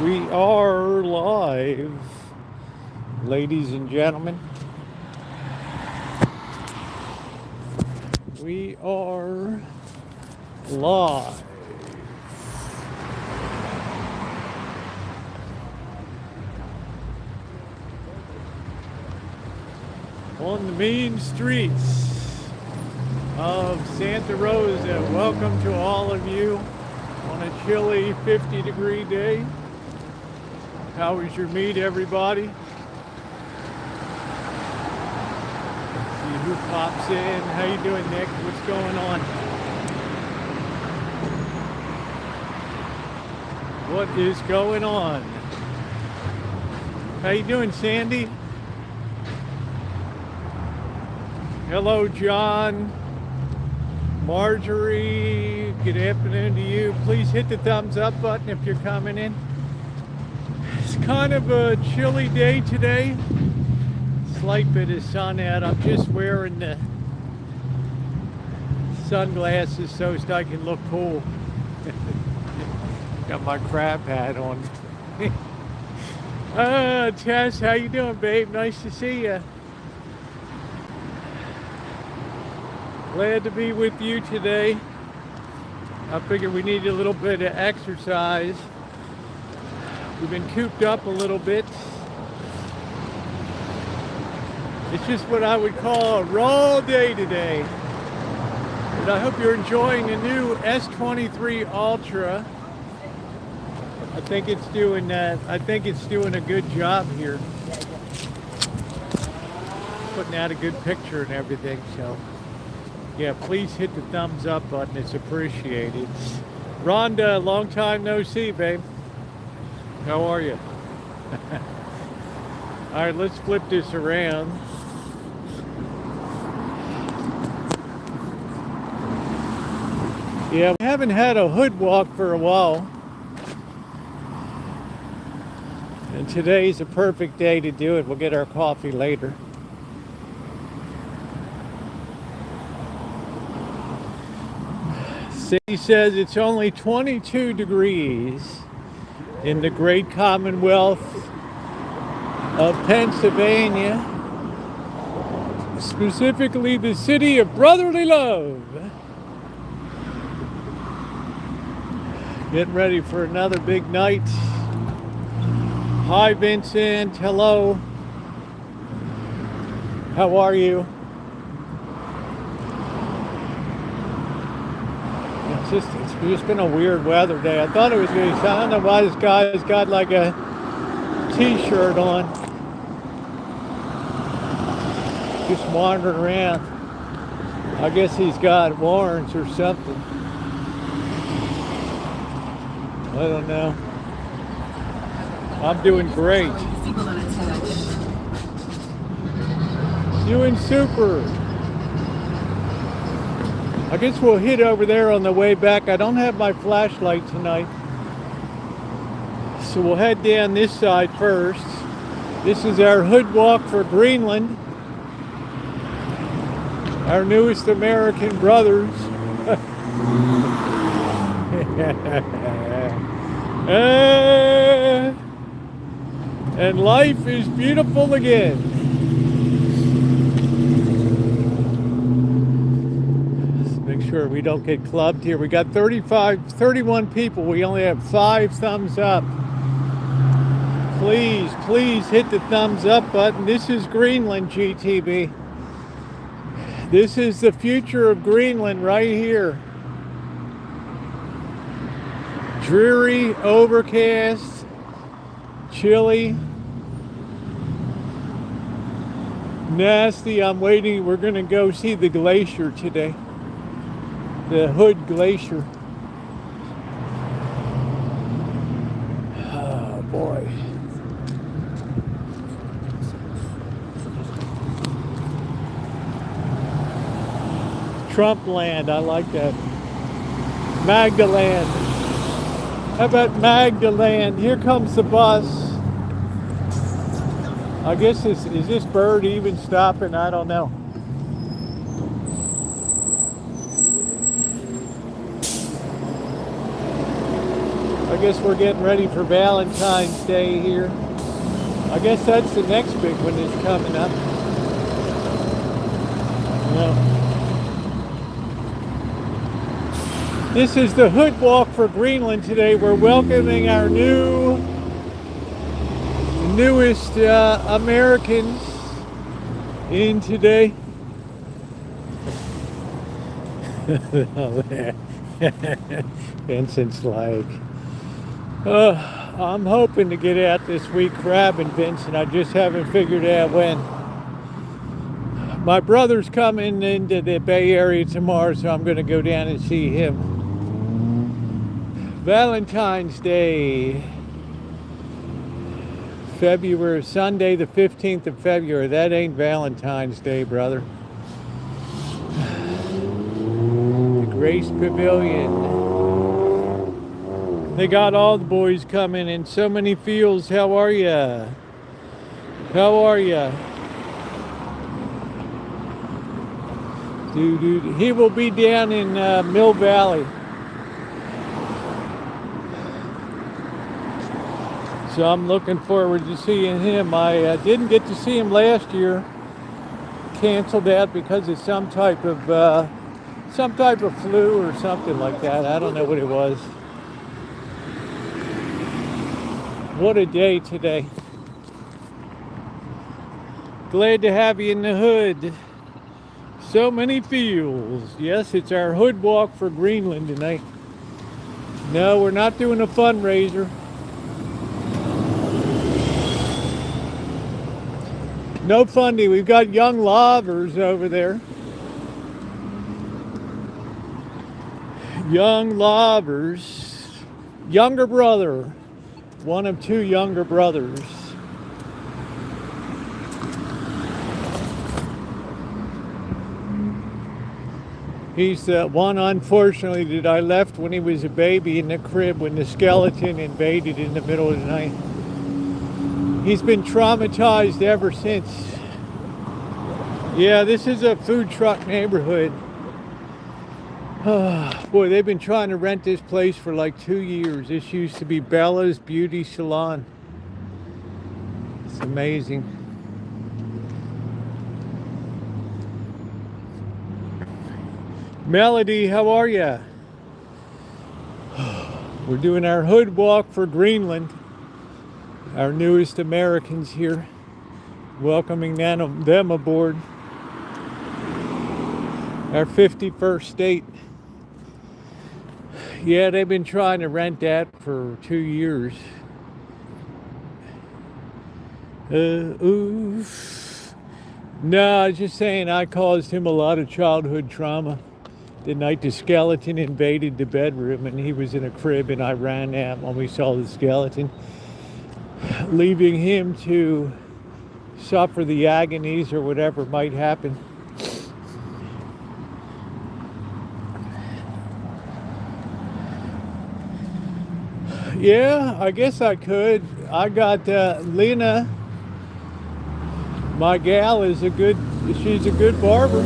We are live, ladies and gentlemen. We are live. On the main streets of Santa Rosa. Welcome to all of you on a chilly 50-degree day. How was your meet, everybody? See who pops in. How you doing, Nick? What's going on? What is going on? How you doing, Sandy? Hello, John. Marjorie, good afternoon to you. Please hit the thumbs up button if you're coming in. It's kind of a chilly day today. Slight bit of sun out. I'm just wearing the sunglasses so I can look cool. Got my crab hat on. Tess, how you doing, babe? Nice to see you. Glad to be with you today. I figured we need a little bit of exercise. We've been cooped up a little bit. It's just what I would call a raw day today. And I hope you're enjoying the new S23 Ultra. I think it's doing a good job here. Putting out a good picture and everything, so yeah, please hit the thumbs up button. It's appreciated. Rhonda, long time no see, babe. How are you? All right, let's flip this around. Yeah, we haven't had a hood walk for a while. And today's a perfect day to do it. We'll get our coffee later. City says it's only 22 degrees in the great Commonwealth of Pennsylvania, specifically the city of brotherly love. Getting ready for another big night. Hi, Vincent. Hello. How are you? It's just been a weird weather day. I thought it was going to be, I don't know why this guy's got like a t-shirt on. Just wandering around. I guess he's got warrants or something. I don't know. I'm doing great. Doing super. I guess we'll hit over there on the way back. I don't have my flashlight tonight. So we'll head down this side first. This is our hood walk for Greenland. Our newest American brothers. And life is beautiful again. Sure we don't get clubbed here. We got 31 people. We only have 5 thumbs up. Please hit the thumbs up button. This is Greenland, GTB. This is the future of Greenland right here. Dreary, overcast, chilly, nasty. I'm waiting. We're going to go see the glacier today. The Hood Glacier. Oh boy. Trump land, I like that. Magdaland. How about Magdaland? Here comes the bus. I guess is this bird even stopping? I don't know. I guess we're getting ready for Valentine's Day here. I guess that's the next big one that's coming up. This is the Hood Walk for Greenland today. We're welcoming our newest Americans in today. Vincent's like, I'm hoping to get out this week crabbing, Vincent. I just haven't figured out when. My brother's coming into the Bay Area tomorrow, so I'm going to go down and see him. Valentine's Day, February, Sunday the 15th of February. That ain't Valentine's Day, brother. The Grace Pavilion. They got all the boys coming in so many fields. How are ya? How are ya? Dude, he will be down in Mill Valley. So I'm looking forward to seeing him. I didn't get to see him last year. Canceled that because of some type of flu or something like that. I don't know what it was. What a day today. Glad to have you in the hood. So many fields. Yes, it's our Hood Walk for Greenland tonight. No, we're not doing a fundraiser. No funding. We've got young lovers over there. Young lovers. Younger brother. One of two younger brothers. He's the one, unfortunately, that I left when he was a baby in the crib when the skeleton invaded in the middle of the night. He's been traumatized ever since. Yeah, this is a food truck neighborhood. Boy, they've been trying to rent this place for like 2 years. This used to be Bella's Beauty Salon. It's amazing. Melody, how are ya? We're doing our Hood Walk for Greenland. Our newest Americans here, welcoming them aboard. Our 51st state. Yeah, they've been trying to rent that for 2 years. Oof. No, I was just saying I caused him a lot of childhood trauma. The night the skeleton invaded the bedroom and he was in a crib and I ran out when we saw the skeleton, leaving him to suffer the agonies or whatever might happen. Yeah, I guess I could. I got Lena, my gal, she's a good barber.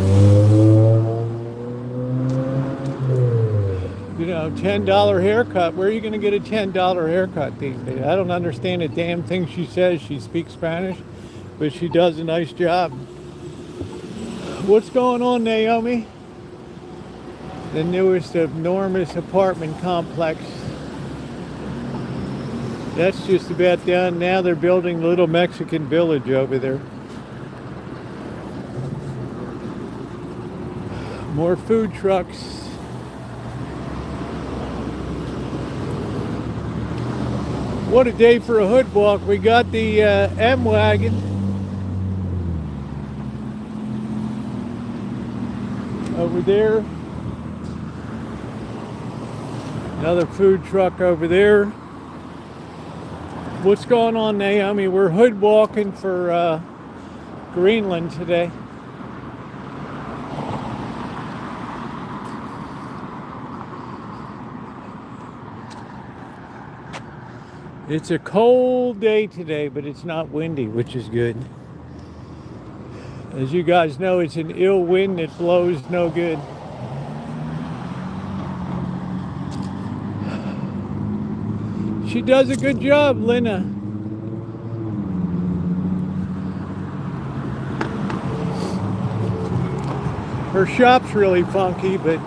You know, $10 haircut. Where are you going to get a $10 haircut these days? I don't understand a damn thing she says. She speaks Spanish, but she does a nice job. What's going on, Naomi? The newest enormous apartment complex. That's just about done. Now they're building a little Mexican village over there. More food trucks. What a day for a hood walk. We got the M-Wagon. Over there. Another food truck over there. What's going on, Naomi? We're hood walking for Greenland today. It's a cold day today, but it's not windy, which is good. As you guys know, it's an ill wind that blows no good. She does a good job, Lena. Her shop's really funky, but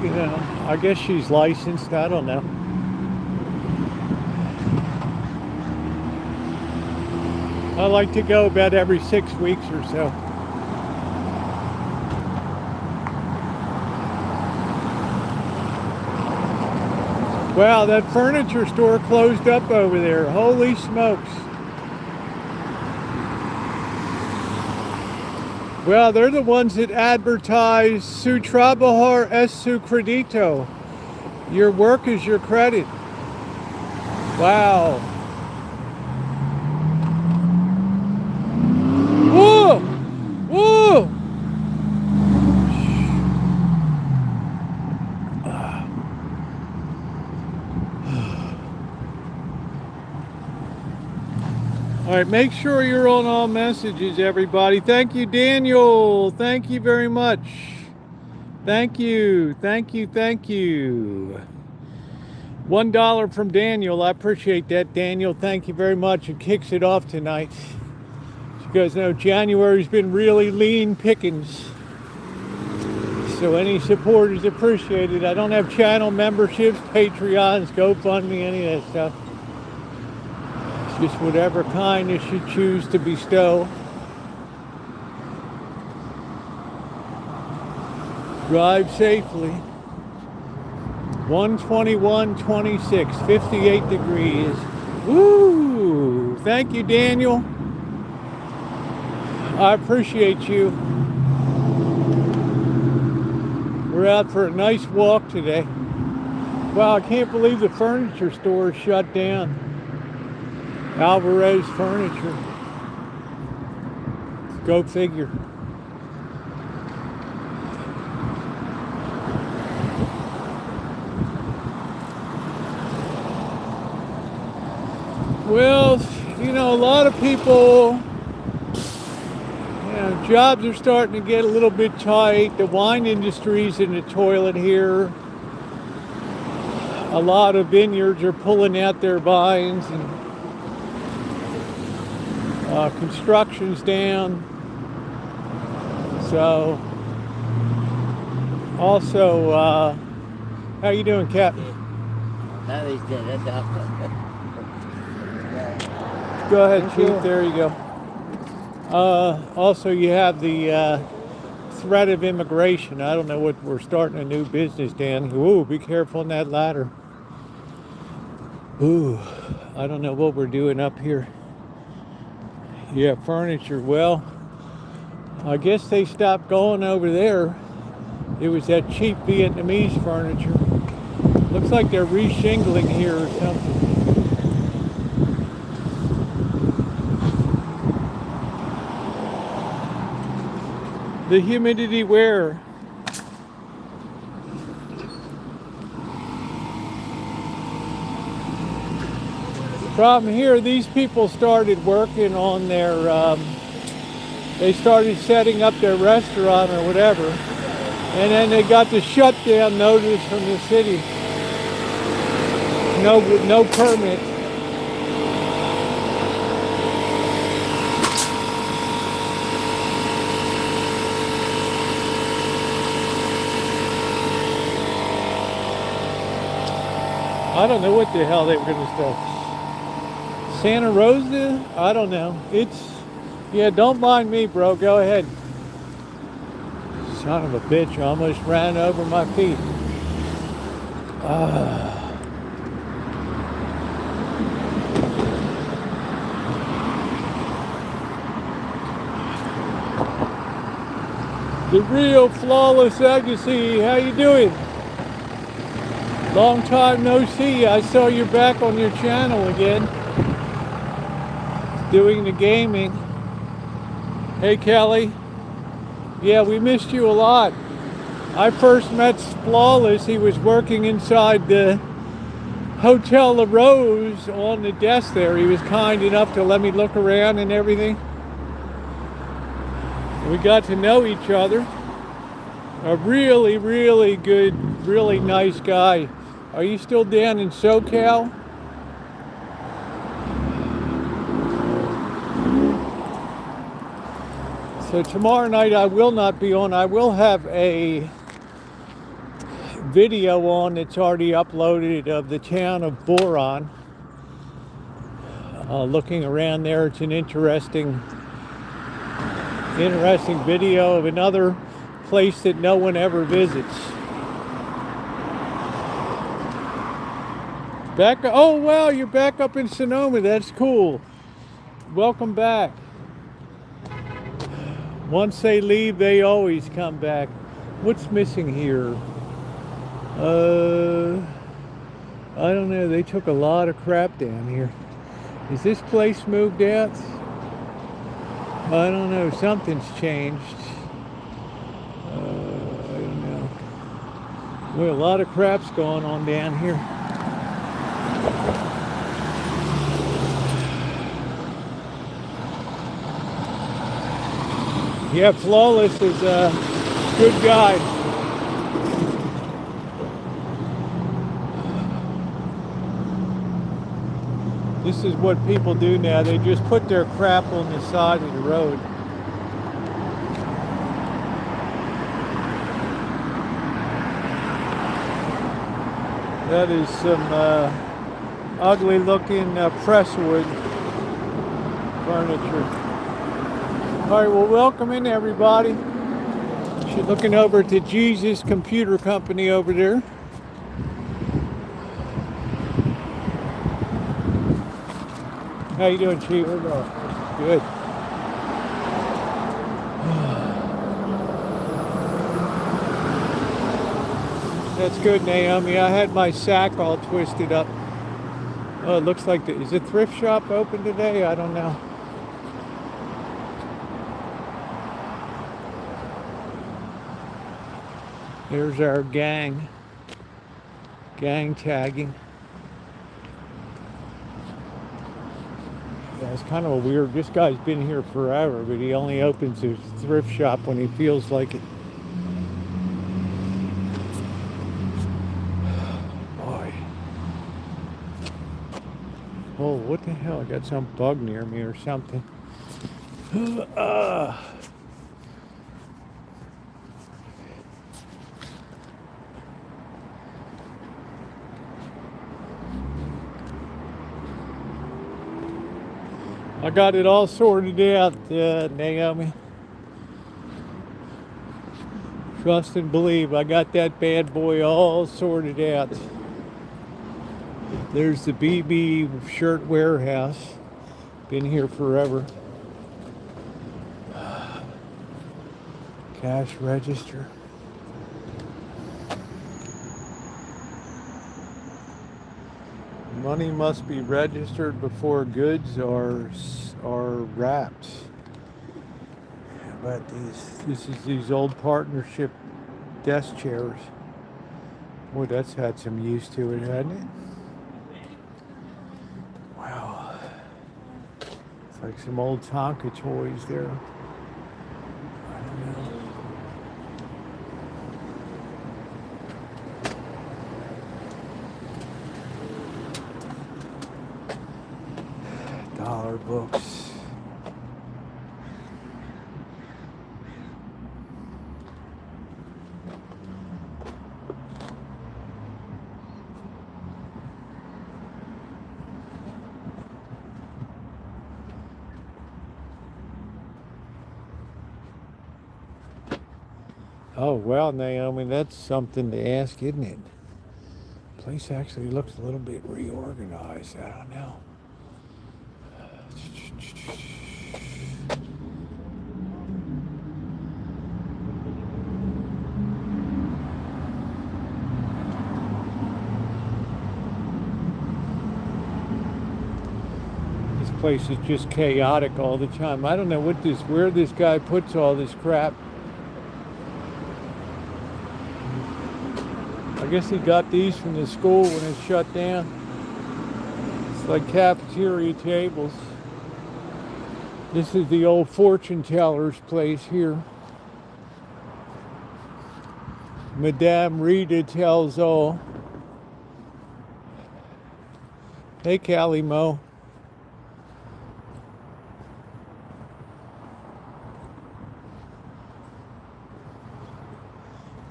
you know, I guess she's licensed. I don't know. I like to go about every 6 weeks or so. Wow, that furniture store closed up over there. Holy smokes. Well, they're the ones that advertise su trabajar es su credito. Your work is your credit. Wow. Whoa! Whoa! All right, make sure you're on all messages, everybody. Thank you, Daniel. Thank you very much. Thank you, thank you, thank you. $1 from Daniel. I appreciate that, Daniel. Thank you very much. It kicks it off tonight. As you guys know, January's been really lean pickings. So any support is appreciated. I don't have channel memberships, Patreons, GoFundMe, any of that stuff. Just whatever kindness you choose to bestow. Drive safely. 121.26, 58 degrees. Woo! Thank you, Daniel. I appreciate you. We're out for a nice walk today. Wow, I can't believe the furniture store is shut down. Alvarez Furniture. Go figure. Well, you know, a lot of people, you know, jobs are starting to get a little bit tight. The wine industry's in the toilet here. A lot of vineyards are pulling out their vines, and construction's down. So, also, how you doing, Captain? Go ahead, Chief. There you go. Also, you have the threat of immigration. I don't know what we're starting a new business, Dan. Ooh, be careful on that ladder. Ooh, I don't know what we're doing up here. Yeah, furniture. Well, I guess they stopped going over there. It was that cheap Vietnamese furniture. Looks like they're re-shingling here or something. The humidity where? Problem here, these people started working on their, they started setting up their restaurant or whatever, and then they got the shutdown notice from the city. No permit. I don't know what the hell they were going to start. Santa Rosa? I don't know. It's, yeah, don't mind me, bro. Go ahead. Son of a bitch, I almost ran over my feet. The real Flawless Legacy, how you doing? Long time no see. I saw you're back on your channel again. Doing the gaming. Hey Kelly. Yeah, we missed you a lot. I first met Flawless. He was working inside the Hotel La Rose on the desk there. He was kind enough to let me look around and everything. We got to know each other. A really, really good, really nice guy. Are you still down in SoCal? So tomorrow night I will not be on. I will have a video on that's already uploaded of the town of Boron. Looking around there, it's an interesting video of another place that no one ever visits. Oh wow, you're back up in Sonoma. That's cool. Welcome back. Once they leave, they always come back. What's missing here? I don't know. They took a lot of crap down here. Is this place moved out? I don't know. Something's changed. I don't know. Well, a lot of crap's going on down here. Yeah, Flawless is a good guy. This is what people do now. They just put their crap on the side of the road. That is some ugly looking presswood furniture. All right, well, welcome in everybody. She's looking over at the Jesus Computer Company over there. How you doing, Chief? Good. That's good, Naomi. I had my sack all twisted up. Oh, it looks like is the thrift shop open today? I don't know. There's our gang tagging. Yeah, it's kind of a weird, this guy's been here forever, but he only opens his thrift shop when he feels like it. Boy. Oh, what the hell? I got some bug near me or something. I got it all sorted out, Naomi. Trust and believe, I got that bad boy all sorted out. There's the BB shirt warehouse. Been here forever. Cash register. Money must be registered before goods are wrapped. But this is these old partnership desk chairs. Boy, that's had some use to it, hasn't it? Wow. It's like some old Tonka toys there. I don't know. Dollar books. Oh, well, Naomi, that's something to ask, isn't it? The place actually looks a little bit reorganized. I don't know. This place is just chaotic all the time. I don't know where this guy puts all this crap. I guess he got these from the school when it shut down. It's like cafeteria tables. This is the old fortune teller's place here. Madame Rita tells all. Hey, Callie Mo.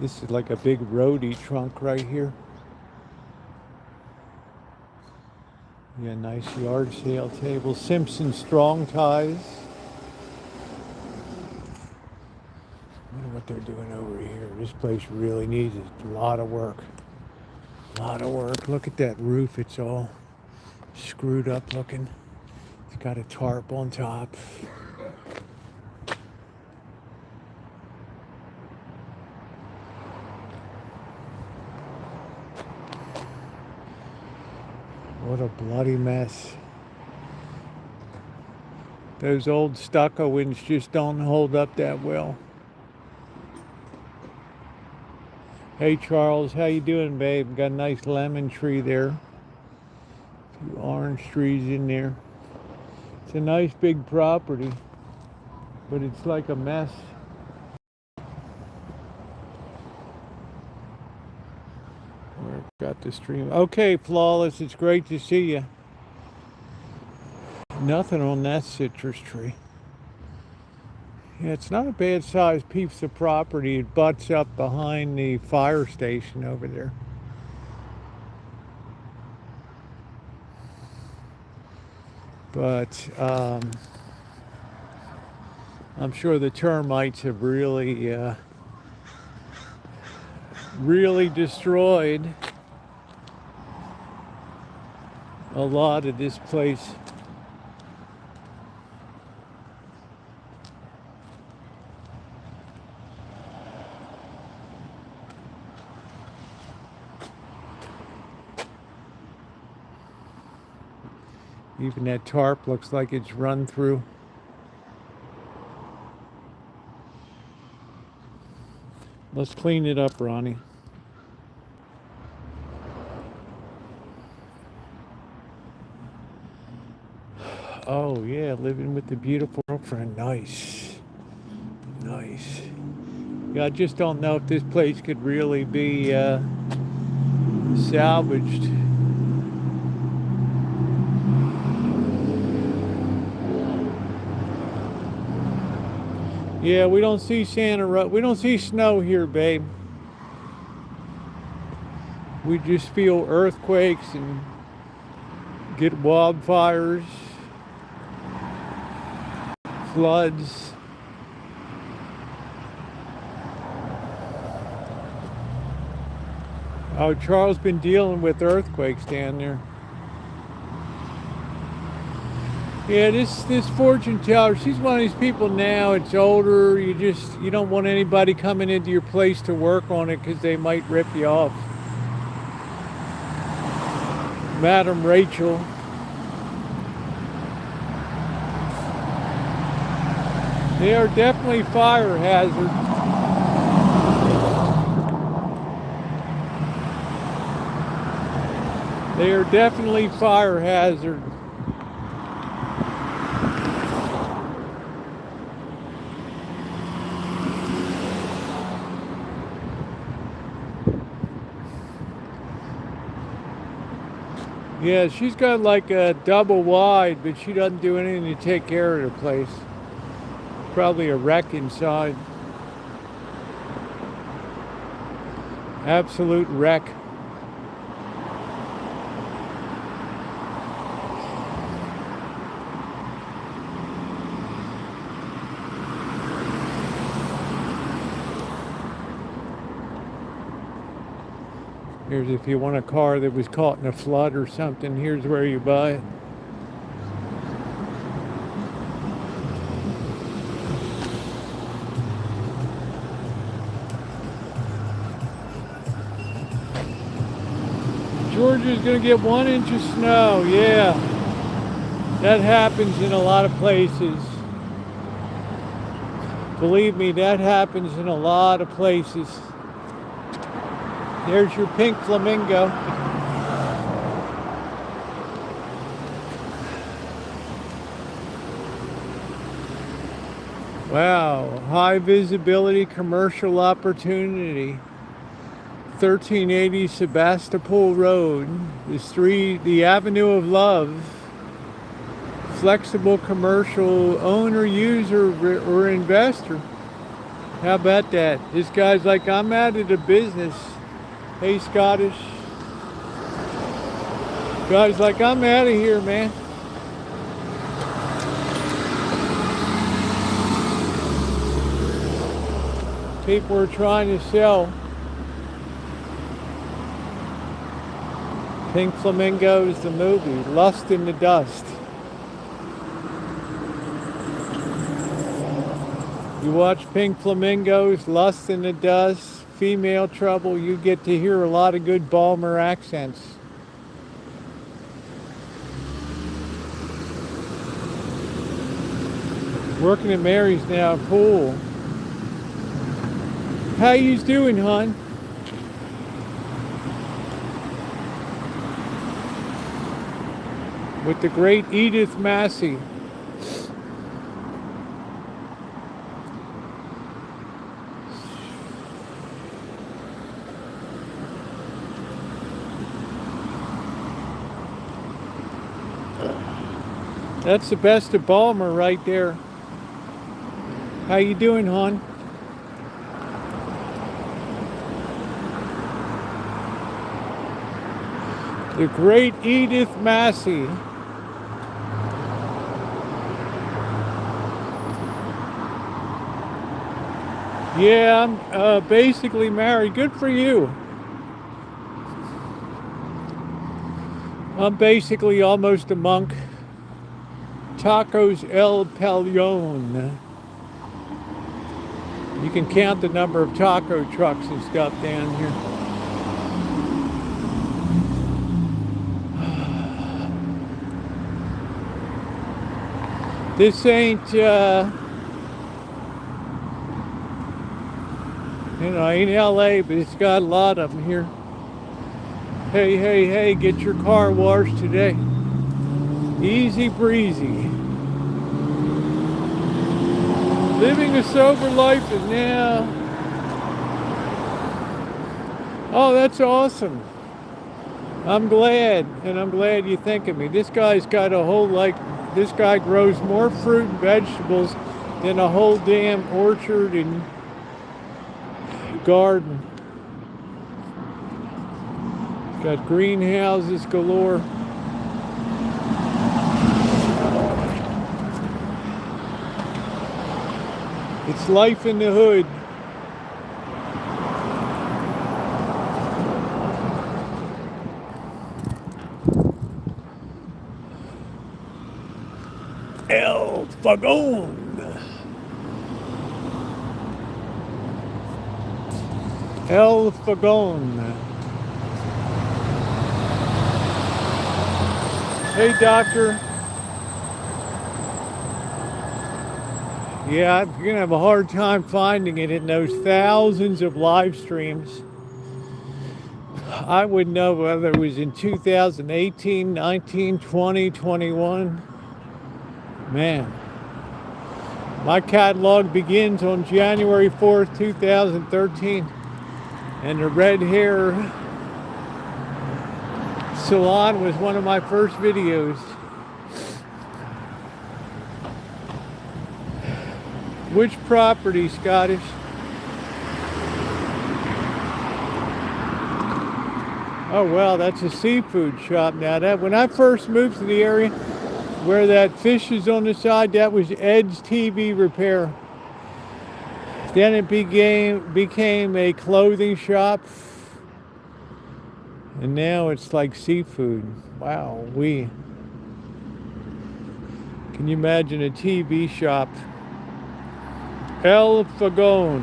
This is like a big roadie trunk right here. Yeah, nice yard sale table. Simpson strong ties. I wonder what they're doing over here. This place really needs a lot of work. A lot of work. Look at that roof. It's all screwed up looking. It's got a tarp on top. What a bloody mess. Those old stucco ones just don't hold up that well. Hey Charles, how you doing, babe? Got a nice lemon tree there. 2 orange trees in there. It's a nice big property, but it's like a mess. Got the stream. Okay, Flawless, it's great to see you. Nothing on that citrus tree. Yeah, it's not a bad sized piece of property. It butts up behind the fire station over there. But I'm sure the termites have really destroyed a lot of this place. Even that tarp looks like it's run through. Let's clean it up, Ronnie. Oh yeah, living with the beautiful girlfriend. Nice. Nice. Yeah, I just don't know if this place could really be salvaged. Yeah, we don't see we don't see snow here, babe. We just feel earthquakes and get wildfires, floods. Oh, Charles been dealing with earthquakes down there. Yeah, this fortune teller, she's one of these people now, it's older, you don't want anybody coming into your place to work on it because they might rip you off. Madam Rachel. They are definitely fire hazards. They are definitely fire hazards. Yeah, she's got like a double wide, but she doesn't do anything to take care of the place. Probably a wreck inside. Absolute wreck. Here's if you want a car that was caught in a flood or something, here's where you buy it. Georgia's gonna get 1 inch of snow, yeah. That happens in a lot of places. Believe me, that happens in a lot of places. There's your pink flamingo. Wow, high visibility commercial opportunity. 1380 Sebastopol Road. The Avenue of Love. Flexible commercial owner, user, or investor. How about that? This guy's like, I'm out of the business. Hey, Scottish. Guy's like, I'm out of here, man. People are trying to sell Pink Flamingos, the movie, Lust in the Dust. You watch Pink Flamingos, Lust in the Dust, Female Trouble, you get to hear a lot of good Balmer accents. Working at Mary's now, pool. How you doing, hon? With the great Edith Massey. That's the best of Balmer right there. How you doing, hon? The great Edith Massey. Yeah, I'm basically married. Good for you. I'm basically almost a monk. Tacos El Pelion. You can count the number of taco trucks and stuff down here. This ain't, ain't LA, but it's got a lot of them here. Hey, hey, hey, get your car washed today. Easy breezy. Living a sober life is now. Oh, that's awesome. I'm glad, and I'm glad you think of me. This guy's got a whole, this guy grows more fruit and vegetables than a whole damn orchard and garden. Got greenhouses galore. It's life in the hood. El Fagon. El Fagon. Hey, doctor. Yeah, I'm going to have a hard time finding it in those thousands of live streams. I wouldn't know whether it was in 2018, 19, 20, 21. Man, my catalog begins on January 4th, 2013. And the red hair salon was one of my first videos. Which property, Scottish? Oh, well, that's a seafood shop now. That when I first moved to the area where that fish is on the side, that was Ed's TV repair. Then it became a clothing shop. And now it's like seafood. Wow, Can you imagine a TV shop? El Fagon.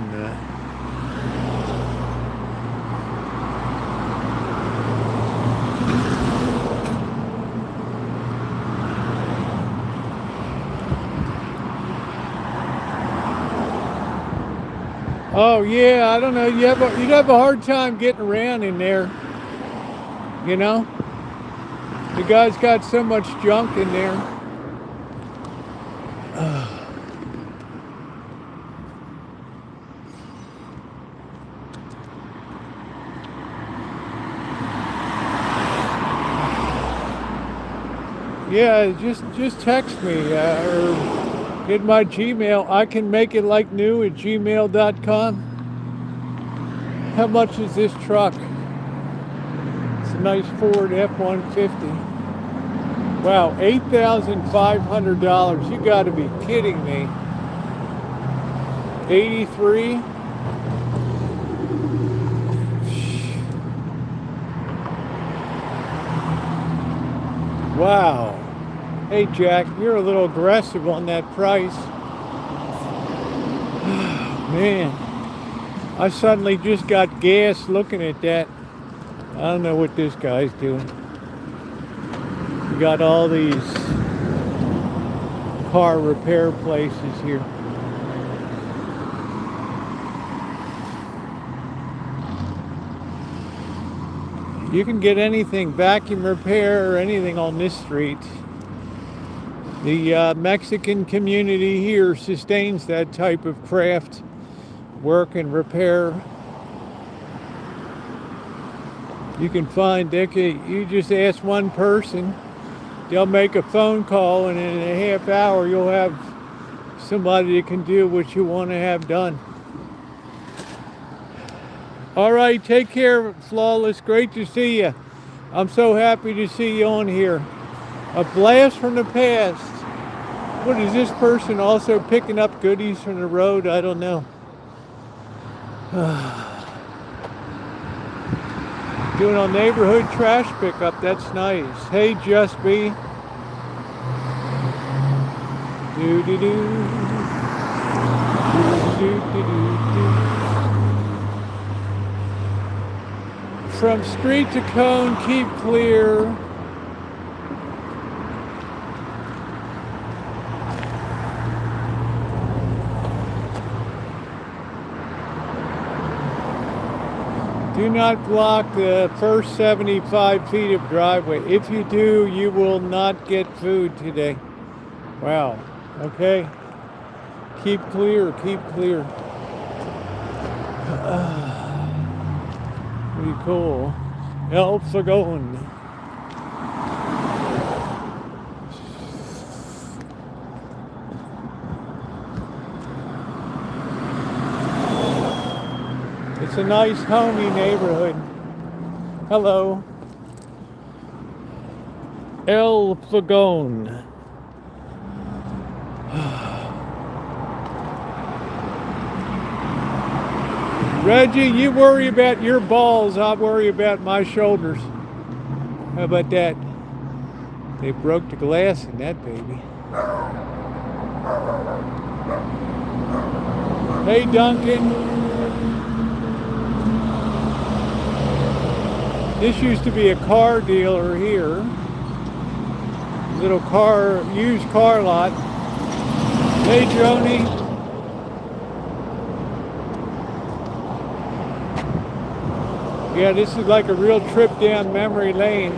Oh yeah, I don't know. You'd have a hard time getting around in there. You know? The guy's got so much junk in there. Yeah, just text me or hit my Gmail. I can make it like new at gmail.com. How much is this truck? It's a nice Ford F-150. Wow, $8,500. You got to be kidding me. 83. Wow. Hey Jack, you're a little aggressive on that price. Man, I suddenly just got gas looking at that. I don't know what this guy's doing. We got all these car repair places here. You can get anything, vacuum repair or anything on this street. The Mexican community here sustains that type of craft work and repair. You can find, you just ask one person, they'll make a phone call, and in a half hour you'll have somebody that can do what you want to have done. All right, take care, Flawless. Great to see you. I'm so happy to see you on here. A blast from the past. What is this person also picking up goodies from the road? I don't know. Doing a neighborhood trash pickup. That's nice. Hey, Just B. Do do do. Do do do do. From street to cone, keep clear. Do not block the first 75 feet of driveway. If you do, you will not get food today. Wow. Okay. Keep clear, keep clear. Pretty cool. Elves are going. It's a nice, homey neighborhood. Hello. El Flagone. Reggie, you worry about your balls, I'll worry about my shoulders. How about that? They broke the glass in that baby. Hey, Duncan. This used to be a car dealer here. Little used car lot. Hey, Joni. Yeah, this is like a real trip down memory lane.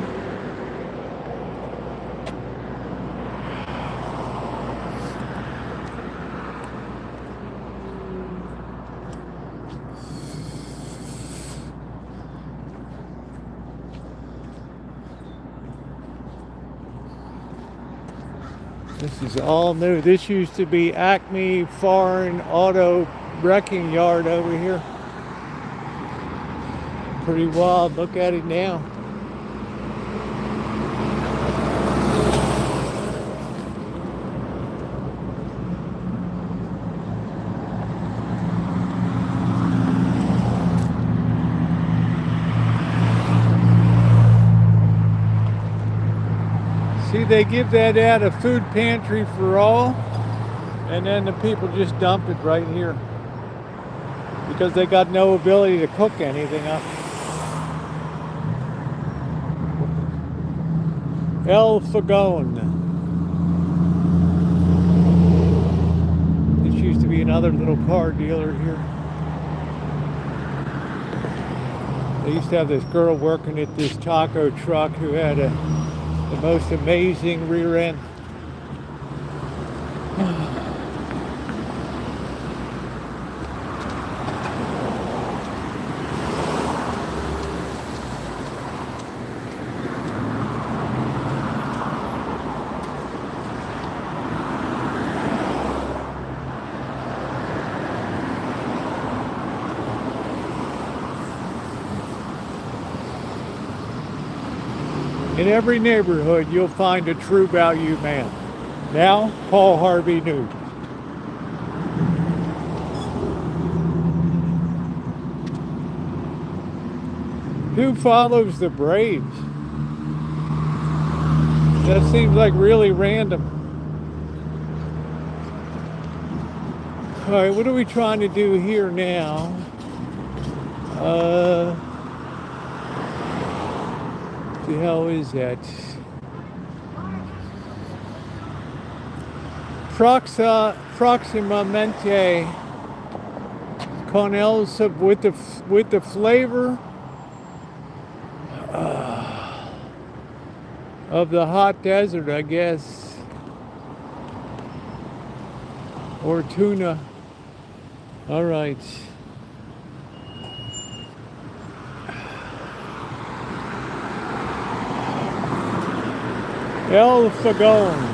This is all new. This used to be Acme Foreign Auto Wrecking Yard over here. Pretty wild. Look at it now. See, they give that out a food pantry for all, and then the people just dump it right here because they got no ability to cook anything up. El Fogone. This used to be another little car dealer here. They used to have this girl working at this taco truck who had the most amazing rear end. In every neighborhood, you'll find a true value man. Now, Paul Harvey News. Who follows the Braves? That seems like really random. All right, what are we trying to do here now? The hell is that? Proximamente con el with the flavor of the hot desert, I guess, or tuna. All right. El Fogón.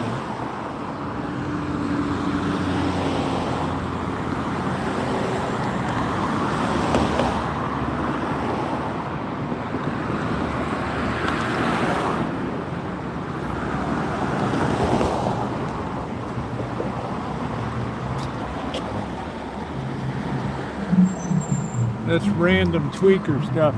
That's random tweaker stuff.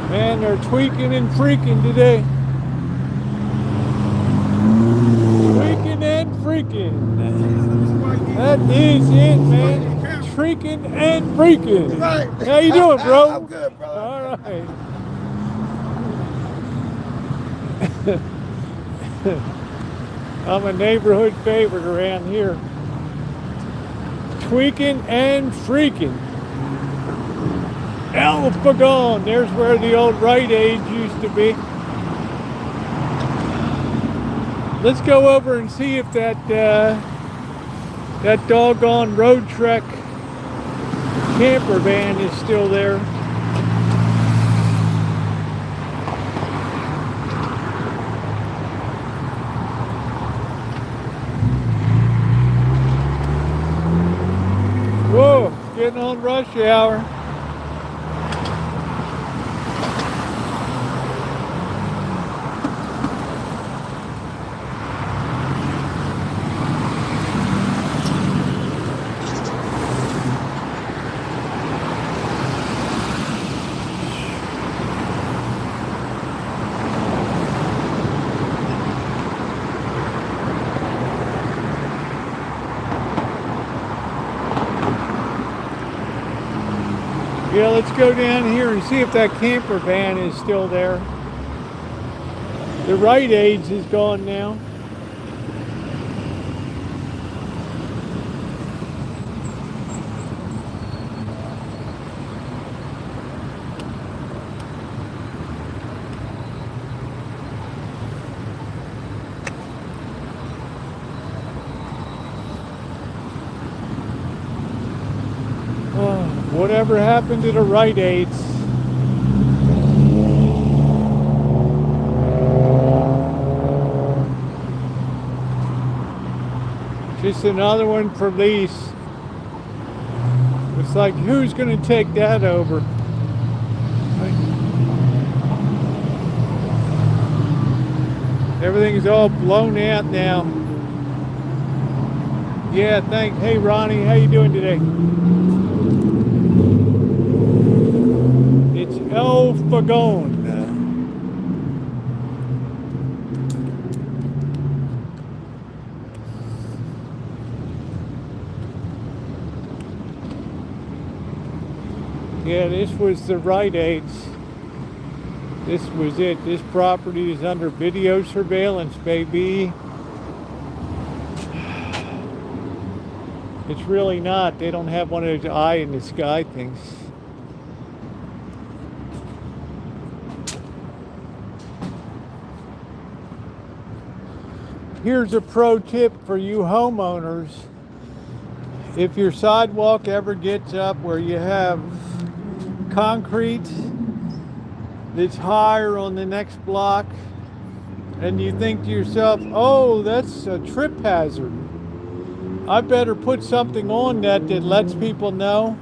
Man, they're tweaking and freaking today. Tweaking and freaking. That is it, man. Tweaking and freaking. Right. How you doing, bro? I'm good, bro. All right. I'm a neighborhood favorite around here. Tweaking and freaking. El Fogón, there's where the old Rite Aid used to be. Let's go over and see if that doggone road trek camper van is still there. Whoa, getting on rush hour. Yeah, let's go down here and see if that camper van is still there. The Rite Aid's is gone now. Whatever happened to the Rite Aids? Just another one for lease. It's like, who's going to take that over? Everything's all blown out now. Yeah, thanks. Hey, Ronnie, how you doing today? It's El Fogón. Yeah, this was the Rite Aids. This was it. This property is under video surveillance, baby. It's really not. They don't have one of those eye in the sky things. here's a pro tip for you homeowners. If your sidewalk ever gets up where you have concrete that's higher on the next block, and you think to yourself, oh, that's a trip hazard, I better put something on that lets people know,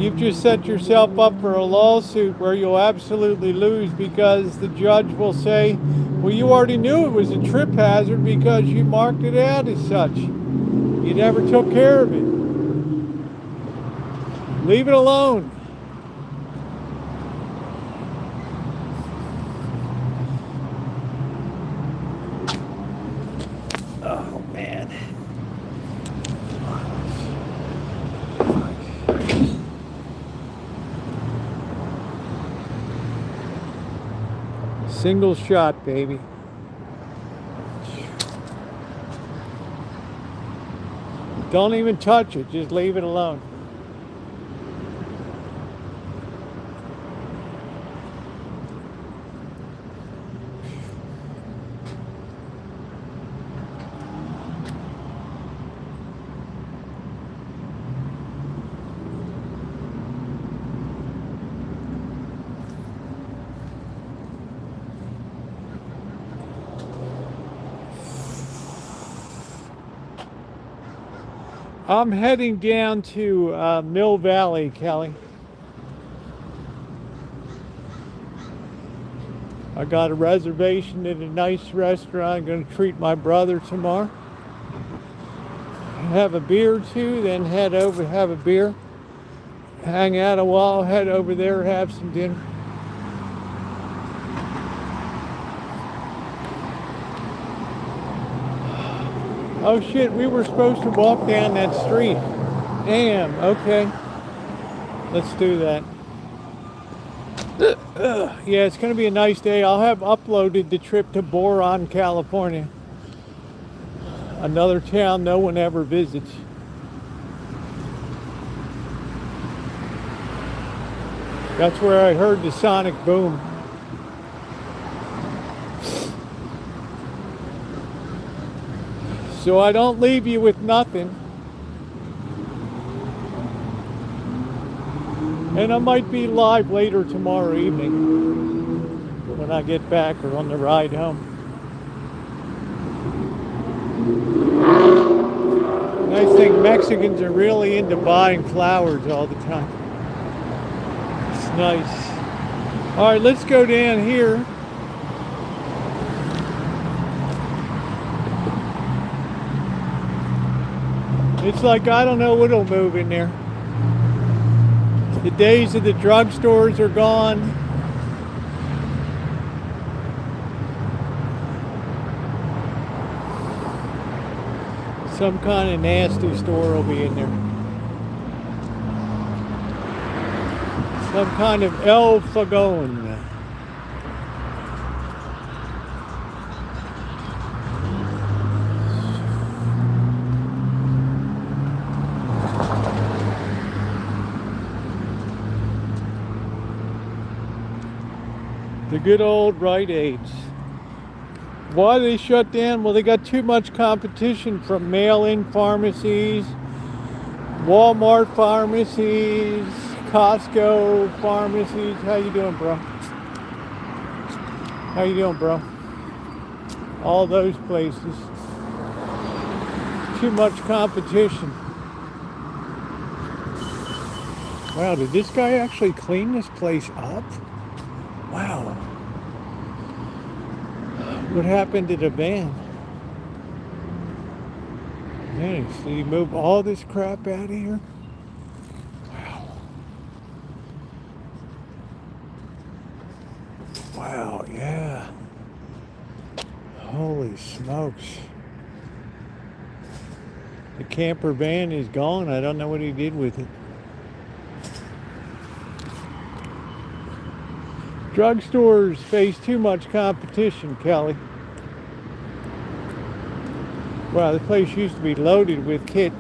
you've just set yourself up for a lawsuit where you'll absolutely lose, because the judge will say, well, you already knew it was a trip hazard because you marked it out as such. You never took care of it. Leave it alone. Oh, man. Single shot, baby. Don't even touch it, just leave it alone. I'm heading down to Mill Valley, Kelly. I got a reservation at a nice restaurant. I'm going to treat my brother tomorrow. Have a beer or two, then head over, have a beer, hang out a while, head over there, have some dinner. Oh shit, we were supposed to walk down that street. Damn, okay. Let's do that. Yeah, it's going to be a nice day. I'll have uploaded the trip to Boron, California. Another town no one ever visits. That's where I heard the sonic boom. So I don't leave you with nothing. And I might be live later tomorrow evening when I get back or on the ride home. Nice thing, Mexicans are really into buying flowers all the time. It's nice. All right, let's go down here. It's like, I don't know what'll move in there. The days of the drugstores are gone. Some kind of nasty store will be in there. Some kind of El Fogón. The good old Rite Aids. Why they shut down? Well, they got too much competition from mail-in pharmacies, Walmart pharmacies, Costco pharmacies. How you doing, bro? How you doing, bro? All those places. Too much competition. Wow, did this guy actually clean this place up? Wow. What happened to the van? Man, did he move all this crap out of here? Wow. Wow, yeah. Holy smokes. The camper van is gone. I don't know what he did with it. Drugstores face too much competition, Kelly. Wow, the place used to be loaded with kit.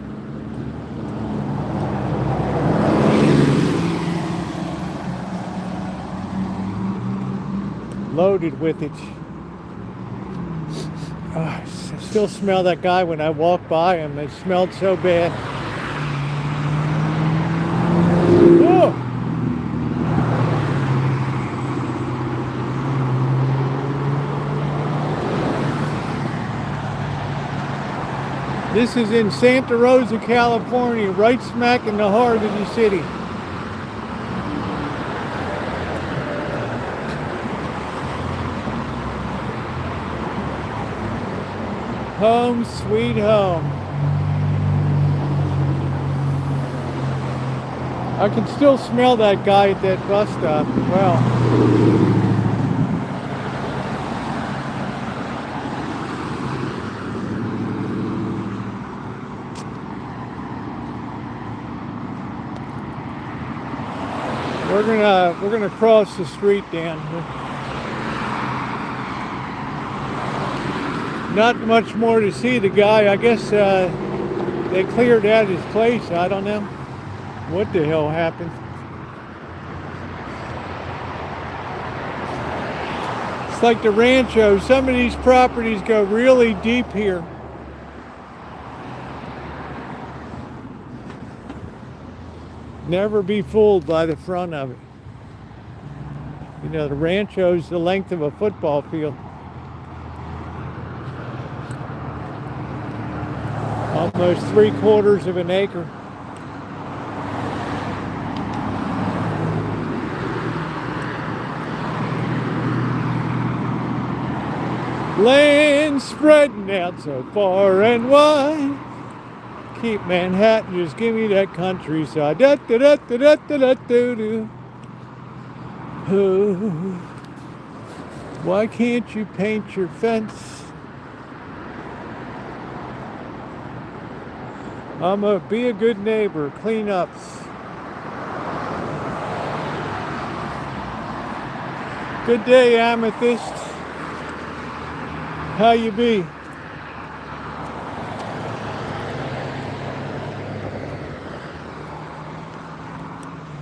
Loaded with it. I still smell that guy when I walk by him. It smelled so bad. Whoa. This is in Santa Rosa, California, right smack in the heart of the city. Home sweet home. I can still smell that guy at that bus stop. Wow. We're gonna cross the street down here. Not much more to see. The guy, I guess they cleared out his place. I don't know what the hell happened. It's like the Rancho. Some of these properties go really deep here. Never be fooled by the front of it. You know, the Rancho's the length of a football field. Almost 3/4 of an acre. Land spreading out so far and wide. Keep Manhattan, just give me that countryside. Da da da da da da da da. Oh, why can't you paint your fence? Be a good neighbor, clean ups. Good day, Amethyst. How you be?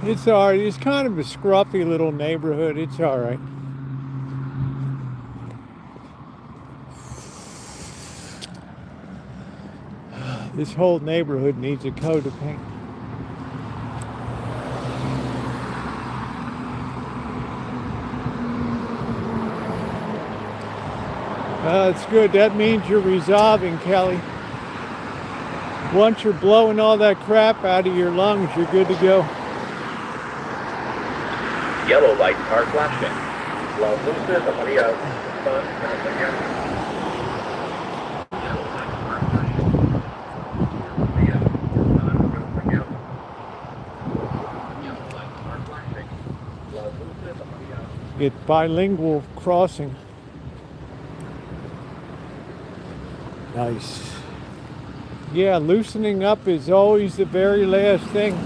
It's alright. It's kind of a scruffy little neighborhood. It's alright. This whole neighborhood needs a coat of paint. It's good. That means you're resolving, Kelly. Once you're blowing all that crap out of your lungs, you're good to go. Yellow lights are flashing. Las luces amarillas están encendiendo. Get bilingual crossing. Nice. Yeah, loosening up is always the very last thing.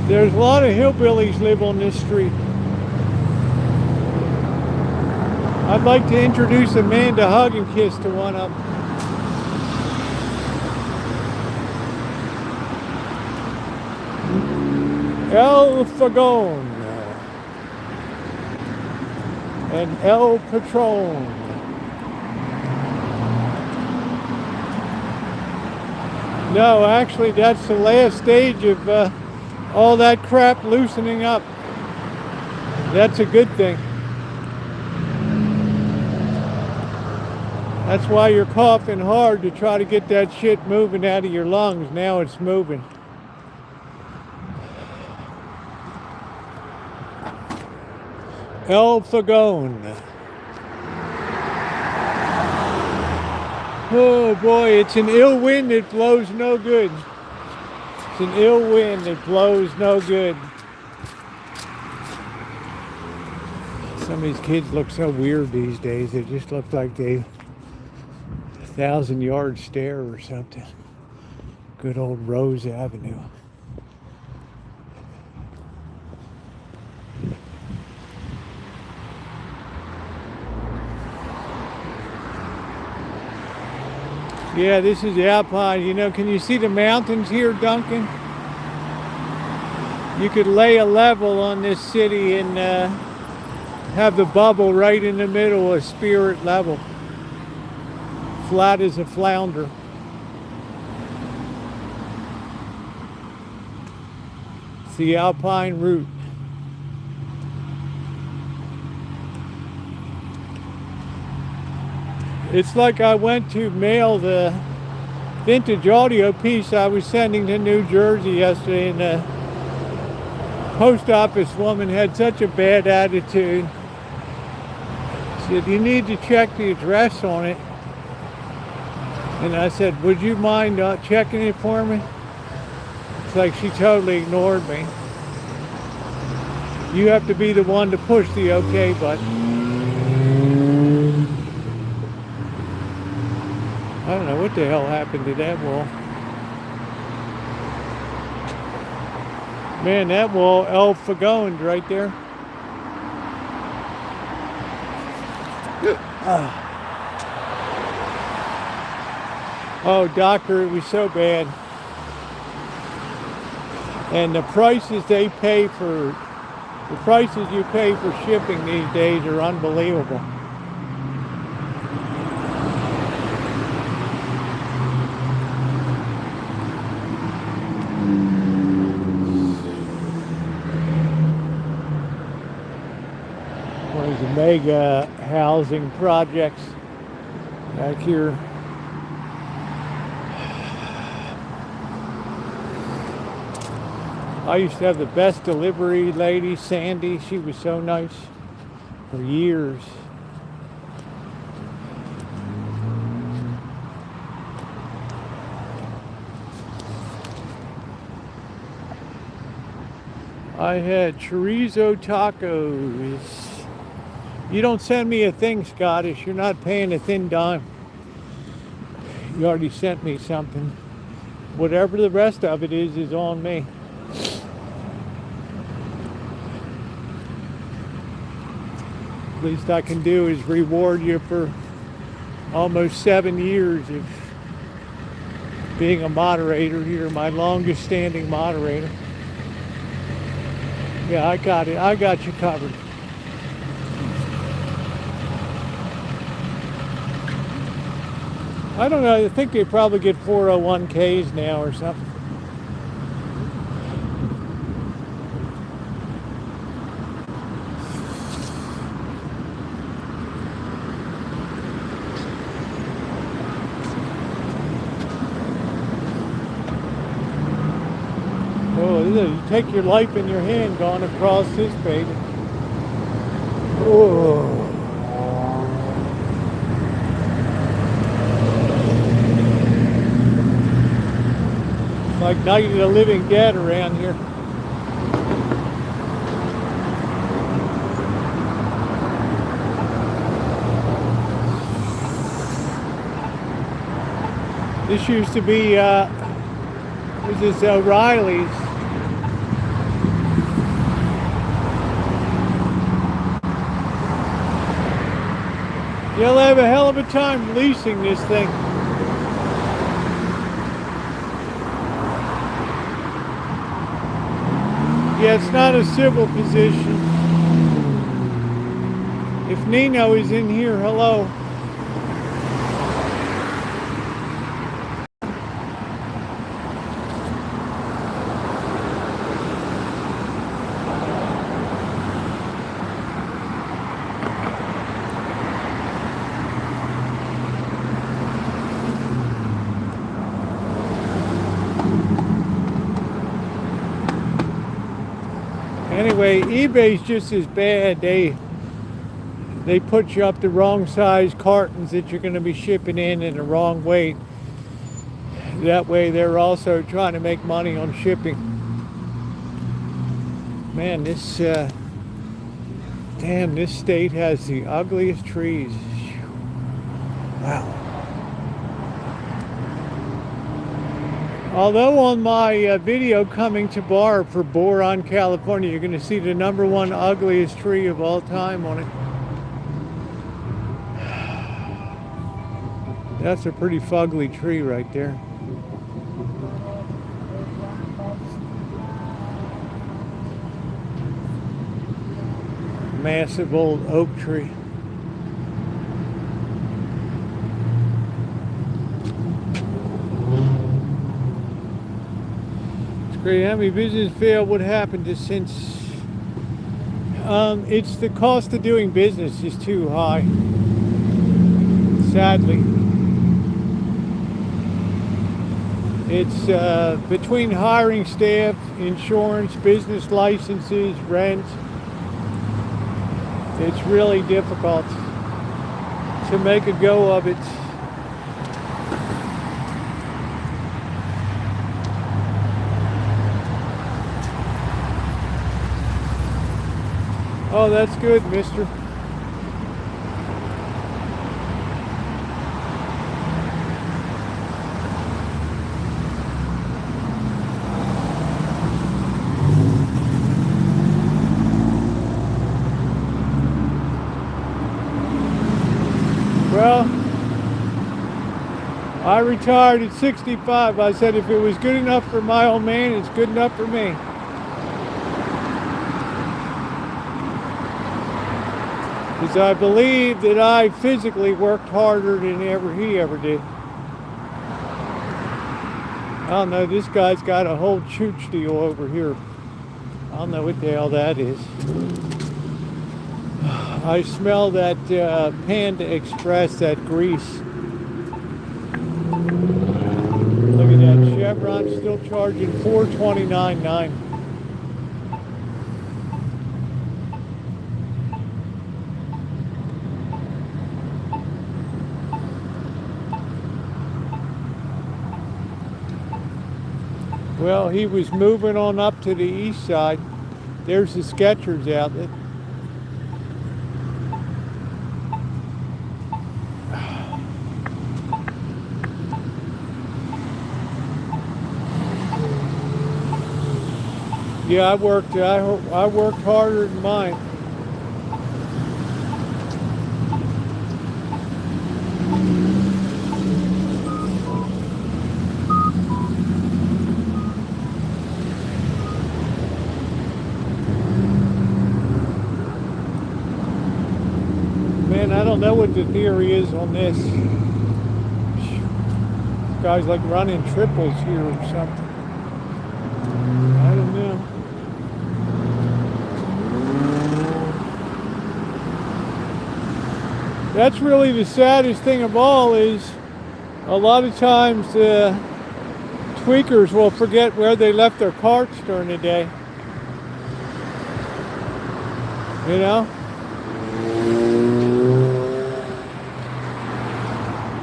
There's a lot of hillbillies live on this street. I'd like to introduce a man to hug and kiss to one of them. El Fagon and El Patron. No, actually that's the last stage of all that crap loosening up. That's a good thing. That's why you're coughing hard, to try to get that shit moving out of your lungs. Now it's moving. El Fagon. Oh boy, it's an ill wind that blows no good. It's an ill wind that blows no good. Some of these kids look so weird these days. They just look like they 1,000-yard stare or something. Good old Rosa Avenue. Yeah, this is the Alpine. You know, can you see the mountains here, Duncan? You could lay a level on this city and have the bubble right in the middle of spirit level. Flat as a flounder. It's the Alpine route. It's like I went to mail the vintage audio piece I was sending to New Jersey yesterday, and the post office woman had such a bad attitude. She said, "You need to check the address on it." And I said, "Would you mind checking it for me?" It's like she totally ignored me. You have to be the one to push the OK button. I don't know what the hell happened to that wall. Man, that wall elf-a-going right there. Oh, doctor, it was so bad. And the prices you pay for shipping these days are unbelievable. One of the mega housing projects back here. I used to have the best delivery lady, Sandy. She was so nice for years. I had chorizo tacos. You don't send me a thing, Scottish. You're not paying a thin dime. You already sent me something. Whatever the rest of it is on me. Least I can do is reward you for almost 7 years of being a moderator here, my longest standing moderator. Yeah, I got it. I got you covered. I don't know. I think they probably get 401ks now or something. You take your life in your hand going across this baby. Oh. It's like Night of the Living Dead around here. This used to be, was this O'Reilly's? You'll have a hell of a time leasing this thing. Yeah, it's not a civil position. If Nino is in here, hello. Anyway, eBay's just as bad. They put you up the wrong size cartons that you're going to be shipping in the wrong weight. That way they're also trying to make money on shipping. Man, this state has the ugliest trees. Wow. Although on my video coming to bar for Boron, California, you're going to see the #1 ugliest tree of all time on it. That's a pretty fugly tree right there. massive old oak tree. It's great. How many businesses fail? What happened is since it's the cost of doing business is too high, sadly. It's between hiring staff, insurance, business licenses, rent. It's really difficult to make a go of it. Oh, that's good, mister. Well, I retired at 65. I said if it was good enough for my old man, it's good enough for me. Because I believe that I physically worked harder than he ever did. I don't know, this guy's got a whole chooch deal over here. I don't know what the hell that is. I smell that Panda Express, that grease. Look at that, Chevron still charging $429.9. Well, he was moving on up to the east side. There's the Skechers outlet. Yeah, I worked harder than mine. Man, I don't know what the theory is on this. This guy's like running triples here or something. I don't know. That's really the saddest thing of all is a lot of times tweakers will forget where they left their carts during the day. You know?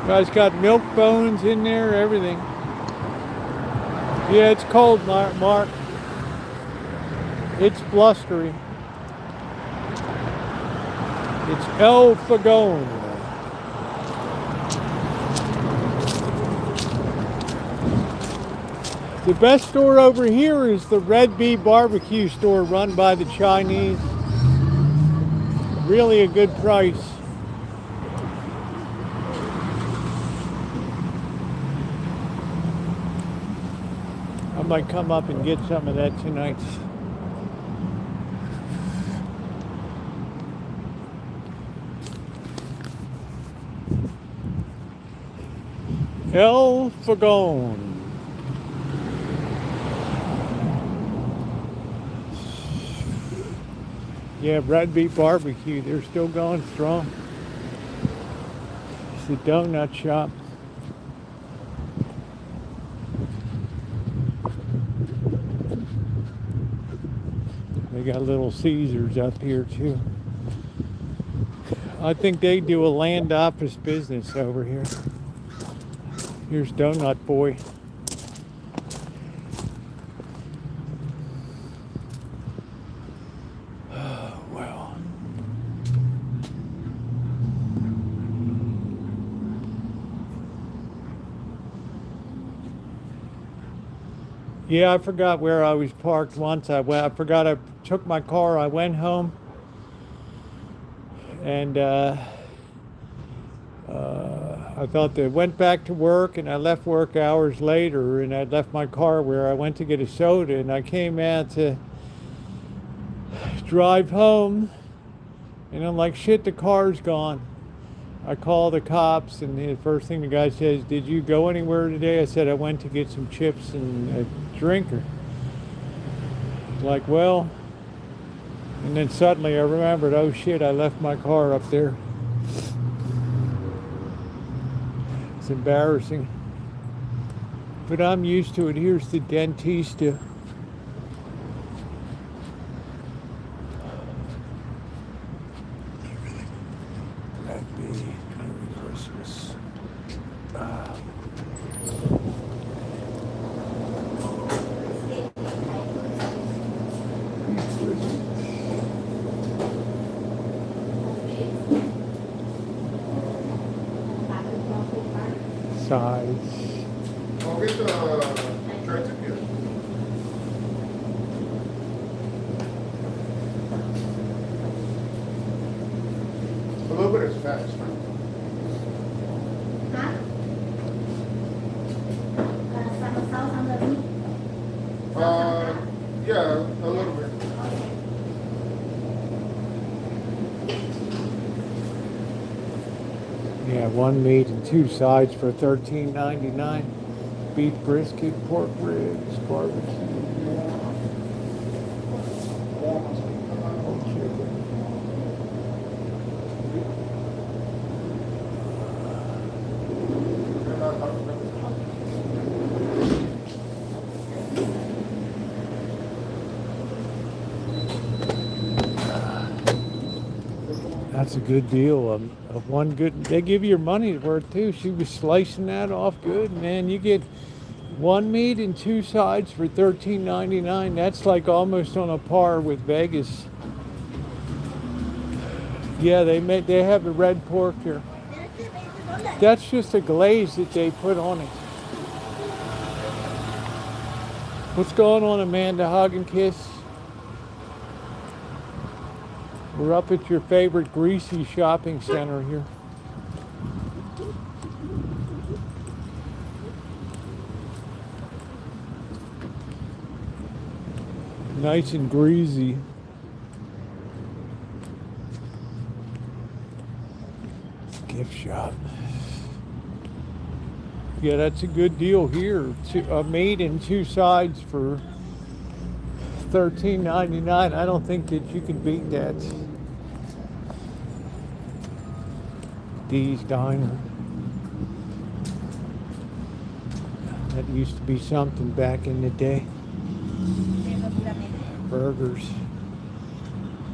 Guy's got milk bones in there, everything. Yeah, it's cold, Mark. It's blustery. It's El Fogone. The best store over here is the Red Bee Barbecue store run by the Chinese. Really a good price. I might come up and get some of that tonight. El Fogone. Yeah, Red Bee Barbecue, they're still going strong. It's the donut shop. They got Little Caesars up here too. I think they do a land office business over here. Here's Donut Boy. Oh, well. Yeah, I forgot where I was parked once. I forgot I took my car. I went home. And I thought that I went back to work, and I left work hours later, and I left my car where I went to get a soda, and I came out to drive home, And I'm like, shit, the car's gone. I call the cops, and the first thing the guy says, did you go anywhere today? I said, I went to get some chips and a drinker. Like, well, and then suddenly I remembered, oh shit, I left my car up there. It's embarrassing. But I'm used to it. Here's the dentista. Happy Merry Christmas. Size. I'll get the try to get. A little bit is fast, right? Hả? Some sauce on the meat? Yeah, a little bit. Yeah, one meat and two sides for $13.99. Beef brisket, pork ribs, barbecue. Whole chicken. That's a good deal. Of one good, they give you your money's worth too. She was slicing that off good, man. You get one meat and two sides for $13.99. That's like almost on a par with Vegas. Yeah, they have the red pork here. That's just a glaze that they put on it. What's going on, Amanda? Hug and kiss. We're up at your favorite greasy shopping center here. Nice and greasy. Gift shop. Yeah, that's a good deal here. A meat and two sides for $13.99. I don't think that you can beat that. Dee's Diner. That used to be something back in the day. Burgers.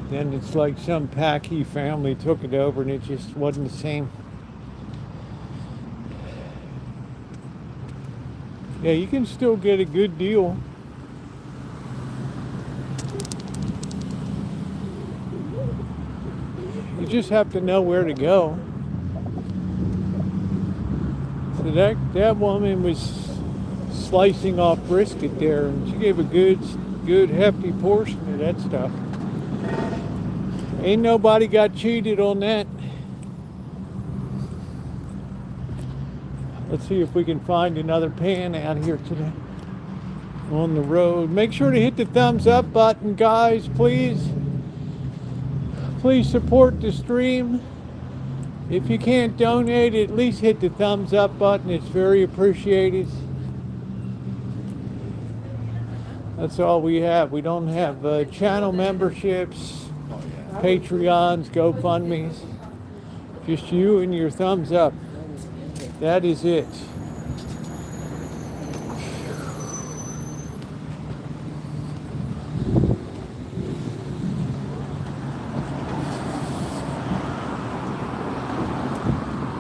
Then it's like some Packy family took it over and it just wasn't the same. Yeah, you can still get a good deal. You just have to know where to go. So that woman was slicing off brisket there, and she gave a good hefty portion of that stuff. Ain't nobody got cheated on that. Let's see if we can find another pan out here today on the road. Make sure to hit the thumbs up button, guys, please. Please support the stream. If you can't donate, at least hit the thumbs up button. It's very appreciated. That's all we have. We don't have channel memberships, Patreons, GoFundMes. Just you and your thumbs up. That is it.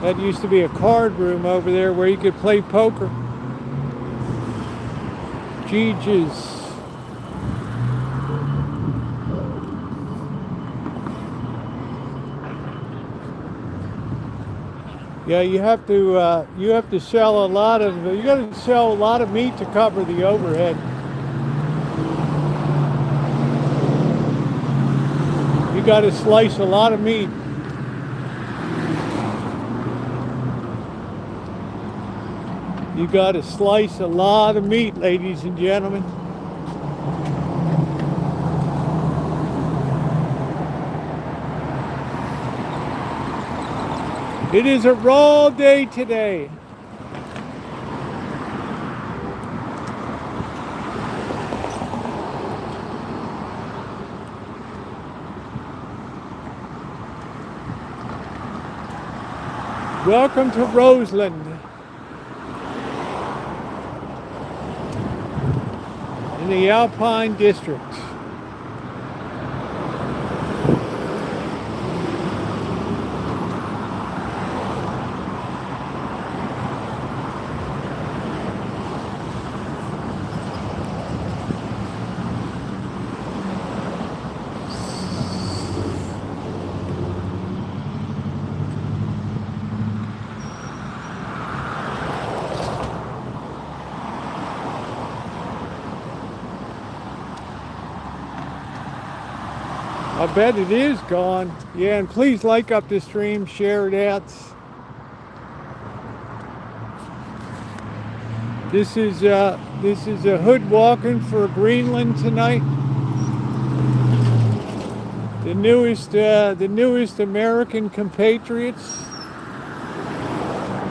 That used to be a card room over there where you could play poker. Gigi's. Yeah, you have to sell a lot of, you got to sell a lot of meat to cover the overhead. You got to slice a lot of meat. You got to slice a lot of meat, ladies and gentlemen. It is a raw day today. Welcome to Roseland in the Alpine District. I bet it is gone. Yeah, and please like up the stream, share it out. This is a hood walking for Greenland tonight. The newest American compatriots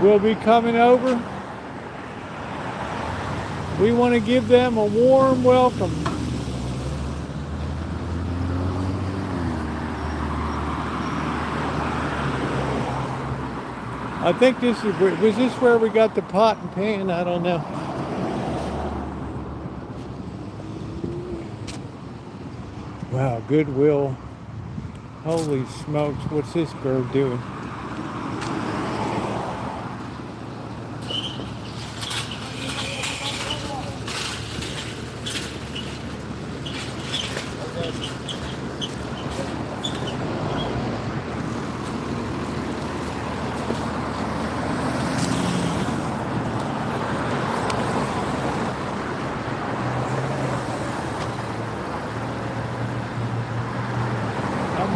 will be coming over. We want to give them a warm welcome. I think was this where we got the pot and pan? I don't know. Wow, Goodwill. Holy smokes, what's this bird doing?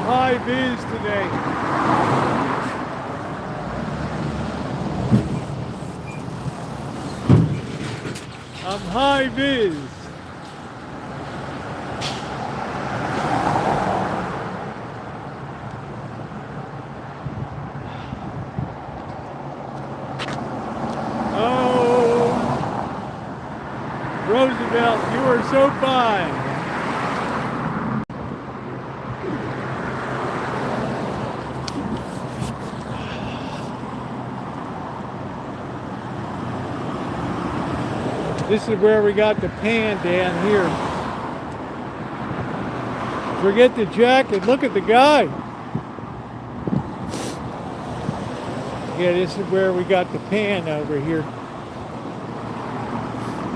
High vis today. I'm high vis. Oh, Roosevelt, you are so fine. This is where we got the pan down here. Forget the jacket, look at the guy. Yeah, this is where we got the pan over here.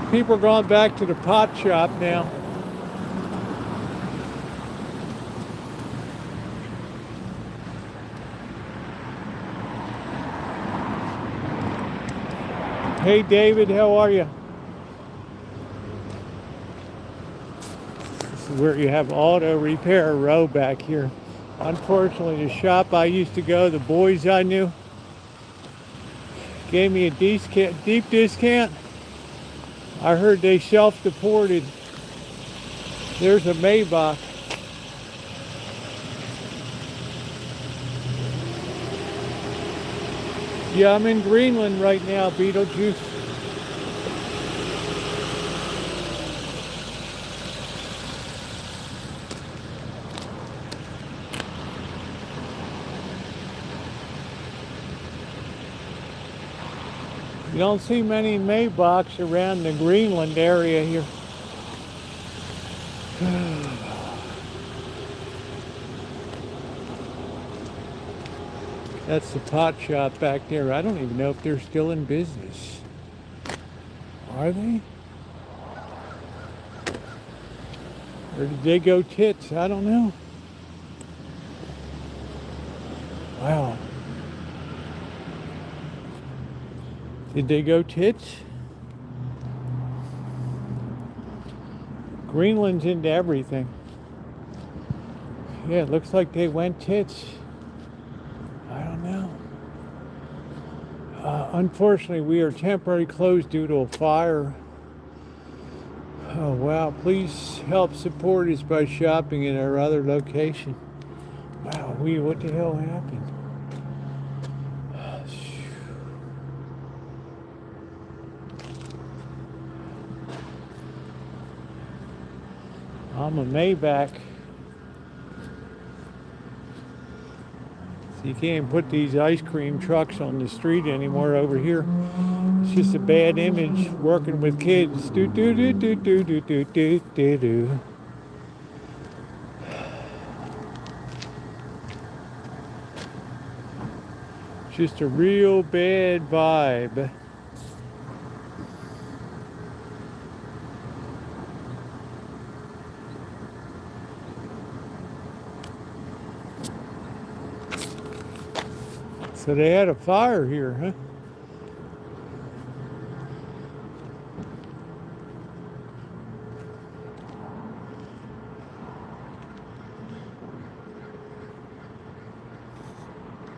People are going back to the pot shop now. Hey David, how are you? Where you have auto repair row back here. Unfortunately, the shop I used to go, the boys I knew, gave me a deep discount. I heard they self-deported. There's a Maybach. Yeah, I'm in Greenland right now, Beetlejuice. You don't see many Maybachs around the Greenland area here. That's the pot shop back there. I don't even know if they're still in business. Are they? Or did they go tits? I don't know. Wow. Did they go tits? Greenland's into everything. Yeah, it looks like they went tits. I don't know. Unfortunately, we are temporarily closed due to a fire. Oh wow, please help support us by shopping in our other location. Wow, what the hell happened? I'm a Maybach. So you can't put these ice cream trucks on the street anymore over here. It's just a bad image working with kids. Do do do do do do do do do do. Just a real bad vibe. So they had a fire here, huh?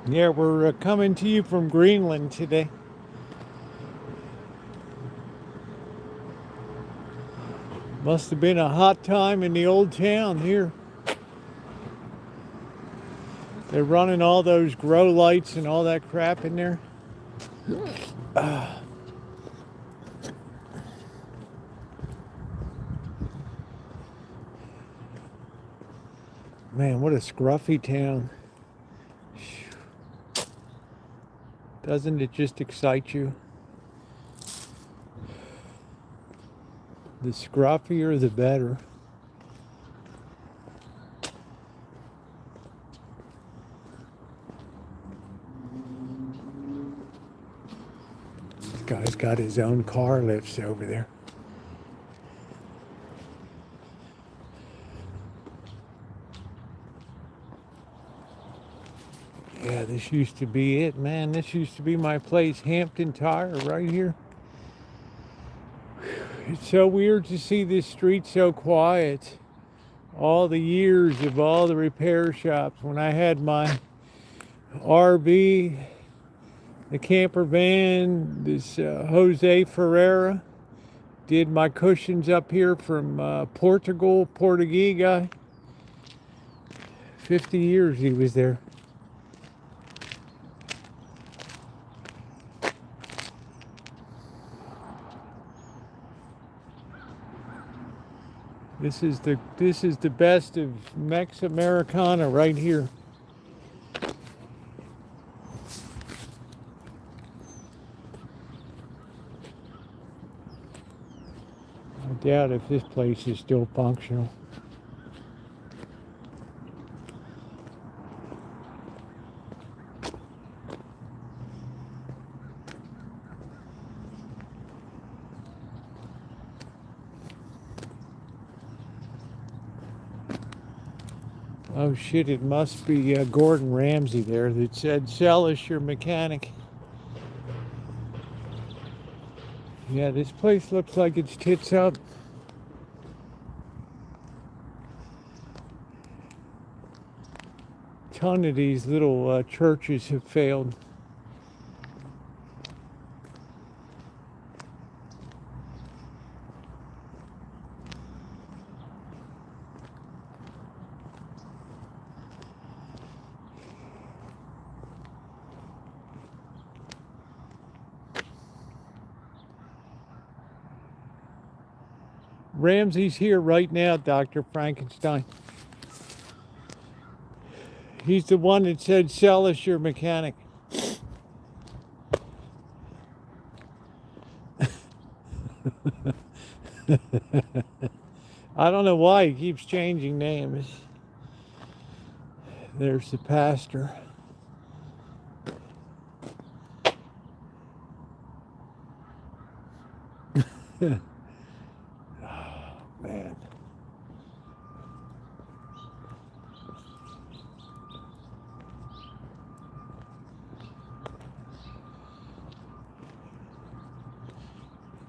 Yeah, we're coming to you from Greenland today. Must have been a hot time in the old town here. They're running all those grow lights and all that crap in there. Man, what a scruffy town. Doesn't it just excite you? The scruffier, the better. This guy's got his own car lifts over there. Yeah, this used to be it, man. This used to be my place, Hampton Tire, right here. It's so weird to see this street so quiet. All the years of all the repair shops. When I had my RV, the camper van, this Jose Ferreira did my cushions up here from Portugal, Portuguese guy. 50 years he was there. This is the best of Mex Americana right here. I doubt if this place is still functional. Oh shit, it must be Gordon Ramsay there that said, "Sell us your mechanic." Yeah, this place looks like it's tits up. Ton of these little churches have failed. Ramsey's here right now, Dr. Frankenstein. He's the one that said, "Sell us your mechanic." I don't know why he keeps changing names. There's the pastor. Man.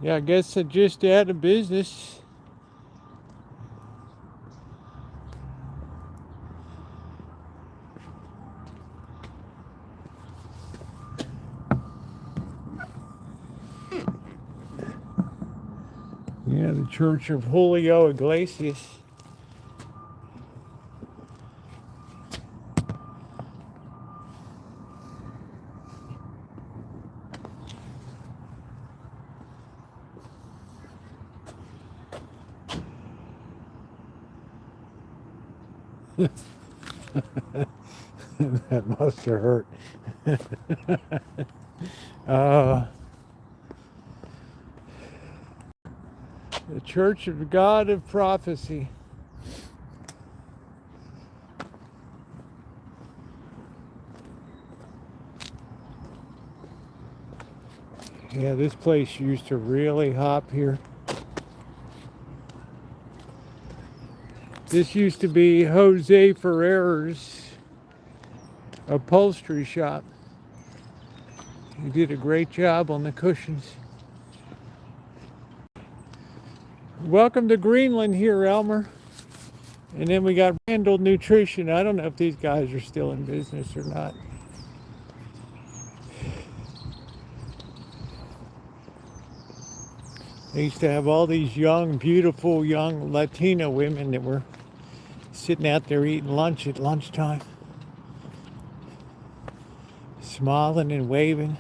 Yeah, I guess they're just out of business. Yeah, the Church of Julio Iglesias. That must have hurt. uh, the Church of God of Prophecy. Yeah, this place used to really hop here. This used to be Jose Ferrer's upholstery shop. He did a great job on the cushions. Welcome to Greenland here, Elmer. And then we got Randall Nutrition. I don't know if these guys are still in business or not. They used to have all these young, beautiful, young Latina women that were sitting out there eating lunch at lunchtime. Smiling and waving.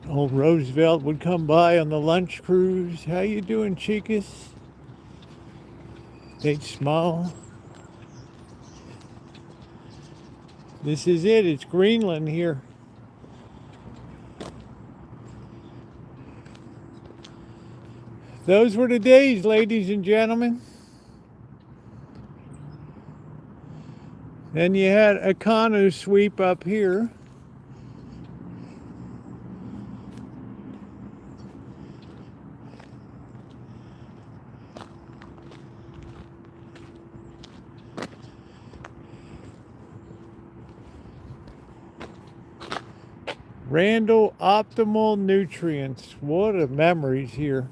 Old Roosevelt would come by on the lunch cruise. How you doing, chicas? They'd smile. This is it. It's Greenland here. Those were the days, ladies and gentlemen. Then you had a canoe sweep up here. Randall Optimal Nutrients. What a memories here.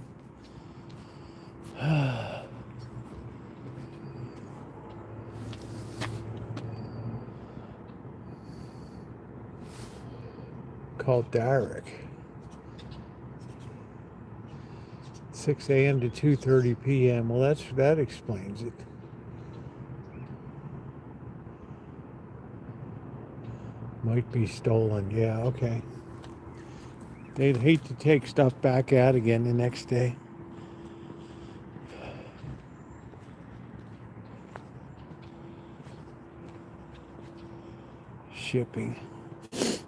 Called Derek. 6 a.m. to 2:30 p.m. Well, that explains it. Might be stolen. Yeah, okay. They'd hate to take stuff back out again the next day. Shipping. It's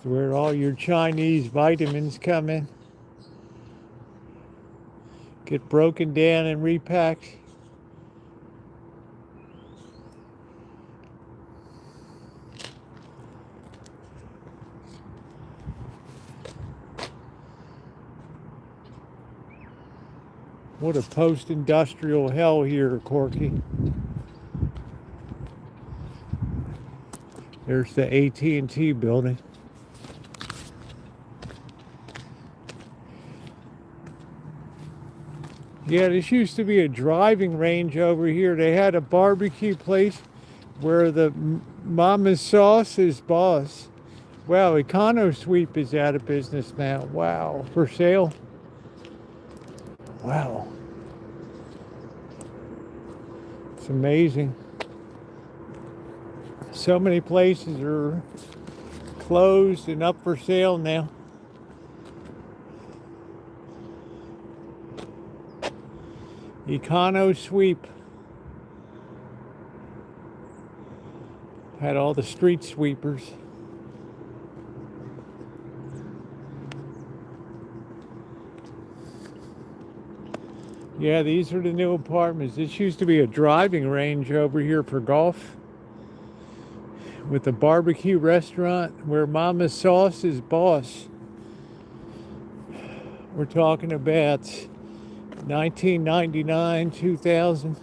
where all your Chinese vitamins come in. Get broken down and repacked. What a post-industrial hell here, Corky. There's the AT&T building. Yeah, this used to be a driving range over here. They had a barbecue place where the Mama's Sauce is boss. Wow, Econo Sweep is out of business now. Wow, for sale. Wow. It's amazing. So many places are closed and up for sale now. Econo Sweep. Had all the street sweepers. Yeah, these are the new apartments. This used to be a driving range over here for golf with a barbecue restaurant where Mama's Sauce is boss. We're talking about 1999, 2000.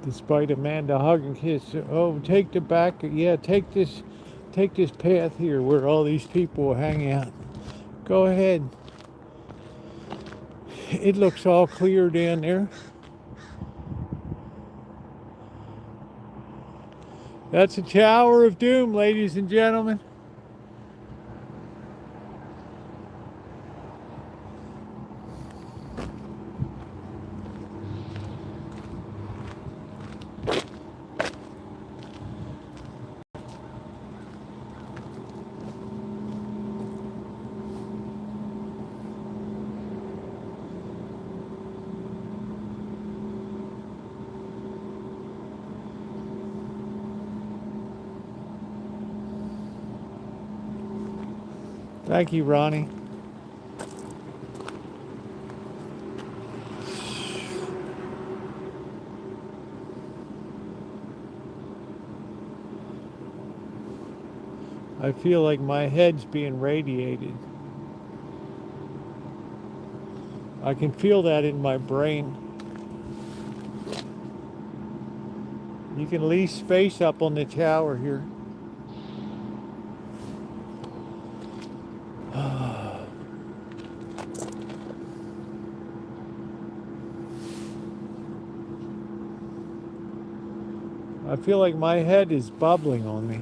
Despite Amanda hug and kiss. Oh, take the back. Yeah, take this path here where all these people will hang out. Go ahead. It looks all clear down there. That's a Tower of Doom, ladies and gentlemen. Thank you, Ronnie. I feel like my head's being radiated. I can feel that in my brain. You can leave space up on the tower here. I feel like my head is bubbling on me.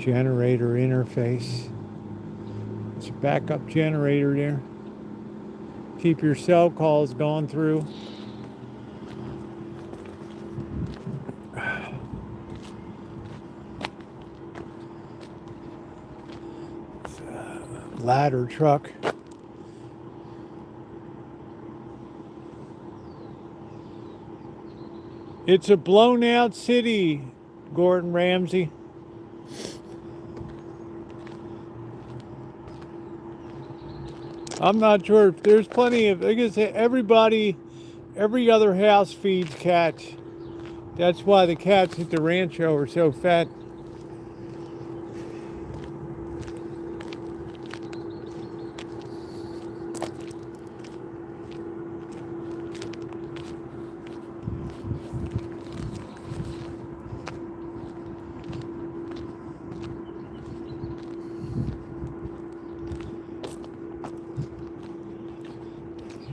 Generator interface. It's a backup generator there. Keep your cell calls going through. It's a ladder truck. It's a blown out city, Gordon Ramsay. I'm not sure if there's plenty of, I guess everybody, every other house feeds cats. That's why the cats at the Rancho are so fat.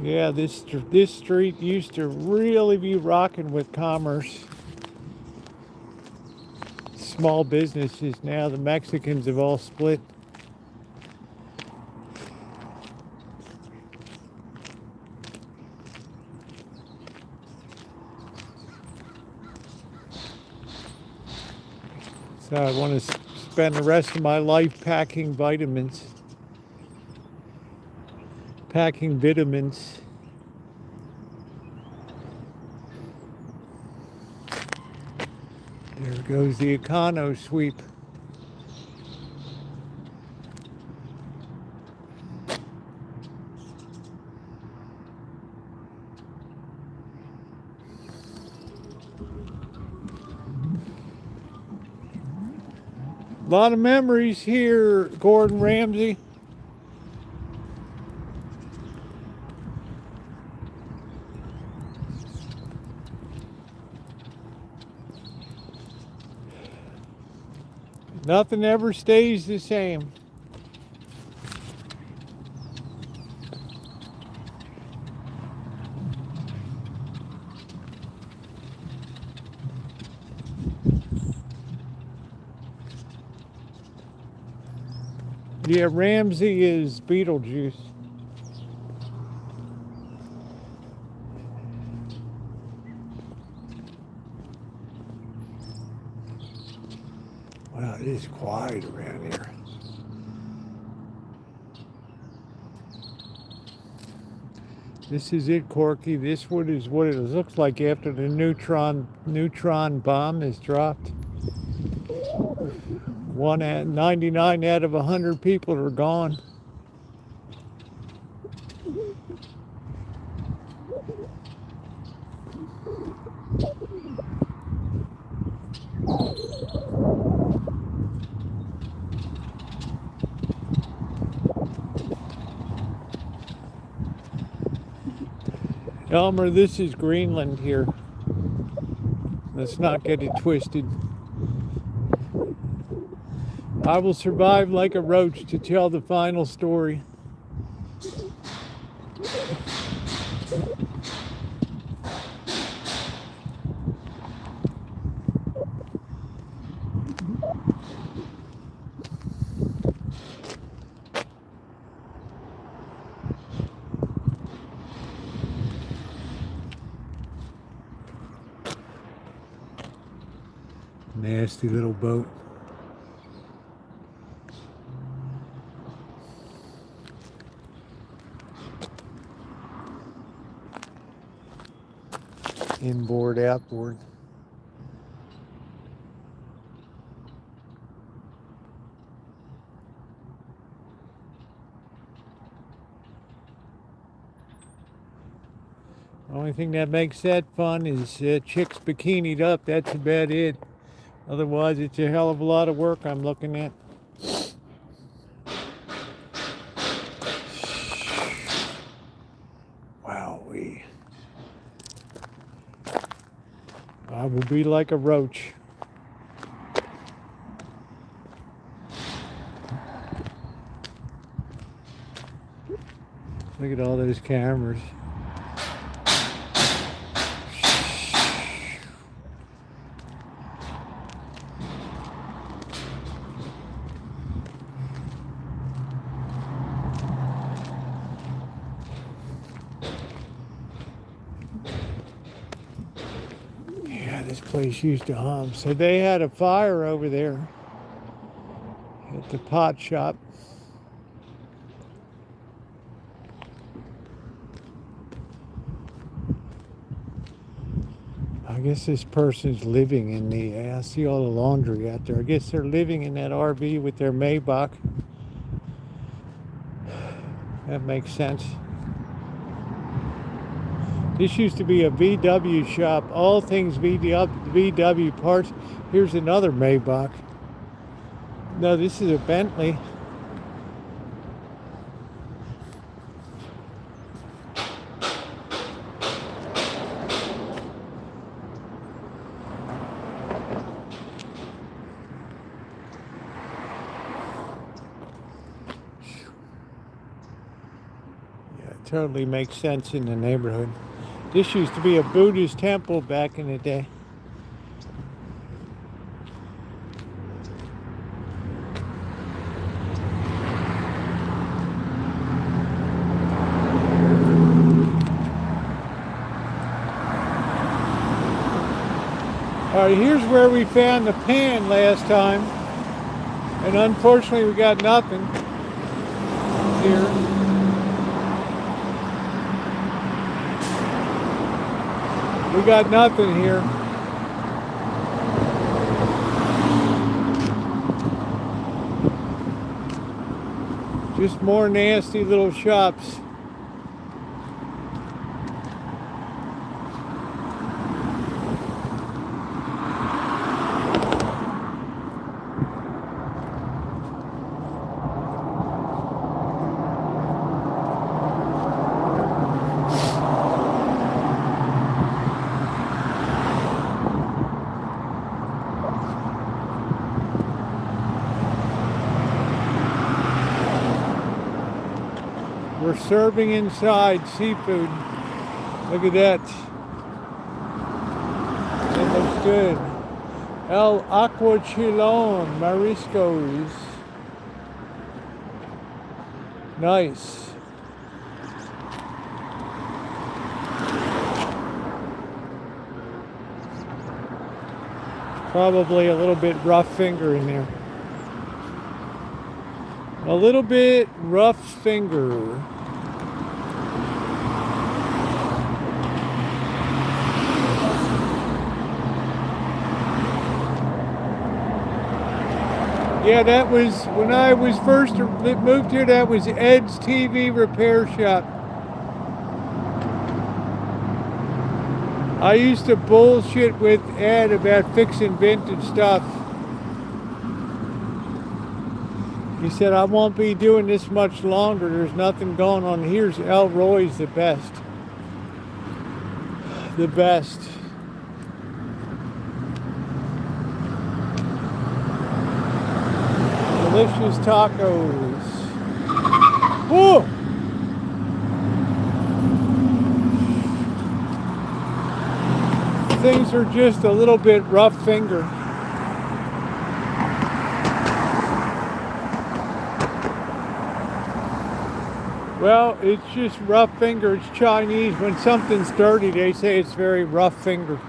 Yeah, this street used to really be rocking with commerce. Small businesses now. The Mexicans have all split. So I want to spend the rest of my life packing vitamins. Packing vitamins. There goes the Econo sweep. A lot of memories here, Gordon Ramsay. Nothing ever stays the same. Yeah, Ramsay is Beetlejuice. Wow, it is quiet around here. This is it, Corky. This one is what it looks like after the neutron bomb is dropped. 99 out of 100 people are gone. Elmer, this is Greenland here. Let's not get it twisted. I will survive like a roach to tell the final story. Nasty little boat. Inboard, outboard. Only thing that makes that fun is chicks bikinied up. That's about it. Otherwise, it's a hell of a lot of work I'm looking at. Wowee. I will be like a roach. Look at all those cameras. Yeah, this place used to hum. So they had a fire over there at the pot shop. I guess this person's living in the, I see all the laundry out there. I guess they're living in that RV with their Maybach. That makes sense. This used to be a VW shop, all things VW parts. Here's another Maybach. No, this is a Bentley. Totally makes sense in the neighborhood. This used to be a Buddhist temple back in the day. All right, here's where we found the pan last time, and unfortunately we got nothing here. We got nothing here. Just more nasty little shops. We're serving inside seafood. Look at that. It looks good. El Aquachilon Mariscos. Nice. Probably a little bit rough finger in there. A little bit rough finger. Yeah, that was, when I was first moved here, that was Ed's TV repair shop. I used to bullshit with Ed about fixing vintage stuff. He said, I won't be doing this much longer. There's nothing going on. Here's Elroy's the best. The best. Delicious tacos. Whoa! Things are just a little bit rough finger. Well, it's just rough finger. It's Chinese. When something's dirty, they say it's very rough finger.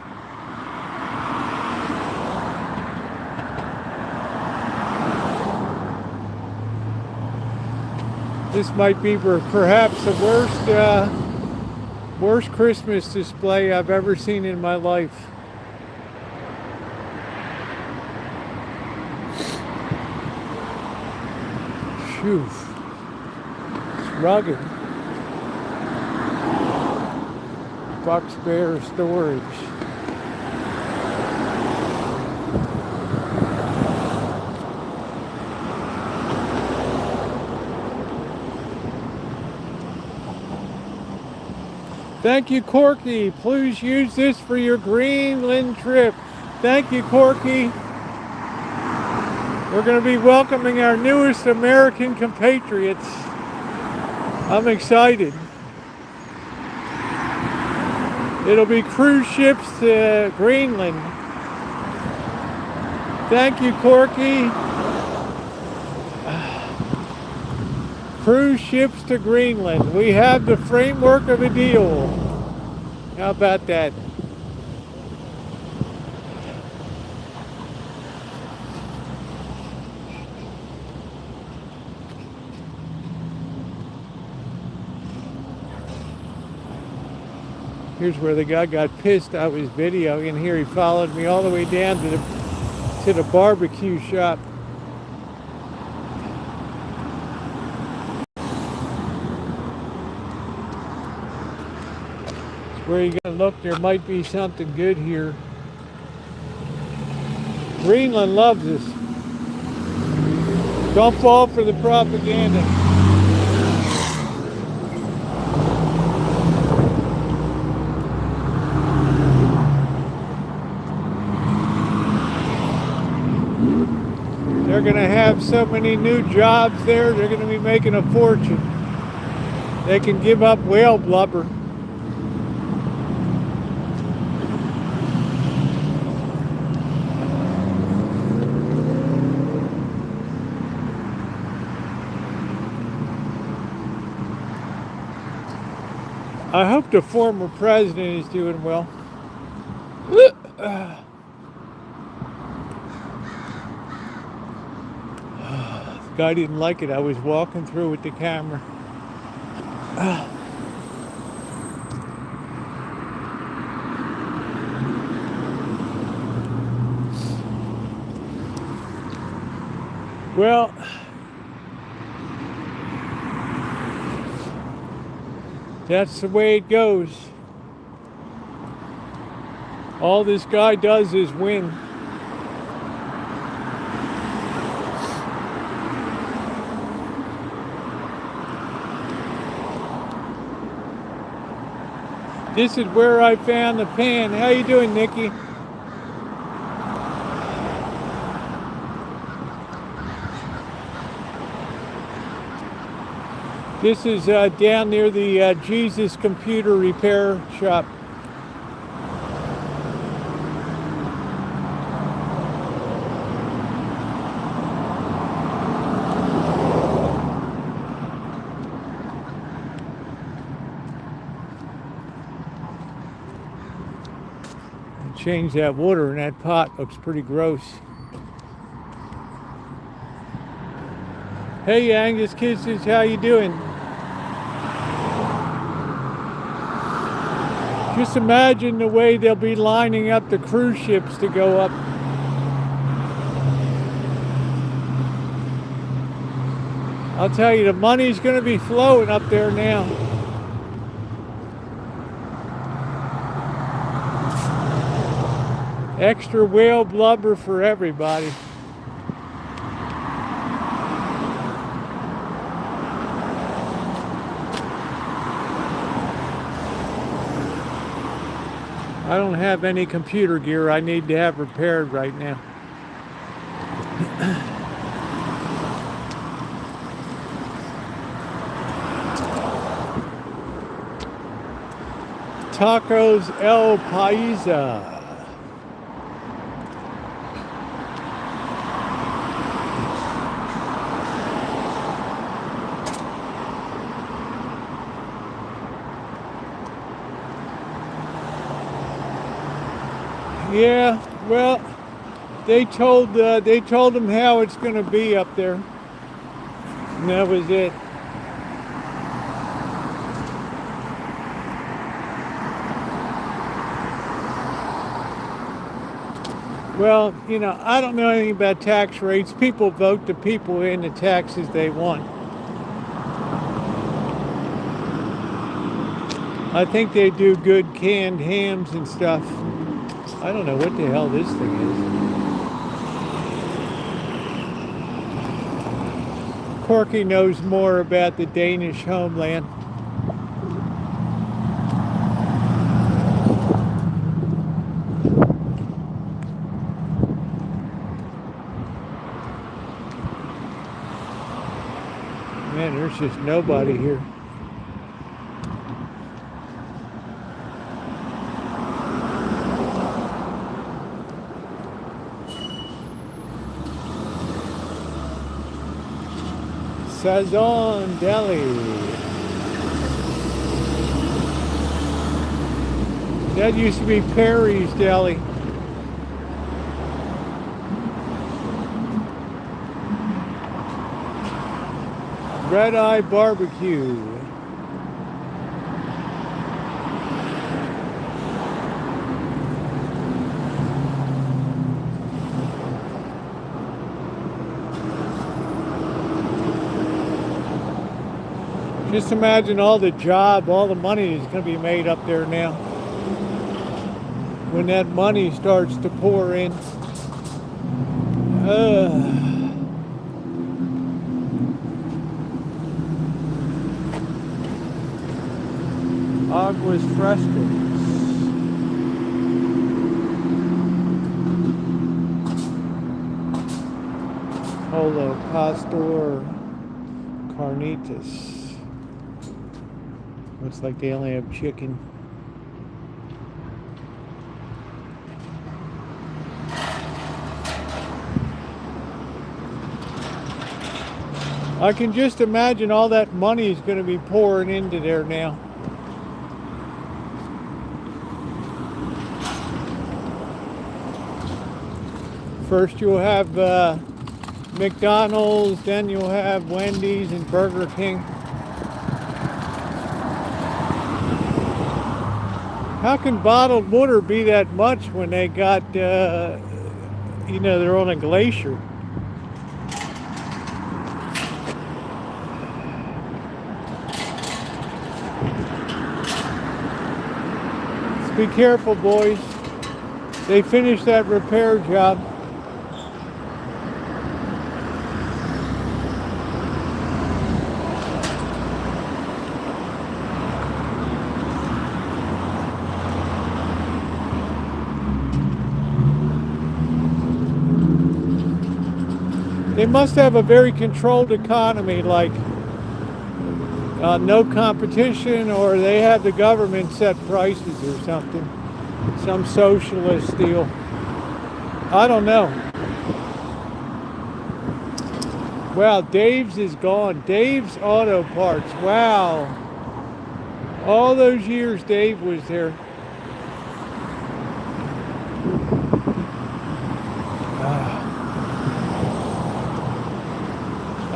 This might be perhaps the worst Christmas display I've ever seen in my life. Phew. It's rugged. Bucks Bear Storage. Thank you, Corky. Please use this for your Greenland trip. Thank you, Corky. We're going to be welcoming our newest American compatriots. I'm excited. It'll be cruise ships to Greenland. Thank you, Corky. Cruise ships to Greenland. We have the framework of a deal. How about that? Here's where the guy got pissed. I was videoing here. He followed me all the way down to the barbecue shop. Where you gonna look? There might be something good here. Greenland loves us. Don't fall for the propaganda. They're gonna have so many new jobs there, they're gonna be making a fortune. They can give up whale blubber. I hope the former president is doing well. The guy didn't like it. I was walking through with the camera. Well, that's the way it goes. All this guy does is win. This is where I found the pan. How you doing, Nikki? This is down near the Jesus Computer Repair Shop. Change that water in that pot. Looks pretty gross. Hey, Angus Kisses, how you doing? Just imagine the way they'll be lining up the cruise ships to go up. I'll tell you, the money's going to be flowing up there now. Extra whale blubber for everybody. I don't have any computer gear I need to have repaired right now. Tacos El Paisa. Yeah, well, they told them how it's going to be up there, and that was it. Well, you know, I don't know anything about tax rates. People vote the people in the taxes they want. I think they do good canned hams and stuff. I don't know what the hell this thing is. Corky knows more about the Danish homeland. Man, there's just nobody here. Sazon Deli. That used to be Perry's Deli. Red Eye Barbecue. Just imagine all the money is going to be made up there now. When that money starts to pour in. Aguas frescas. Holo Pastor Carnitas. Looks like they only have chicken. I can just imagine all that money is going to be pouring into there now. First you'll have McDonald's, then you'll have Wendy's and Burger King. How can bottled water be that much when they got, they're on a glacier? Let's be careful, boys. They finished that repair job. They must have a very controlled economy, like no competition, or they have the government set prices or something. Some socialist deal. I don't know. Wow, Dave's is gone. Dave's Auto Parts. Wow. All those years Dave was there.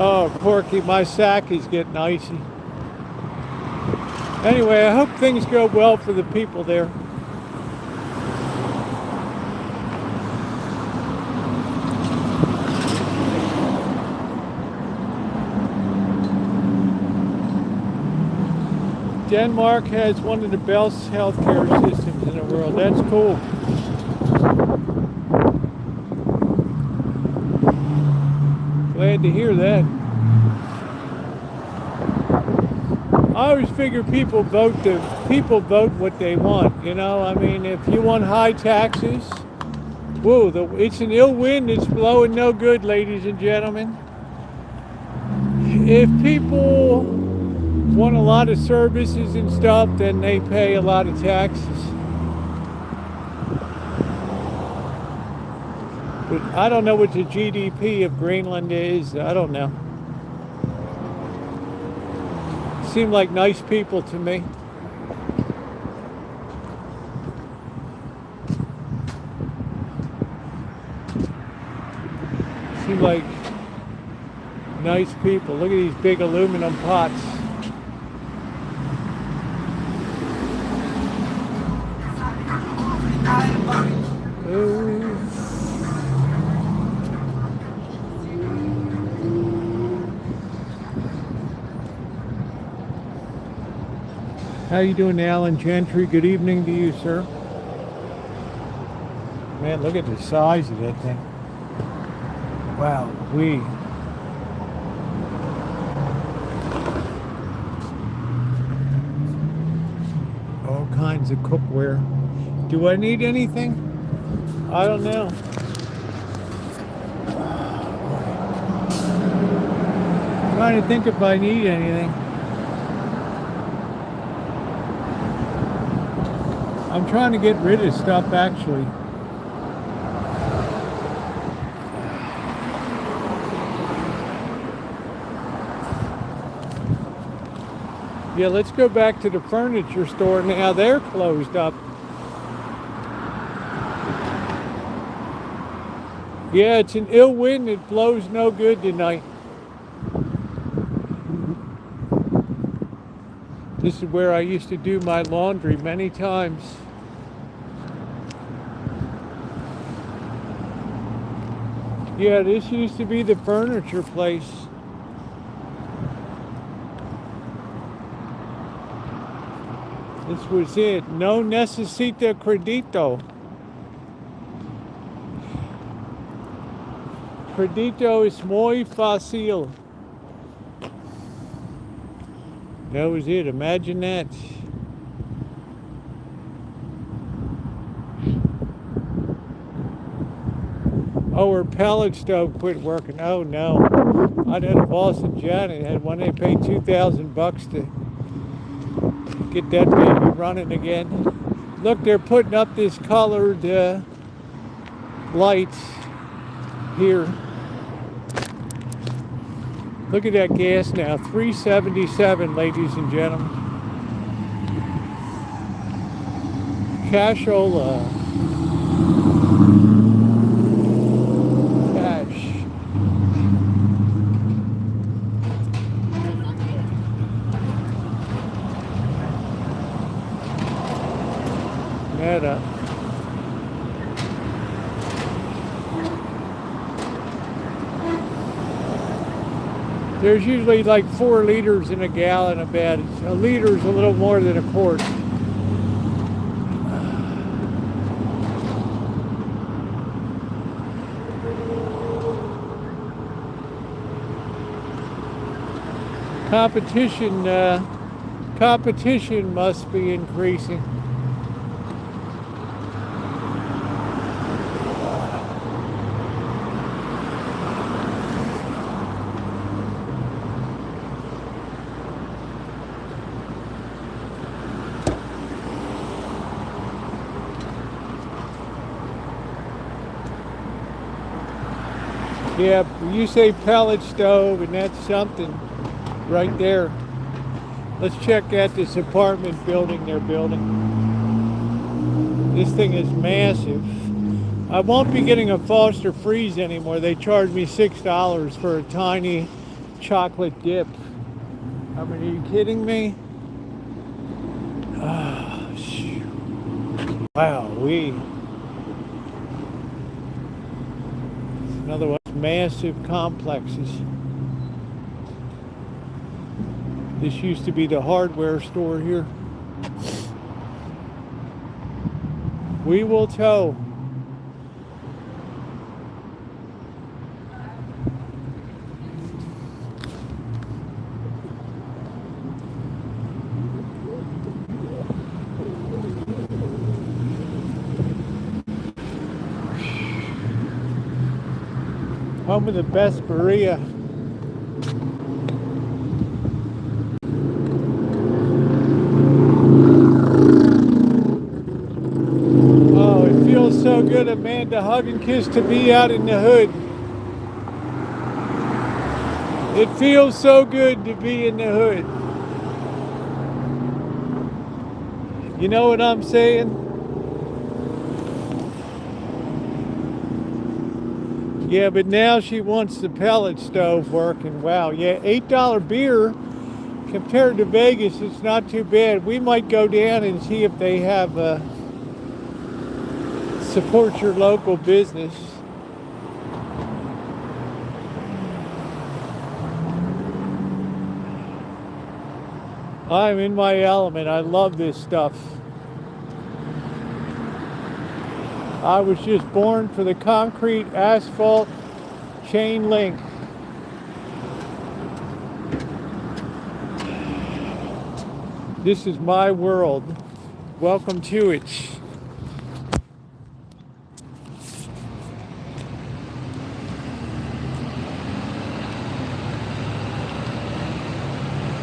Oh, Corky, my sack is getting icy. Anyway, I hope things go well for the people there. Denmark has one of the best healthcare systems in the world. That's cool. Glad to hear that. I always figure people vote what they want, you know? I mean, if you want high taxes, whoa, it's an ill wind that's blowing no good, ladies and gentlemen. If people want a lot of services and stuff, then they pay a lot of taxes. But I don't know what the GDP of Greenland is. I don't know. Seem like nice people to me. Seem like nice people. Look at these big aluminum pots. How you doing, Alan Gentry? Good evening to you, sir. Man, look at the size of that thing. Wow, all kinds of cookware. Do I need anything? I don't know. Trying to think if I need anything. I'm trying to get rid of stuff actually. Yeah, let's go back to the furniture store now. They're closed up. Yeah, it's an ill wind. It blows no good tonight. This is where I used to do my laundry many times. Yeah, this used to be the furniture place. This was it. No necesita credito. Credito es muy fácil. That was it. Imagine that. Oh, her pellet stove quit working. Oh no. I'd had a boss in Janet had one they paid $2,000 to get that baby running again. Look, they're putting up this colored lights here. Look at that gas now, $3.77, ladies and gentlemen. Cashola. Cash. Meta. There's usually like 4 liters in a gallon of bed. A liter's a little more than a quart. Competition must be increasing. Yeah, you say pellet stove, and that's something right there. Let's check out this apartment building they're building. This thing is massive. I won't be getting a Foster Freeze anymore. They charge me $6 for a tiny chocolate dip. I mean, are you kidding me? Oh, shoot. Wow, another one. Massive complexes. This used to be the hardware store here. We will tow. Home of the best burrito. Oh, it feels so good, Amanda. Hug and kiss to be out in the hood. It feels so good to be in the hood. You know what I'm saying? Yeah, but now she wants the pellet stove working. Wow, yeah, $8 beer compared to Vegas, it's not too bad. We might go down and see if they have support your local business. I'm in my element. I love this stuff. I was just born for the concrete, asphalt, chain link. This is my world. Welcome to it.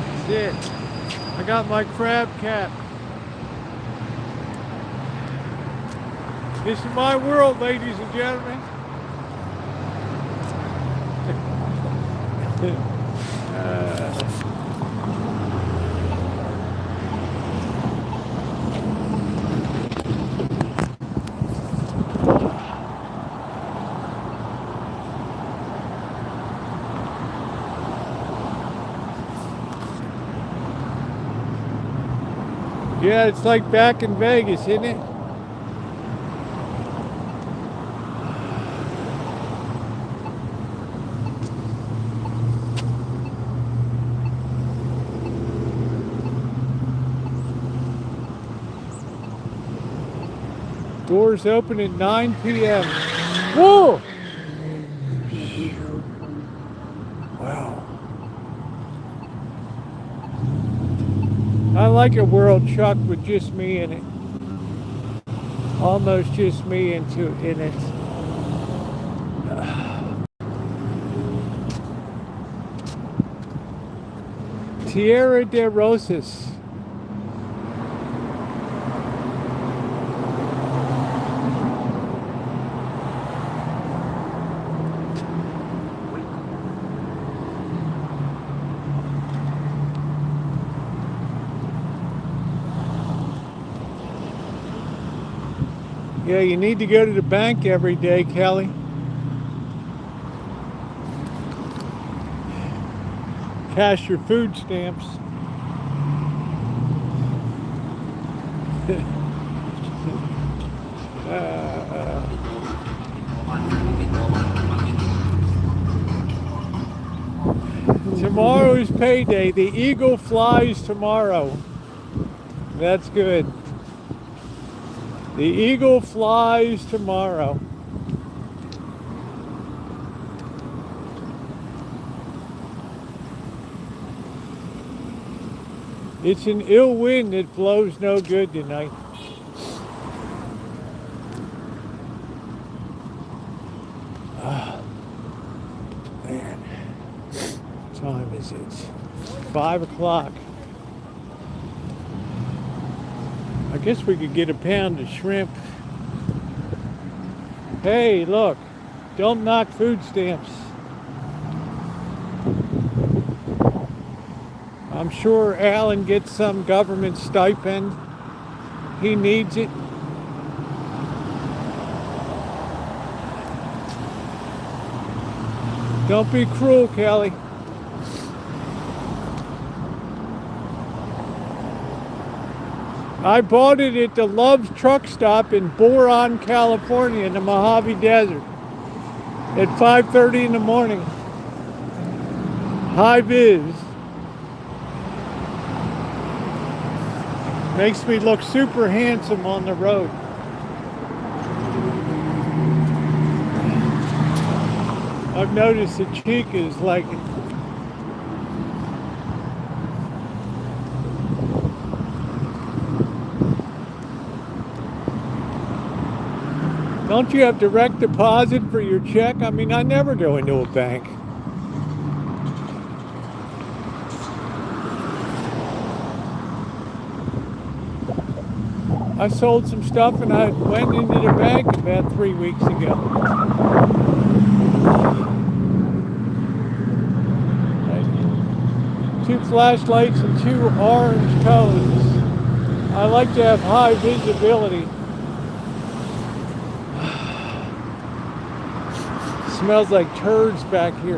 That's it. I got my crab cap. This is my world, ladies and gentlemen. Yeah, it's like back in Vegas, isn't it? Doors open at 9 p.m. Whoa! Wow. I like a world truck with just me in it. Almost just me in it. Tierra de Rosas. Yeah, you need to go to the bank every day, Kelly. Cash your food stamps. Tomorrow's payday. The eagle flies tomorrow. That's good. The eagle flies tomorrow. It's an ill wind that blows no good tonight. Man, what time is it? 5 o'clock. I guess we could get a pound of shrimp. Hey, look, don't knock food stamps. I'm sure Alan gets some government stipend. He needs it. Don't be cruel, Kelly. I bought it at the Love's truck stop in Boron, California in the Mojave Desert at 5:30 in the morning. High vis. Makes me look super handsome on the road. I've noticed the chicas like it. Don't you have direct deposit for your check? I mean, I never go into a bank. I sold some stuff and I went into the bank about 3 weeks ago. Two flashlights and 2 orange cones. I like to have high visibility. Smells like turds back here.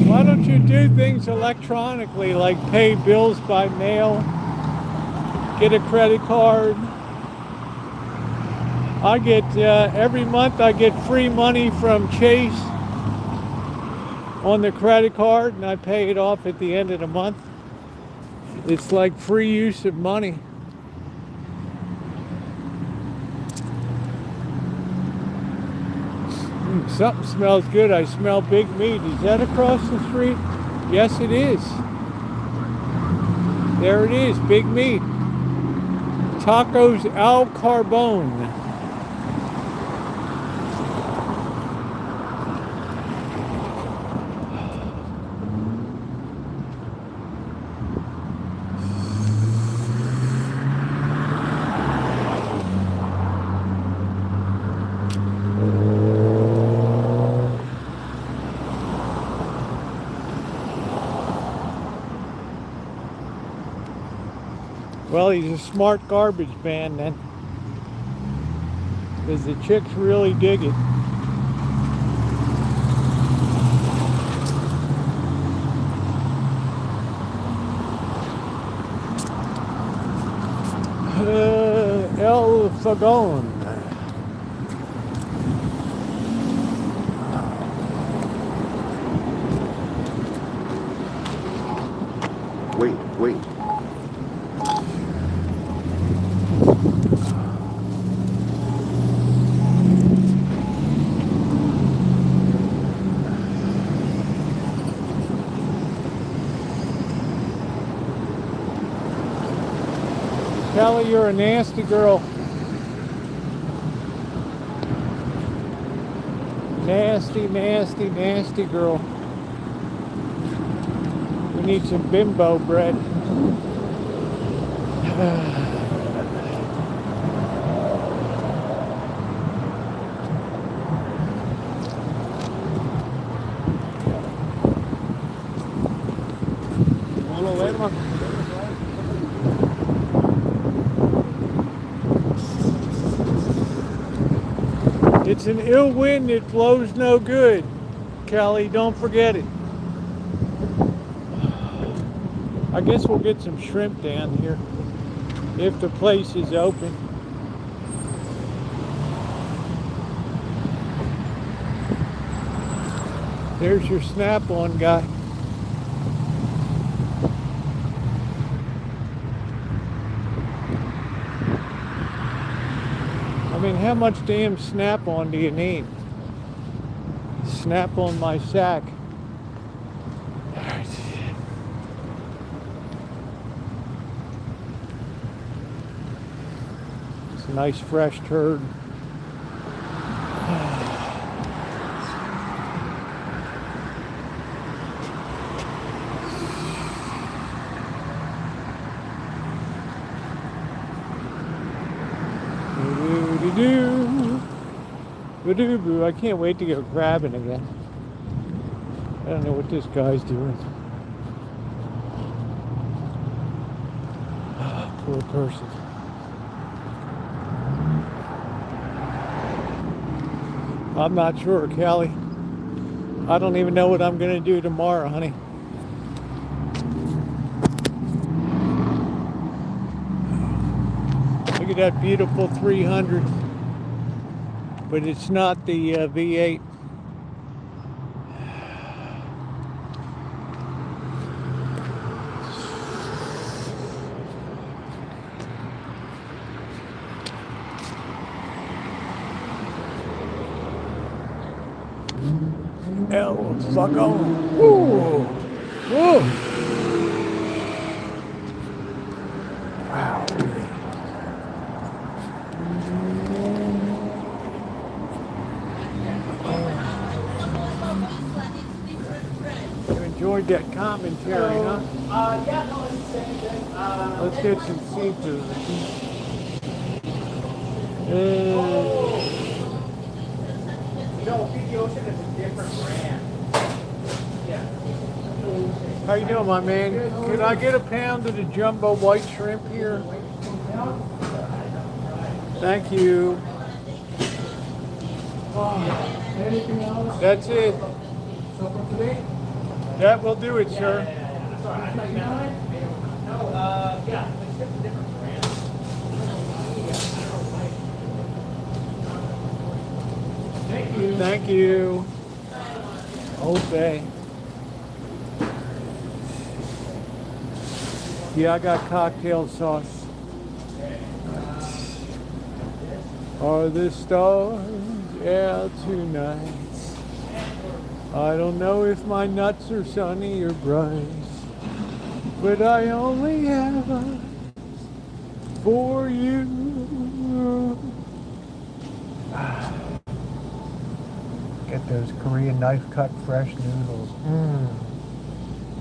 Why don't you do things electronically, like pay bills by mail, get a credit card? I get, every month I get free money from Chase on the credit card, and I pay it off at the end of the month. It's like free use of money. Something smells good. I smell big meat. Is that across the street? Yes, it is. There it is, big meat. Tacos al carbone. Well, he's a smart garbage man then, because the chicks really dig it. El Fogón. Wait. Kelly, you're a nasty girl. Nasty girl. We need some bimbo bread. It's an ill wind that blows no good, Kelly. Don't forget it. I guess we'll get some shrimp down here if the place is open. There's your Snap-on guy. I mean, how much damn Snap-on do you need? Snap on my sack. It's a nice fresh turd. I can't wait to go crabbing again. I don't know what this guy's doing. Poor person. I'm not sure, Callie. I don't even know what I'm going to do tomorrow, honey. Look at that beautiful 300. But it's not the V8. El Fogón. Woo! Woo! Wow. Enjoyed that commentary, huh? Yeah, no, it's the same thing. Let's get some seafood. No, Big Ocean is a different brand. Yeah. How you doing, my man? Could I get a pound of the jumbo white shrimp here? Thank you. Anything else? That's it. So for today? That will do it, sir. That's all right. No, yeah, it's just a different brand. Thank you. Okay. Yeah, I got cocktail sauce. Are the stars out tonight? I don't know if my nuts are sunny or bright, but I only have eyes for you. Get those Korean knife cut fresh noodles.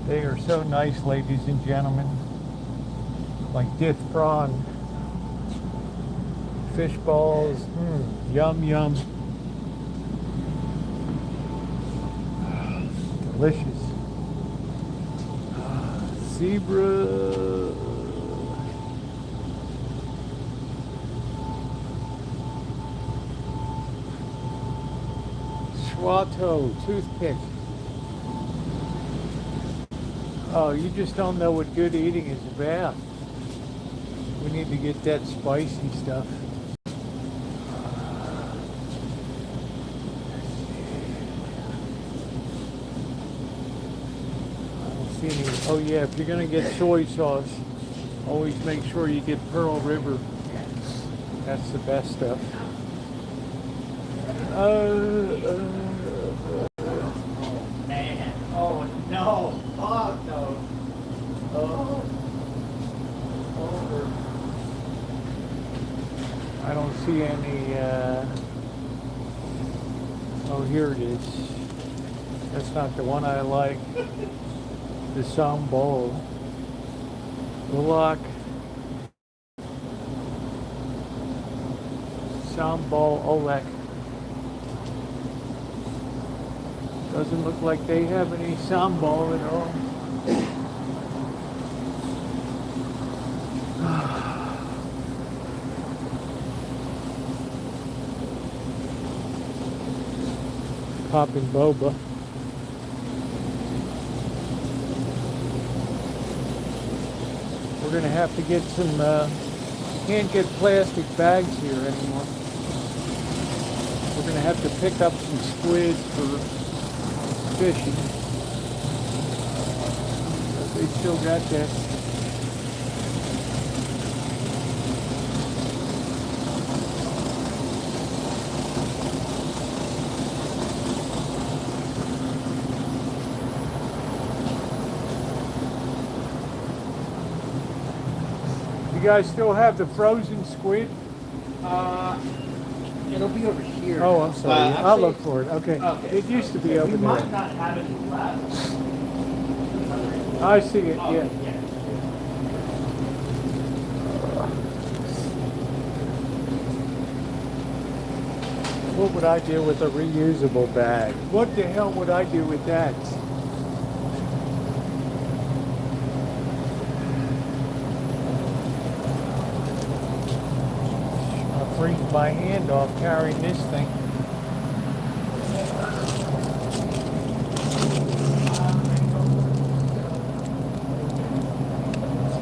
They are so nice, ladies and gentlemen. Like dith prawn. Fish balls. Yum, yum. Delicious. Zebra. Schwato toothpick. Oh, you just don't know what good eating is about. We need to get that spicy stuff. I don't see any. Oh yeah, if you're gonna get soy sauce, always make sure you get Pearl River. That's the best stuff. Man. Oh no. Oh no. Oh. Over. I don't see any, oh, here it is. That's not the one I like. The sambal. Ulak. Sambal Olek. Doesn't look like they have any sambal at all. Popping boba. We're gonna have to get some, can't get plastic bags here anymore. We're gonna have to pick up some squid for fishing. They still got that. You guys still have the frozen squid? It'll be over here. Oh, I'm sorry. I'll actually- look for it. Okay. Okay. It used to be over We might there. not have it left. I see it, Oh, yeah. What would I do with a reusable bag? What the hell would I do with that? I'll freeze my hand off carrying this thing.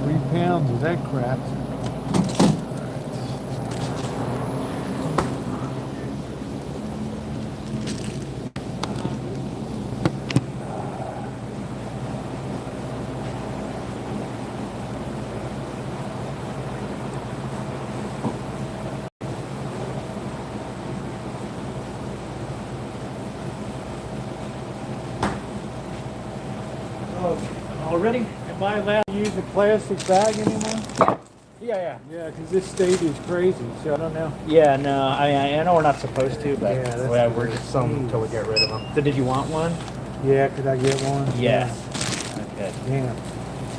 £3 of that crap. Already? Am I allowed to use a plastic bag anymore? Yeah. Yeah, because this state is crazy, so I don't know. Yeah, no, I know we're not supposed to, but Yeah, that's we're weird. just some until we get rid of them. So did you want one? Yeah, could I get one? Yes. Okay. Damn.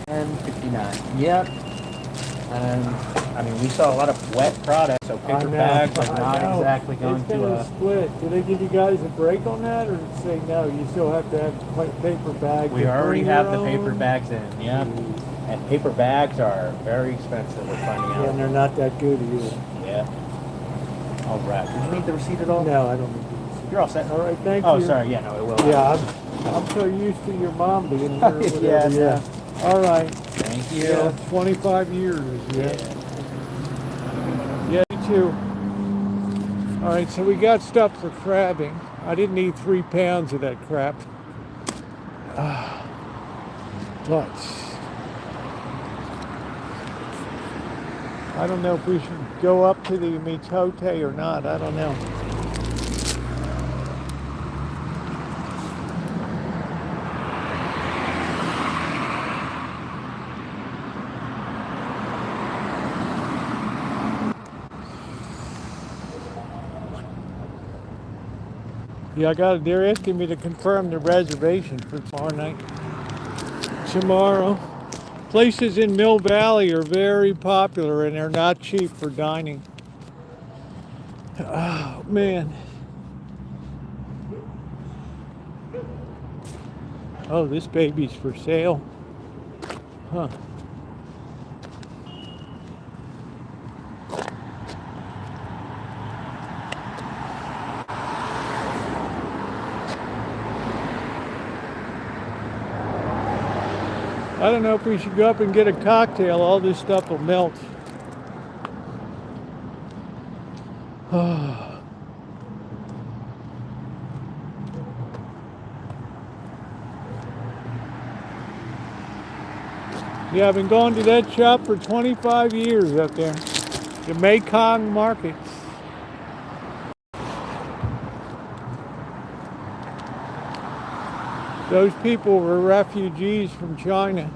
10.59. Yep. And I mean, we saw a lot of wet products, so I paper know, bags are I not know. exactly going It's to gonna a. split. Did they give you guys a break on that, or say no? You still have to have paper bags. We to already bring have your the paper own? bags in. Yep. And paper bags are very expensive. We're finding Yeah, and out. they're not that good either. Yeah. All right. Did you need the receipt at all? No, I don't need these. You're all set. All right, thank Oh, you. sorry. Yeah, no, it will. Yeah, I'm so used to your mom being here. Or whatever. Yeah, Yeah. All right. Thank you. Yeah, 25 years. Yeah. Yeah, you too. All right, so we got stuff for crabbing. I didn't need 3 pounds of that crap. But I don't know if we should go up to the mitote or not. I don't know. Yeah, they're asking me to confirm the reservation for tomorrow night. Tomorrow. Places in Mill Valley are very popular and they're not cheap for dining. Oh, man. Oh, this baby's for sale. Huh. I don't know if we should go up and get a cocktail. All this stuff will melt. Yeah, I've been going to that shop for 25 years up there. The Mekong Markets. Those people were refugees from China.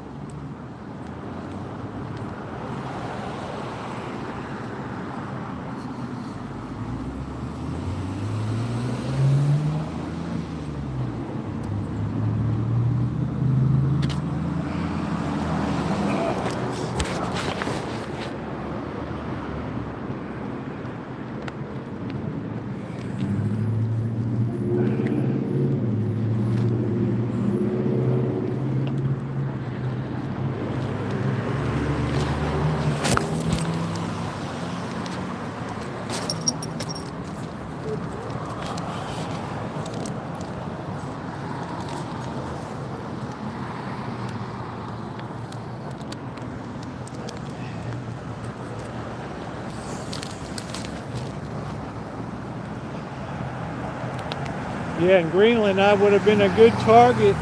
Yeah, in Greenland, I would have been a good target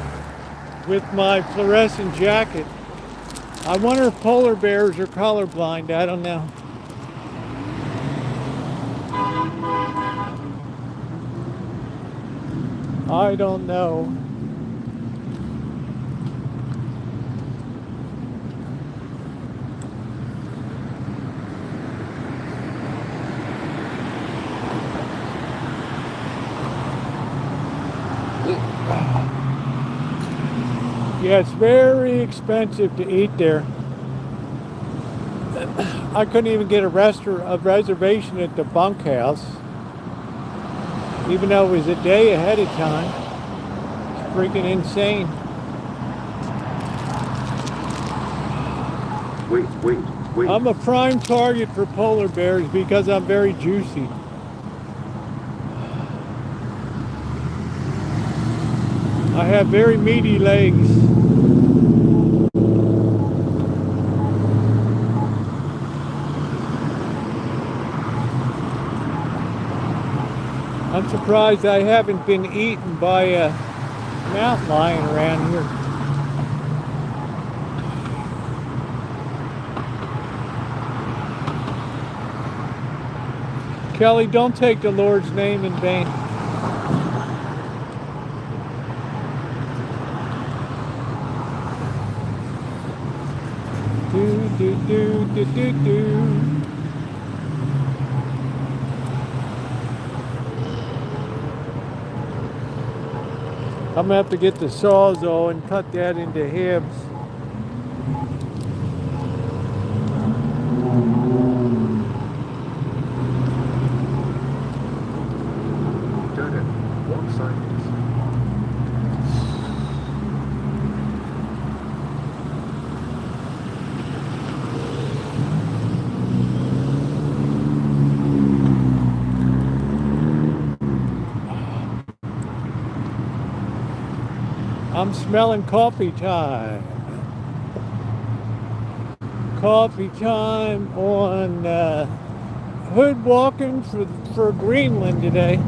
with my fluorescent jacket. I wonder if polar bears are colorblind. I don't know. I don't know. Yeah, it's very expensive to eat there. I couldn't even get a reservation at the bunkhouse, even though it was a day ahead of time. It's freaking insane. Wait. I'm a prime target for polar bears because I'm very juicy. I have very meaty legs. I'm surprised I haven't been eaten by a mountain lion around here. Kelly, don't take the Lord's name in vain. Do. I'm gonna have to get the sawzall and cut that into halves. Dutton, what sign is? I'm smelling coffee time. Coffee time on hood walking for Greenland today.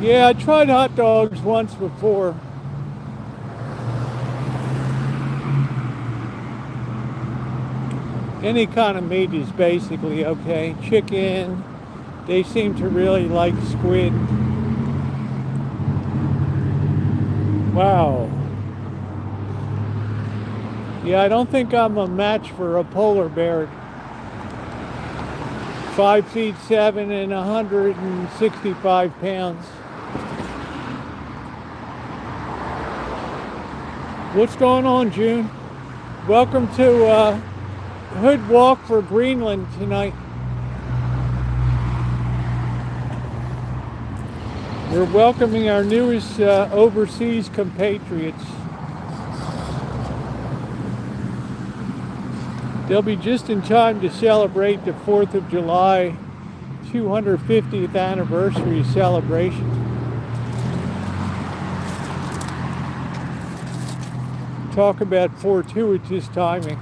Yeah, I tried hot dogs once before. Any kind of meat is basically okay. Chicken, they seem to really like squid. Wow. Yeah, I don't think I'm a match for a polar bear. 5'7" and 165 pounds. What's going on, June? Welcome to Hood Walk for Greenland tonight. We're welcoming our newest overseas compatriots. They'll be just in time to celebrate the 4th of July 250th anniversary celebration. Talk about fortuitous timing.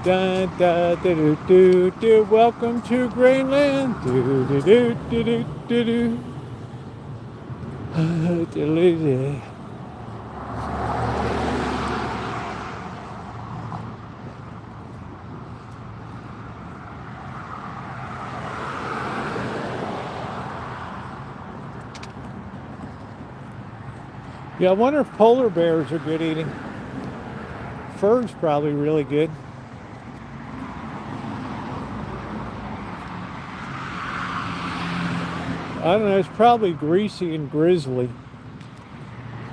Dun, dun, do, do, do. Welcome to Greenland. Do, do, do, do, do, do, do. Yeah, I wonder if polar bears are good eating. Fur's probably really good. I don't know, it's probably greasy and grizzly,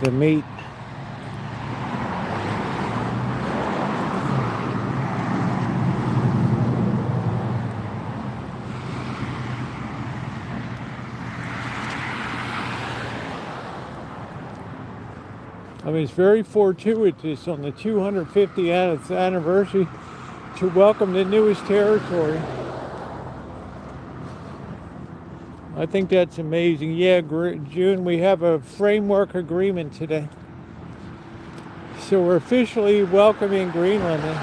the meat. I mean, it's very fortuitous on the 250th anniversary to welcome the newest territory. I think that's amazing. Yeah, June, we have a framework agreement today. So we're officially welcoming Greenland in.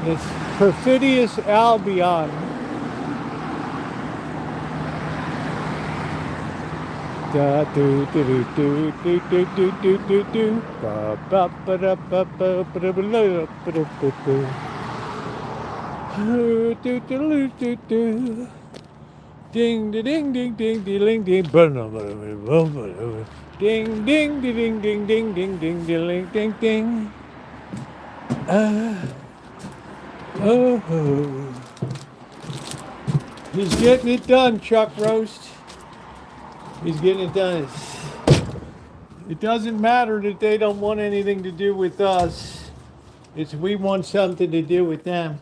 It's perfidious Albion. Da do do do do do do do do do do ba ba ba da ba ba ba da ba da ba da ba ba do do do do do ding ding ding ding ding ding ba da ba da ba ding ding ding ding ding ding ding ding ding ding oh, he's getting it done, Chuck Roast. He's getting it done. It doesn't matter that they don't want anything to do with us. It's we want something to do with them.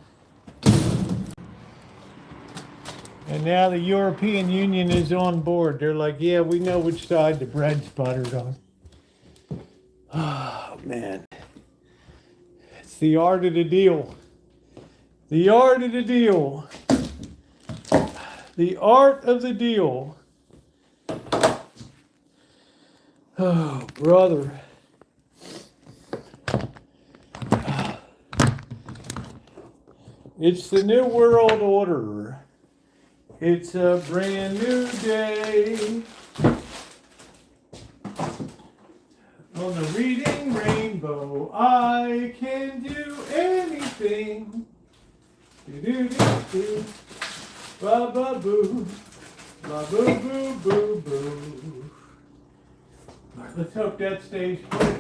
And now the European Union is on board. They're like, yeah, we know which side the bread's buttered on. Oh, man. It's the art of the deal. The art of the deal. The art of the deal. Oh, brother. It's the New World Order. It's a brand new day. On the reading rainbow, I can do anything. Do-do-do-do. Ba-ba-boo. Ba-boo-boo-boo-boo. All right, let's hope that stays put.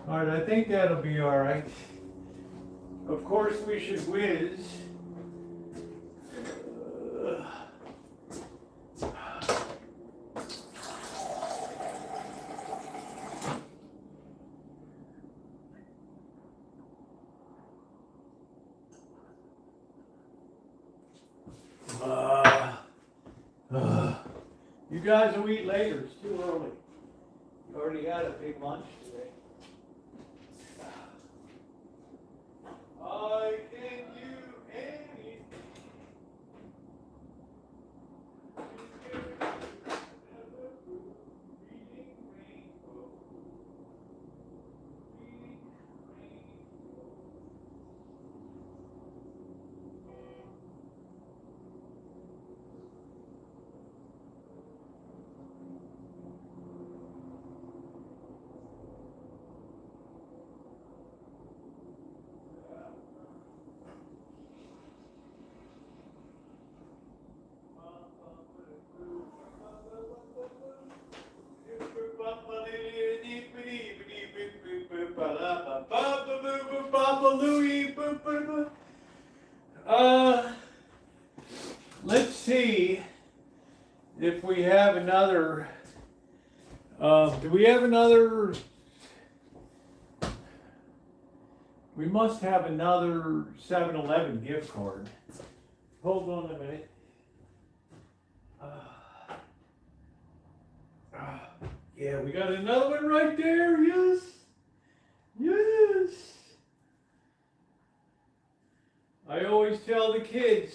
All right, I think that'll be all right. Of course, we should whiz. You guys will eat later. It's too early. You already had a big lunch today. see if we have another. Do we have another? We must have another 7-Eleven gift card. Hold on a minute. Yeah, we got another one right there. Yes. Yes. I always tell the kids,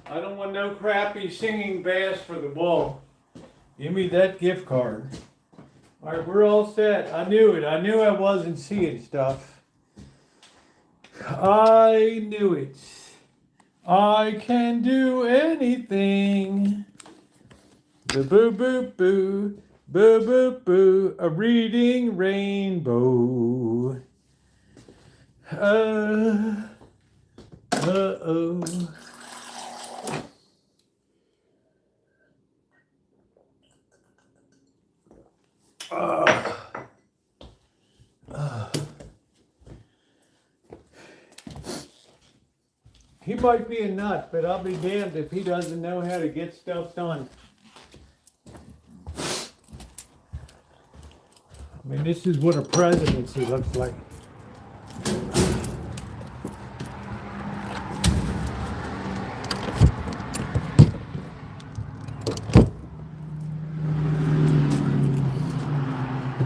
I don't want no crappy singing bass for the wall. Give me that gift card. All right, we're all set. I knew it. I knew I wasn't seeing stuff. I knew it. I can do anything. Boo boo boo boo. Boo boo boo. A reading rainbow. Uh-oh. He might be a nut, but I'll be damned if he doesn't know how to get stuff done. I mean, this is what a presidency looks like.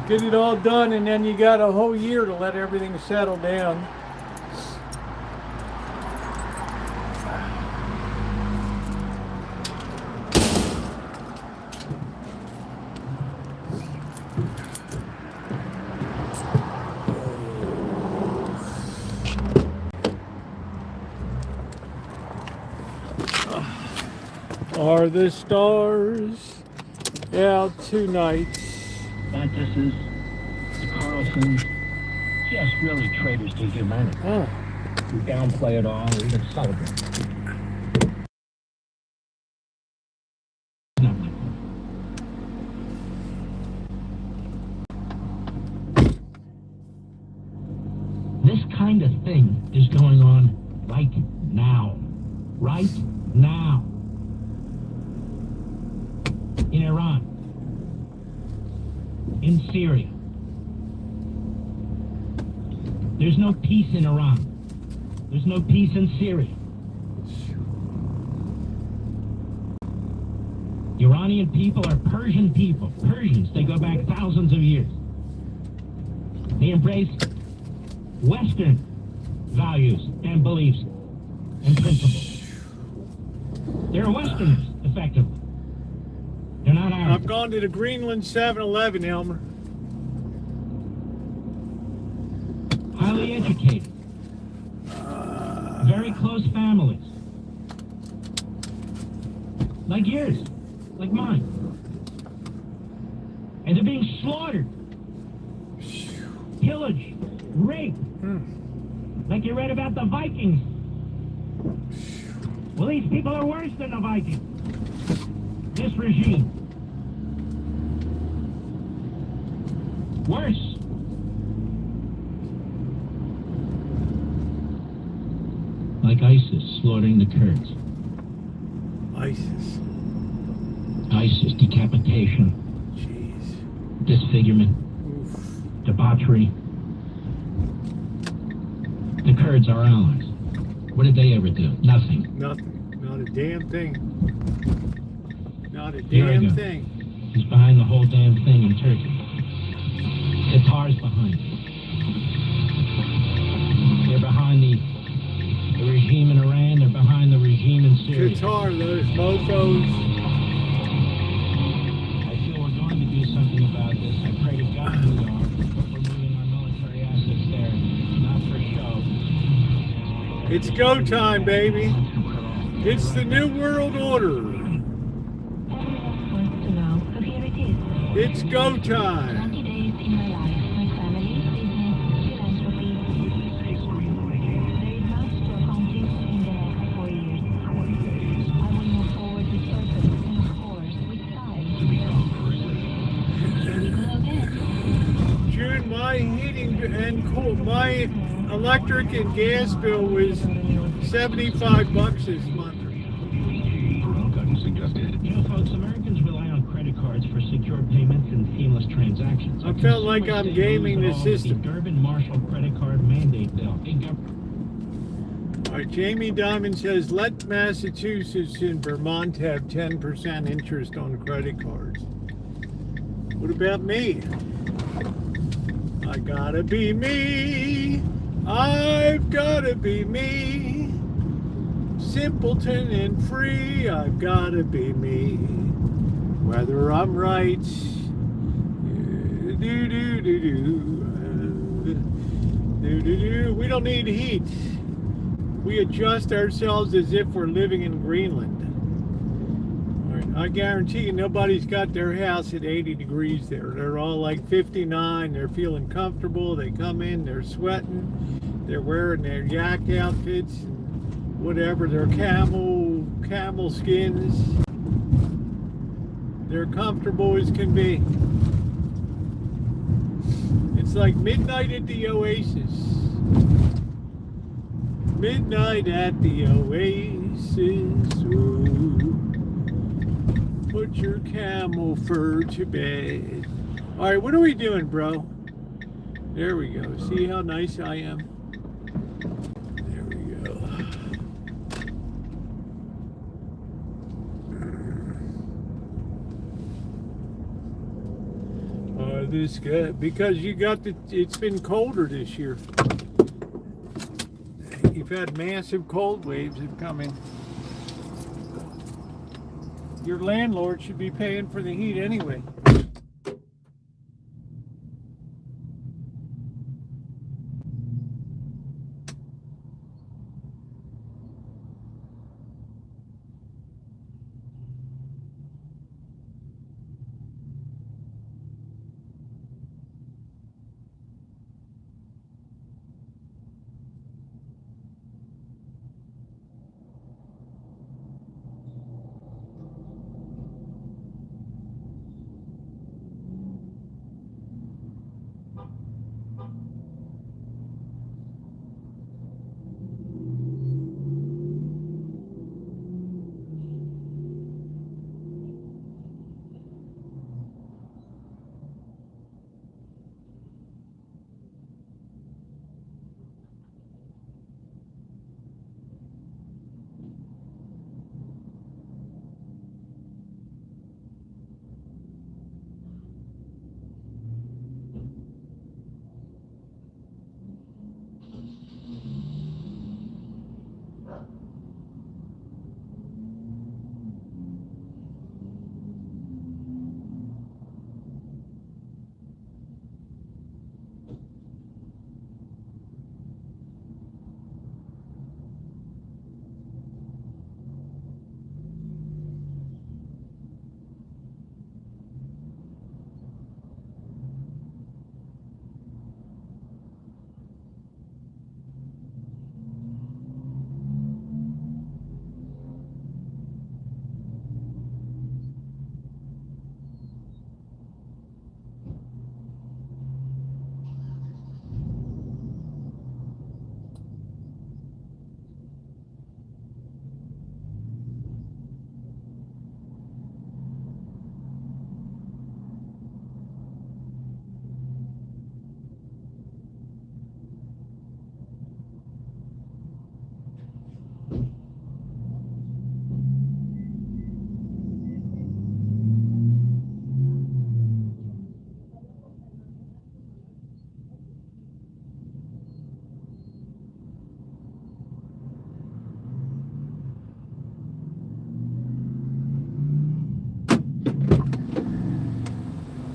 Get it all done, and then you got a whole year to let everything settle down. Are the stars out tonight? Mantises, Carlsons, just really traitors to humanity. Oh. Who downplay it all or even celebrate. Not like that. This kind of thing is going on right now. Right now. In Iran. In Syria. There's no peace in Iran. There's no peace in Syria. Iranian people are Persian people. Persians, they go back thousands of years. They embrace Western values and beliefs and principles. They're Westerners, effectively. They're not Arabs. I've gone to the Greenland 7-Eleven, Elmer. Highly educated. Very close families. Like yours. Like mine. And they're being slaughtered. Pillaged. Raped. Like you read about the Vikings. Well, these people are worse than the Vikings. This regime. Worse. Like ISIS slaughtering the Kurds. ISIS. ISIS, decapitation. Jeez. Disfigurement. Oof. Debauchery. The Kurds are allies. What did they ever do? Nothing. Nothing. Not a damn thing. Not a Here we damn go. thing. He's behind the whole damn thing in Turkey. Qatar's behind it. They're behind the regime in Iran. They're behind the regime in Syria. Qatar, those mofos. I feel we're going to do something about this. I pray to God we are. We're moving our military assets there, not for show. It's go time, baby. It's the New World Order. Wants to know, so here it is. It's go time. 20 days in my life, my family, business, philanthropy. There is much to accomplish in the next 4 years. I will move forward with purpose and, of course, with style. Here we go again. June, my heating and cool, my electric and gas bill was $75 this month. You know, folks, Americans rely on credit cards for secure payments and seamless transactions. I felt like I'm gaming the system. The Durbin Marshall credit card mandate bill. All right, Jamie Diamond says, let Massachusetts and Vermont have 10% interest on credit cards. What about me? I gotta be me. I've gotta be me. Simpleton and free. I've gotta be me. Whether I'm right. We don't need heat. We adjust ourselves as if we're living in Greenland. All right, I guarantee you nobody's got their house at 80 degrees there. They're all like 59. They're feeling comfortable. They come in, they're sweating. They're wearing their yak outfits and whatever, their camel skins. They're comfortable as can be. It's like midnight at the Oasis. Midnight at the Oasis. Ooh. Put your camel fur to bed. All right, what are we doing, bro? There we go. See how nice I am? There we go. This guy, because you got the, it's been colder this year. You've had massive cold waves have come in. Your landlord should be paying for the heat anyway.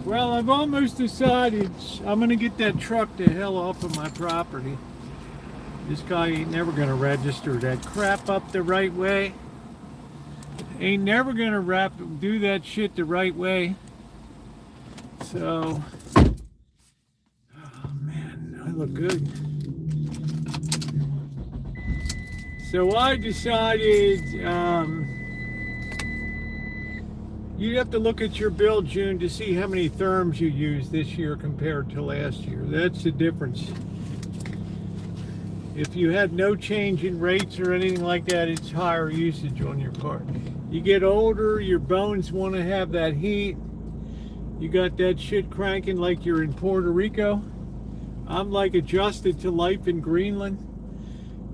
Well, I've almost decided I'm going to get that truck the hell off of my property. This guy ain't never going to register that crap up the right way. Ain't never going to do that shit the right way. So, oh man, I look good. So I decided, you'd have to look at your bill, June, to see how many therms you used this year compared to last year. That's the difference. If you had no change in rates or anything like that, it's higher usage on your car. You get older, your bones want to have that heat. You got that shit cranking like you're in Puerto Rico. I'm like adjusted to life in Greenland.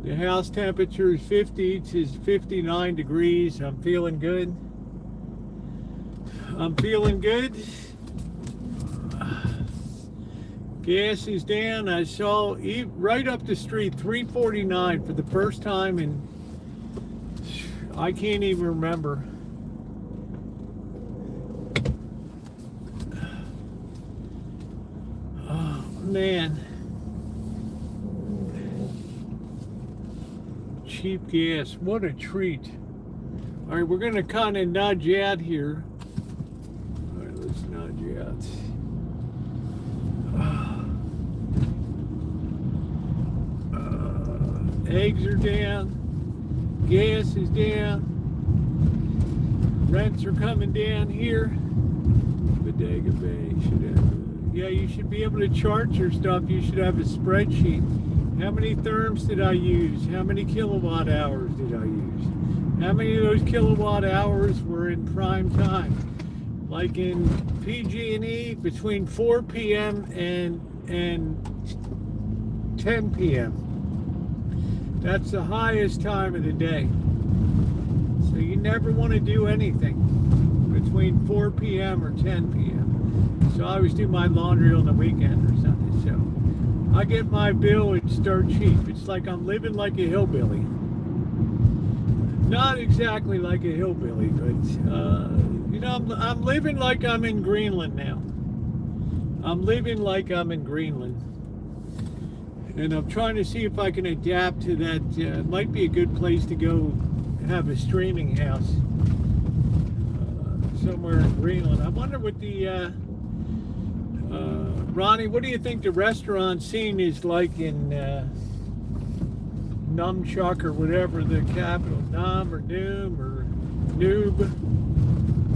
The house temperature is 50 to 59 degrees. I'm feeling good. I'm feeling good. Gas is down. I saw right up the street, 3.49 for the first time in, I can't even remember. Oh man. Cheap gas. What a treat. All right, we're gonna kind of nudge out here. All right, let's nudge out. Eggs are down, gas is down, rents are coming down here. Bodega Bay should have, yeah, you should be able to chart your stuff. You should have a spreadsheet. How many therms did I use? How many kilowatt hours did I use? How many of those kilowatt hours were in prime time? Like in PG&E, between 4 p.m. and 10 p.m. That's the highest time of the day. So you never want to do anything between 4 p.m. or 10 p.m. So I always do my laundry on the weekend or something. So I get my bill and start cheap. It's like I'm living like a hillbilly. Not exactly like a hillbilly, but you know, I'm living like I'm in Greenland now. I'm living like I'm in Greenland. And I'm trying to see if I can adapt to that. It might be a good place to go have a streaming house somewhere in Greenland. I wonder what the, Ronnie, what do you think the restaurant scene is like in Numchuck or whatever the capital? Num or Noom or Noob?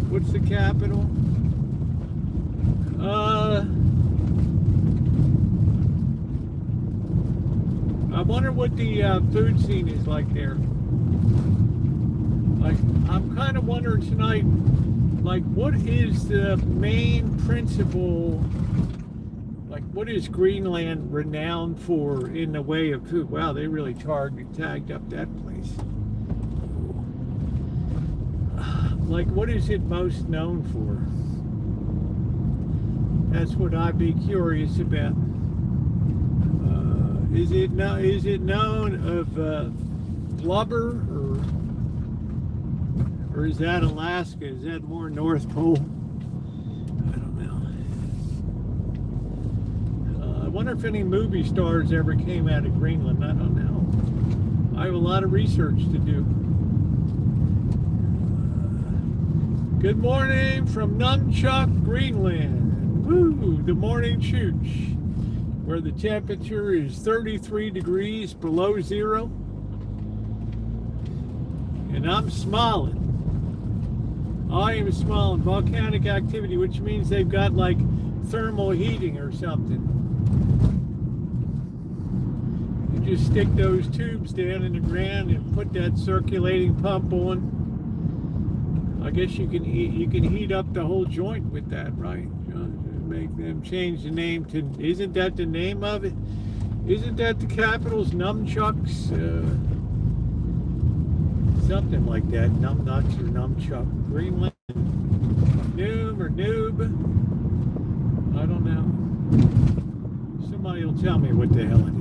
What's the capital? I wonder what the food scene is like there. Like, I'm kind of wondering tonight, like, what is the main principle, like, what is Greenland renowned for in the way of food? Wow, they really tagged up that place. Like, what is it most known for? That's what I'd be curious about. Is it known of blubber, or is that Alaska? Is that more North Pole? I don't know. I wonder if any movie stars ever came out of Greenland. I don't know. I have a lot of research to do. Good morning from Numchuck, Greenland. Woo! The morning chooch, where the temperature is 33 degrees below zero. And I'm smiling. I am smiling. Volcanic activity, which means they've got like thermal heating or something. You just stick those tubes down in the ground and put that circulating pump on. I guess you can heat up the whole joint with that, right? Make them change the name to, isn't that the name of it? Isn't that the capital's Numchucks? Something like that, Numbnuts or Numchuck. Greenland, Noom or Noob. I don't know. Somebody will tell me what the hell it is.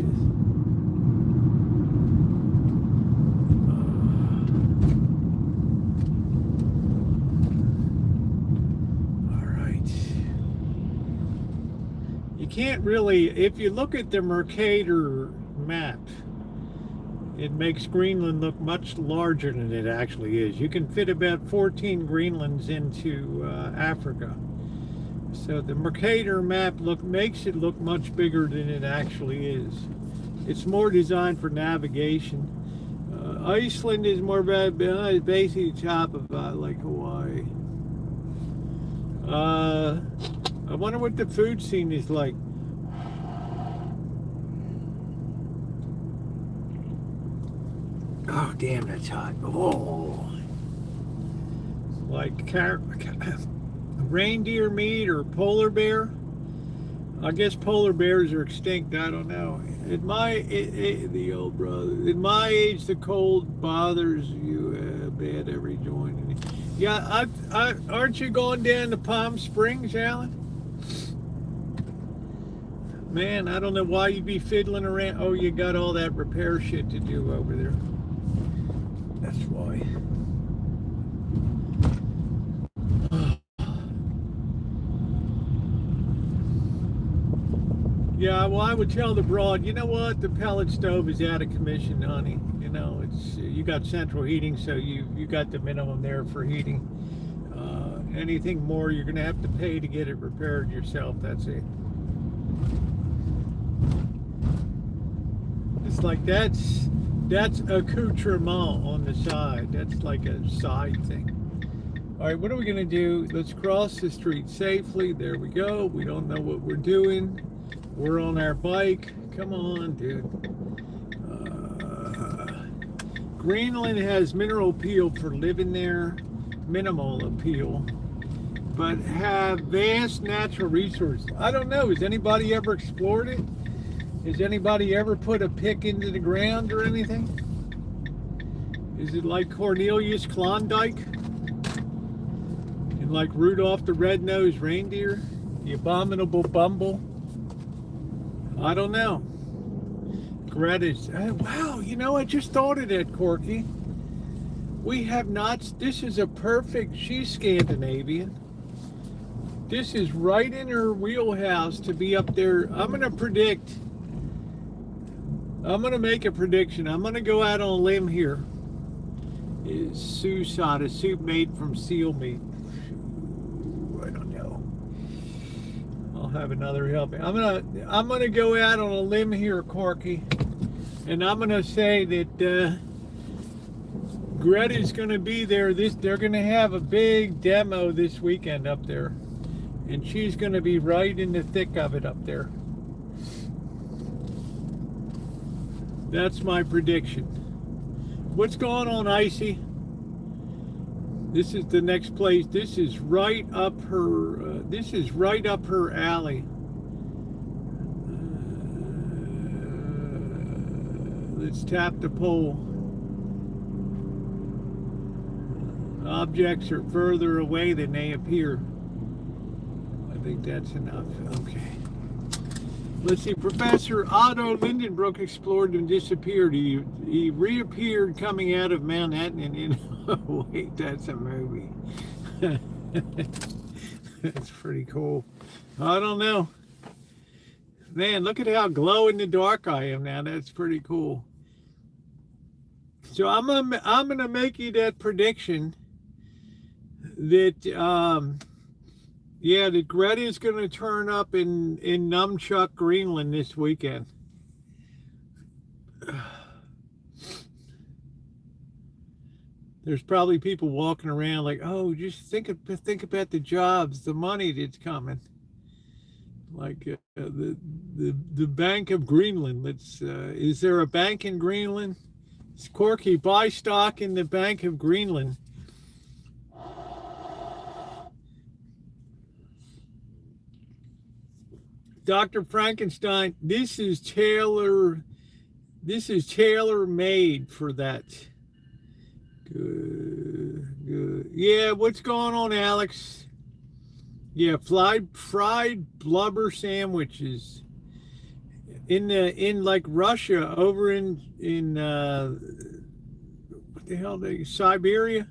Can't really, if you look at the Mercator map, it makes Greenland look much larger than it actually is. You can fit about 14 Greenlands into Africa. So the Mercator map makes it look much bigger than it actually is. It's more designed for navigation. Iceland is more about basically the top of like Hawaii. I wonder what the food scene is like. damn, that's hot. Oh. Like reindeer meat or polar bear. I guess polar bears are extinct. I don't know. At my the old brother. At my age, the cold bothers you bad every joint. Yeah, aren't you going down to Palm Springs, Alan? Man, I don't know why you'd be fiddling around. Oh, you got all that repair shit to do over there. That's why. Yeah, well, I would tell the broad, you know what? The pellet stove is out of commission, honey. You know, it's you got central heating, so you got the minimum there for heating. Anything more, you're going to have to pay to get it repaired yourself. That's it. It's like that's accoutrement on the side. That's like a side thing. All right, what are we going to do? Let's cross the street safely. There we go. We don't know what we're doing. We're on our bike. Come on, dude. Greenland has mineral appeal for living there, minimal appeal, but have vast natural resources. I don't know. Has anybody ever explored it? Has anybody ever put a pick into the ground or anything? Is it like Cornelius Klondike? And like Rudolph the Red-Nosed Reindeer? The Abominable Bumble? I don't know. Greta's, wow, you know, I just thought of that, Corky. We have not, this is a perfect, she's Scandinavian. This is right in her wheelhouse to be up there. I'm going to make a prediction. I'm going to go out on a limb here. Is Susat, a soup made from seal meat? I don't know. I'll have another helping. I'm gonna go out on a limb here, Corky, and I'm gonna say that Greta's gonna be there. They're gonna have a big demo this weekend up there, and she's gonna be right in the thick of it up there. That's my prediction. What's going on, Icy? This is the next place. This is right up her. This is right up her alley. Let's tap the pole. Objects are further away than they appear. I think that's enough. Okay. Let's see. Professor Otto Lindenbrook explored and disappeared. He reappeared coming out of Manhattan and oh, wait, that's a movie. That's pretty cool. I don't know. Man, look at how glow in the dark I am now. That's pretty cool. So I'm gonna make you that prediction that yeah, that Greta is gonna turn up in Numchuck, Greenland this weekend. There's probably people walking around like, oh, just think about the jobs, the money that's coming. Like the Bank of Greenland. Let's is there a bank in Greenland? It's Corky, buy stock in the Bank of Greenland. Dr. Frankenstein, this is tailor made for that. Good. Yeah, what's going on, Alex? Yeah, fried blubber sandwiches in like Russia, over in what the hell Siberia.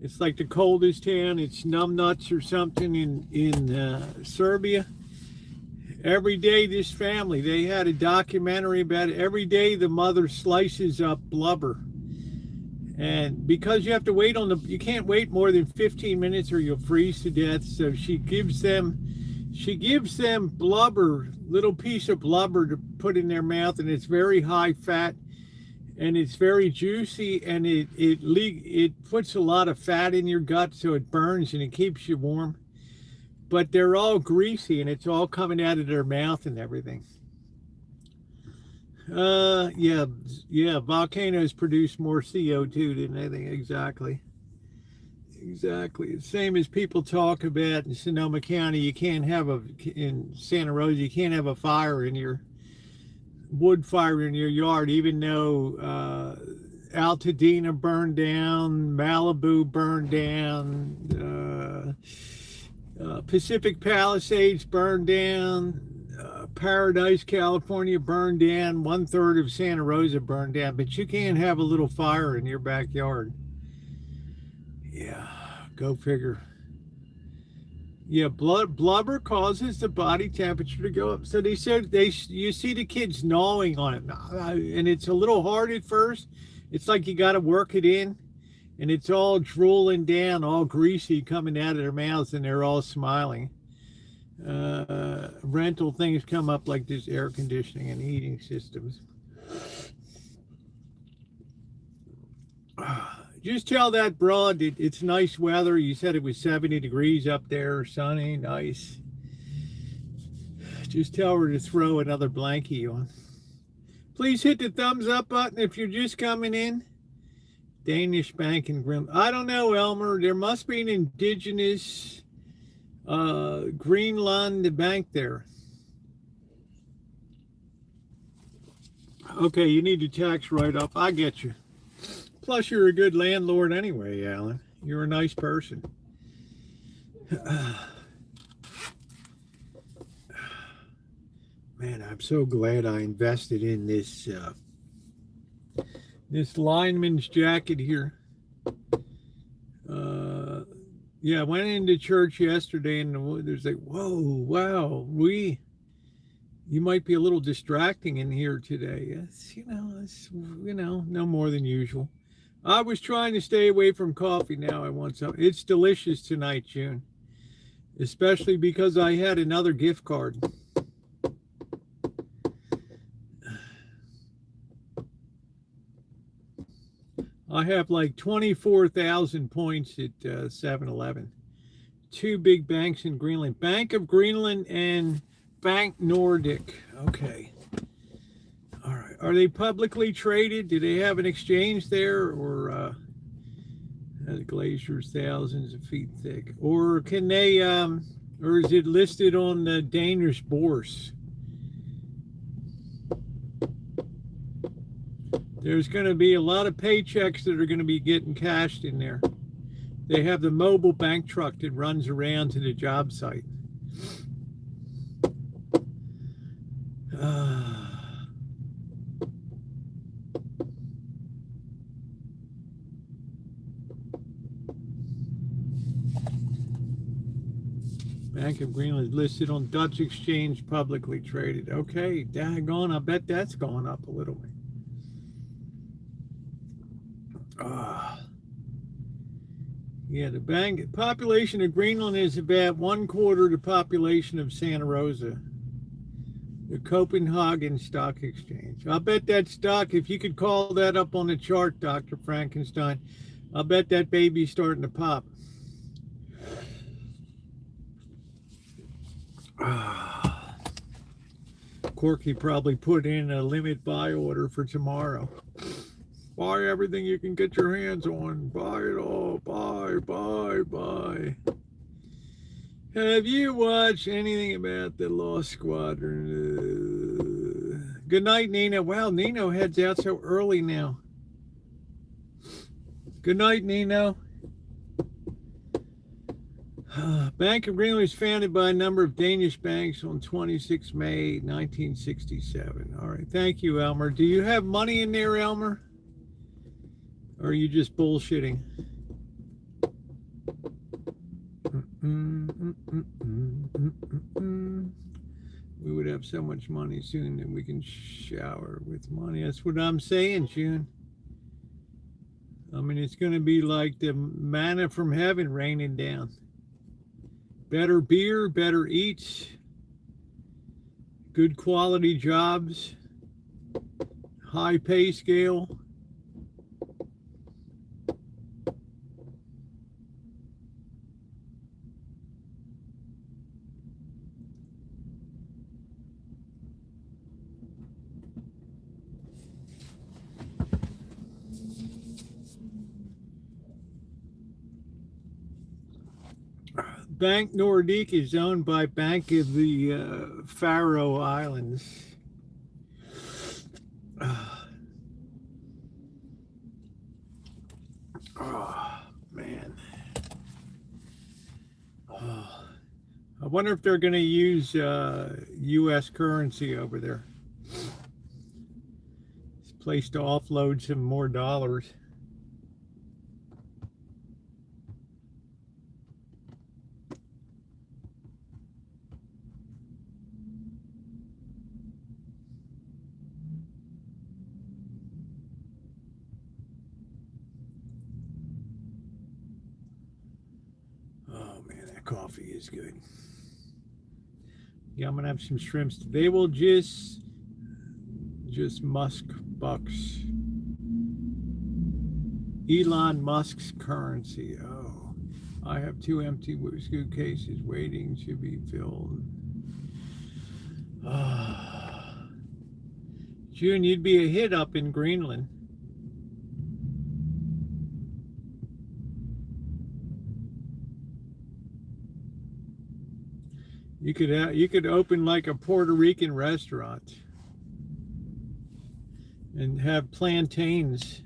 It's like the coldest town. It's numbnuts or something in Serbia. Every day, this family, they had a documentary about it. Every day, the mother slices up blubber. And because you have to wait you can't wait more than 15 minutes or you'll freeze to death. So she gives them blubber, little piece of blubber to put in their mouth, and it's very high fat and it's very juicy, and it puts a lot of fat in your gut, so it burns and it keeps you warm. But they're all greasy and it's all coming out of their mouth and everything. Yeah, volcanoes produce more CO2 than anything. Exactly. Same as people talk about in Sonoma County, in Santa Rosa, you can't have a wood fire in your yard, even though Altadena burned down, Malibu burned down, Pacific Palisades burned down, Paradise, California burned down, 1/3 of Santa Rosa burned down, but you can't have a little fire in your backyard. Yeah, go figure. Yeah, blubber causes the body temperature to go up. So they said you see the kids gnawing on it, and it's a little hard at first. It's like you got to work it in, and it's all drooling down, all greasy, coming out of their mouths, and they're all smiling. Rental things come up like this: air conditioning and heating systems. Just tell that broad it's nice weather. You said it was 70 degrees up there, sunny, nice. Just tell her to throw another blankie on. Please hit the thumbs up button if you're just coming in. Danish Bank in Greenland. I don't know, Elmer. There must be an indigenous Greenland bank there. Okay, you need your tax write-off. I get you. Plus, you're a good landlord anyway, Alan. You're a nice person. Man, I'm so glad I invested in this lineman's jacket here. Yeah, I went into church yesterday and there's like, whoa, wow, you might be a little distracting in here today. It's no more than usual. I was trying to stay away from coffee. Now I want some. It's delicious tonight, June. Especially because I had another gift card. I have like 24,000 points at 7-Eleven. Two big banks in Greenland. Bank of Greenland and Bank Nordic. Okay. All right. Are they publicly traded? Do they have an exchange there, or glaciers thousands of feet thick? Or can they? Or is it listed on the Danish bourse? There's going to be a lot of paychecks that are going to be getting cashed in there. They have the mobile bank truck that runs around to the job site. Bank of Greenland listed on Dutch exchange, publicly traded. Okay, daggone, I bet that's going up a little bit. Yeah, the population of Greenland is about 1/4 the population of Santa Rosa. The Copenhagen Stock Exchange. I'll bet that stock, if you could call that up on the chart, Dr. Frankenstein, I'll bet that baby's starting to pop. Corky probably put in a limit buy order for tomorrow. Buy everything you can get your hands on. Buy it all. Buy. Have you watched anything about the Lost Squadron? Good night, Nina. Wow, Nino heads out so early now. Good night, Nino. Bank of Greenland was founded by a number of Danish banks on 26 May 1967. All right, thank you, Elmer. Do you have money in there, Elmer? Or are you just bullshitting? We would have so much money soon that we can shower with money. That's what I'm saying, June. I mean, it's going to be like the manna from heaven raining down. Better beer, better eats, good quality jobs, high pay scale. Bank Nordique is owned by Bank of the Faroe Islands. Oh, man. Oh. I wonder if they're going to use U.S. currency over there. It's a place to offload some more dollars. Oh man, that coffee is good. Yeah, I'm gonna have some shrimps. They will just musk bucks. Elon Musk's currency. Oh, I have 2 empty suitcases waiting to be filled. June, you'd be a hit up in Greenland. You could open like a Puerto Rican restaurant and have plantains.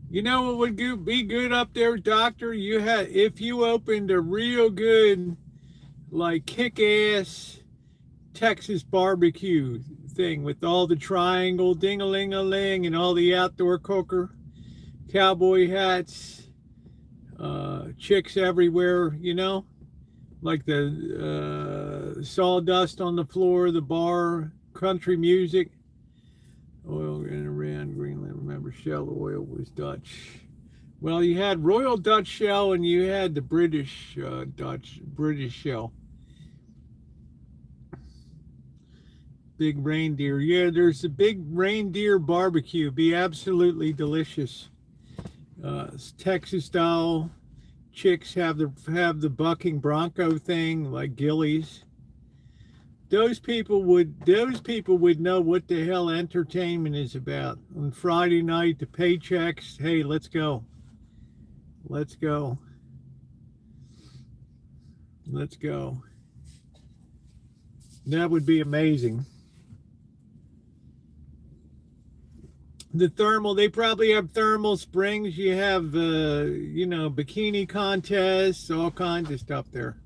You know what would be good up there, Doctor? If you opened a real good, like kick-ass Texas barbecue thing with all the triangle ding-a-ling-a-ling and all the outdoor cooker, cowboy hats, chicks everywhere, you know, like the sawdust on the floor of the bar, country music. Oil in around Greenland. Remember, Shell oil was Dutch. Well, you had Royal Dutch Shell and you had the British Shell. Big reindeer. Yeah, there's a big reindeer barbecue. Be absolutely delicious. Texas style. Chicks have the bucking bronco thing like ghillies. Those people would know what the hell entertainment is about. On Friday night, the paychecks. Hey, let's go. Let's go. Let's go. That would be amazing. The thermal, they probably have thermal springs. You have, bikini contests, all kinds of stuff there.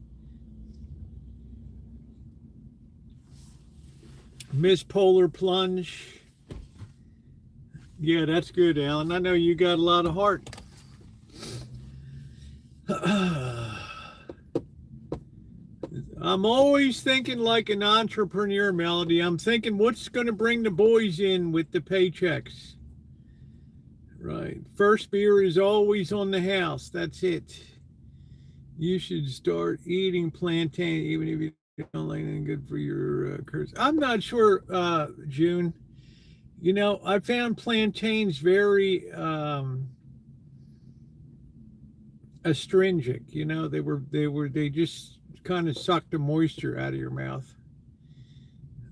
Miss Polar Plunge. Yeah, that's good, Alan. I know you got a lot of heart. I'm always thinking like an entrepreneur, Melody. I'm thinking what's going to bring the boys in with the paychecks. Right. First beer is always on the house. That's it. You should start eating plantain, even if you don't like anything good for your curse. I'm not sure, June. You know, I found plantains very astringent. You know, they just kind of suck the moisture out of your mouth.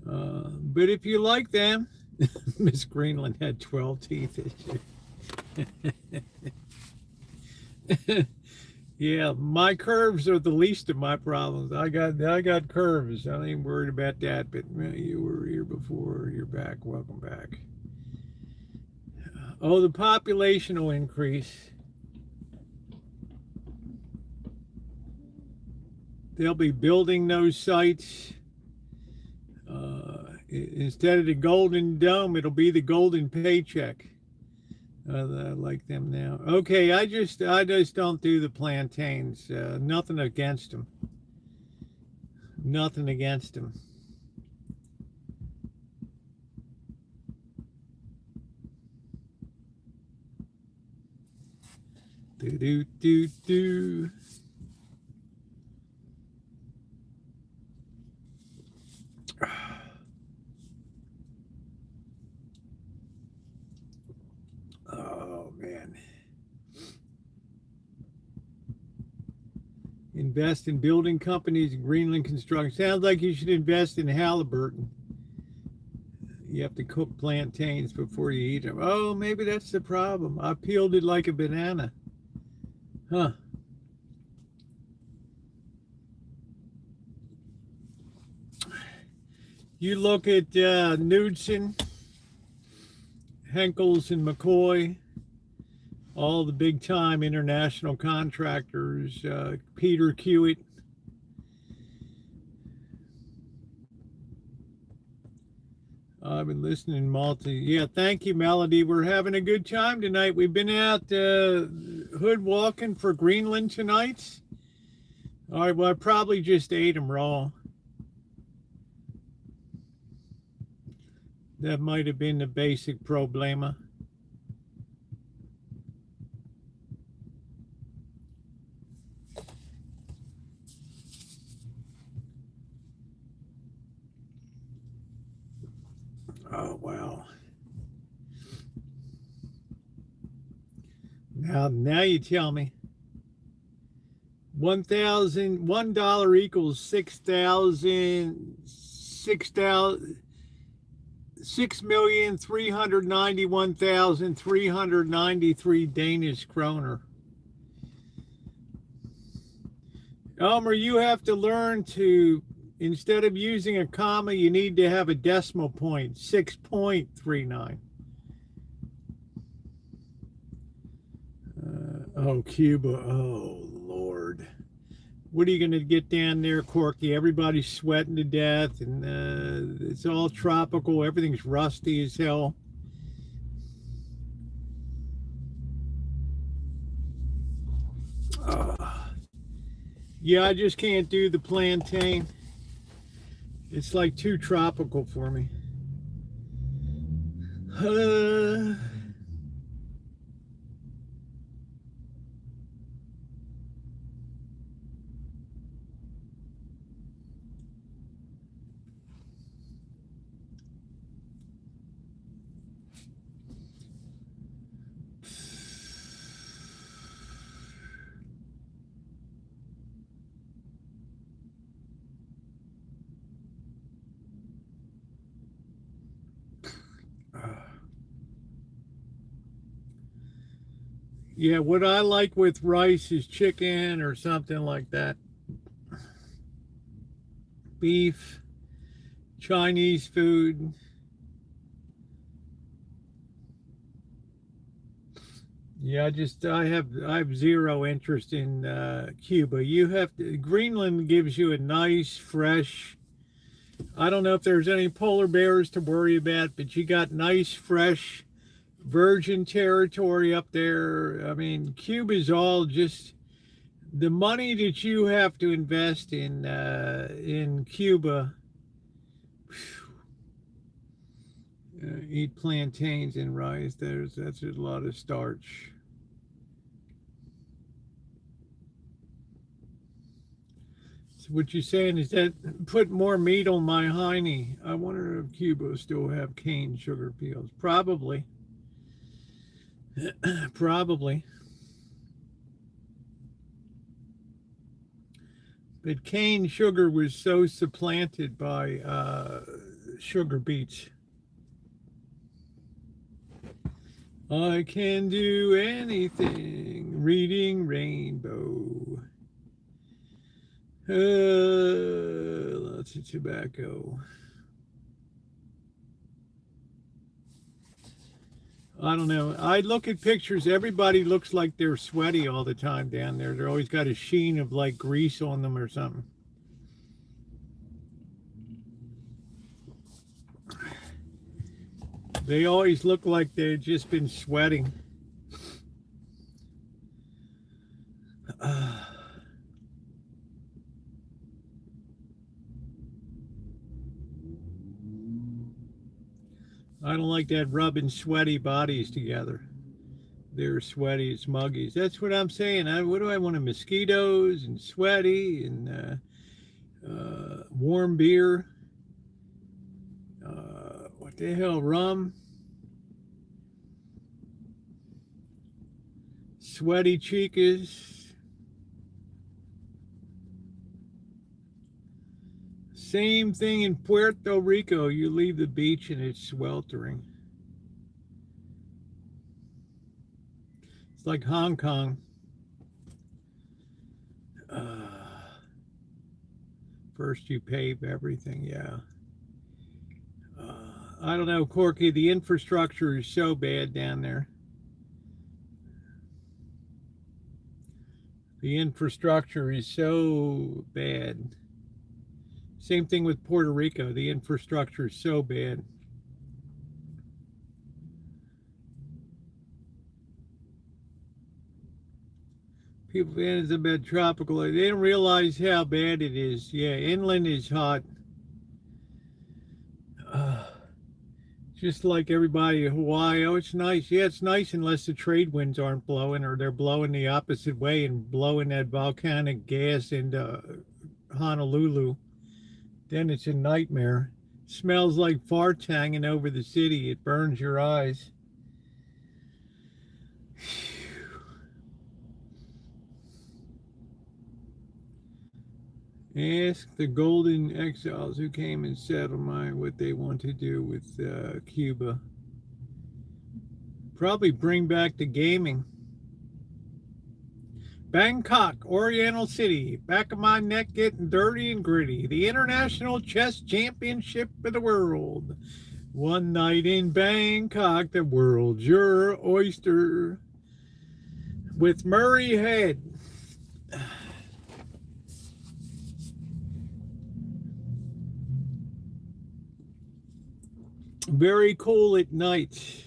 But if you like them, Miss Greenland had 12 teeth. Yeah, my curves are the least of my problems. I got curves. I ain't worried about that. But you were here before. You're back. Welcome back. Oh, the population will increase. They'll be building those sites. Instead of the Golden Dome, it'll be the Golden Paycheck. I like them now. Okay, I just don't do the plantains. Nothing against them. Nothing against them. Do. Oh man. Invest in building companies in Greenland construction. Sounds like you should invest in Halliburton. You have to cook plantains before you eat them. Oh, maybe that's the problem. I peeled it like a banana. Huh. You look at Knudsen, Henkels, and McCoy, all the big-time international contractors, Peter Hewitt. I've been listening Yeah, thank you, Melody. We're having a good time tonight. We've been out hood walking for Greenland tonight. All right, well, I probably just ate them raw. That might have been the basic problema. Oh, wow. Now you tell me. $1 equals 6,391,393 Danish kroner. Elmer, you have to learn to, instead of using a comma, you need to have a decimal point, 6.39. Oh, Cuba. Oh, Lord. What are you going to get down there, Corky? Everybody's sweating to death, and it's all tropical. Everything's rusty as hell. Yeah, I just can't do the plantain. It's like too tropical for me. Yeah, what I like with rice is chicken or something like that. Beef, Chinese food. Yeah, I have zero interest in Cuba. Greenland gives you a nice, fresh, I don't know if there's any polar bears to worry about, but you got nice, fresh, virgin territory up there. I mean, Cuba's all just the money that you have to invest in Cuba. Eat plantains and rice. That's a lot of starch. So what you're saying is that put more meat on my hiney. I wonder if Cuba still have cane sugar peels. Probably. Probably. But cane sugar was so supplanted by sugar beets. I can do anything, reading Rainbow. Lots of tobacco. I don't know. I look at pictures. Everybody looks like they're sweaty all the time down there. They're always got a sheen of like grease on them or something. They always look like they've just been sweating. I don't like that rubbing sweaty bodies together. They're sweaty as muggies. That's what I'm saying. What do I want? Mosquitoes and sweaty and warm beer. What the hell, rum? Sweaty chicas. Same thing in Puerto Rico. You leave the beach and it's sweltering. It's like Hong Kong. First you pave everything, yeah. I don't know, Corky, the infrastructure is so bad down there. The infrastructure is so bad. Same thing with Puerto Rico. The infrastructure is so bad. People fantasize about tropical. They don't realize how bad it is. Yeah, inland is hot. Just like everybody in Hawaii. Oh, it's nice. Yeah, it's nice unless the trade winds aren't blowing or they're blowing the opposite way and blowing that volcanic gas into Honolulu. Then it's a nightmare. Smells like farts hanging over the city. It burns your eyes. Ask the Golden Exiles who came and settled what they want to do with Cuba. Probably bring back the gaming. Bangkok, Oriental City, back of my neck getting dirty and gritty. The International Chess Championship of the world. One night in Bangkok, the world's your oyster. With Murray Head. Very cool at night.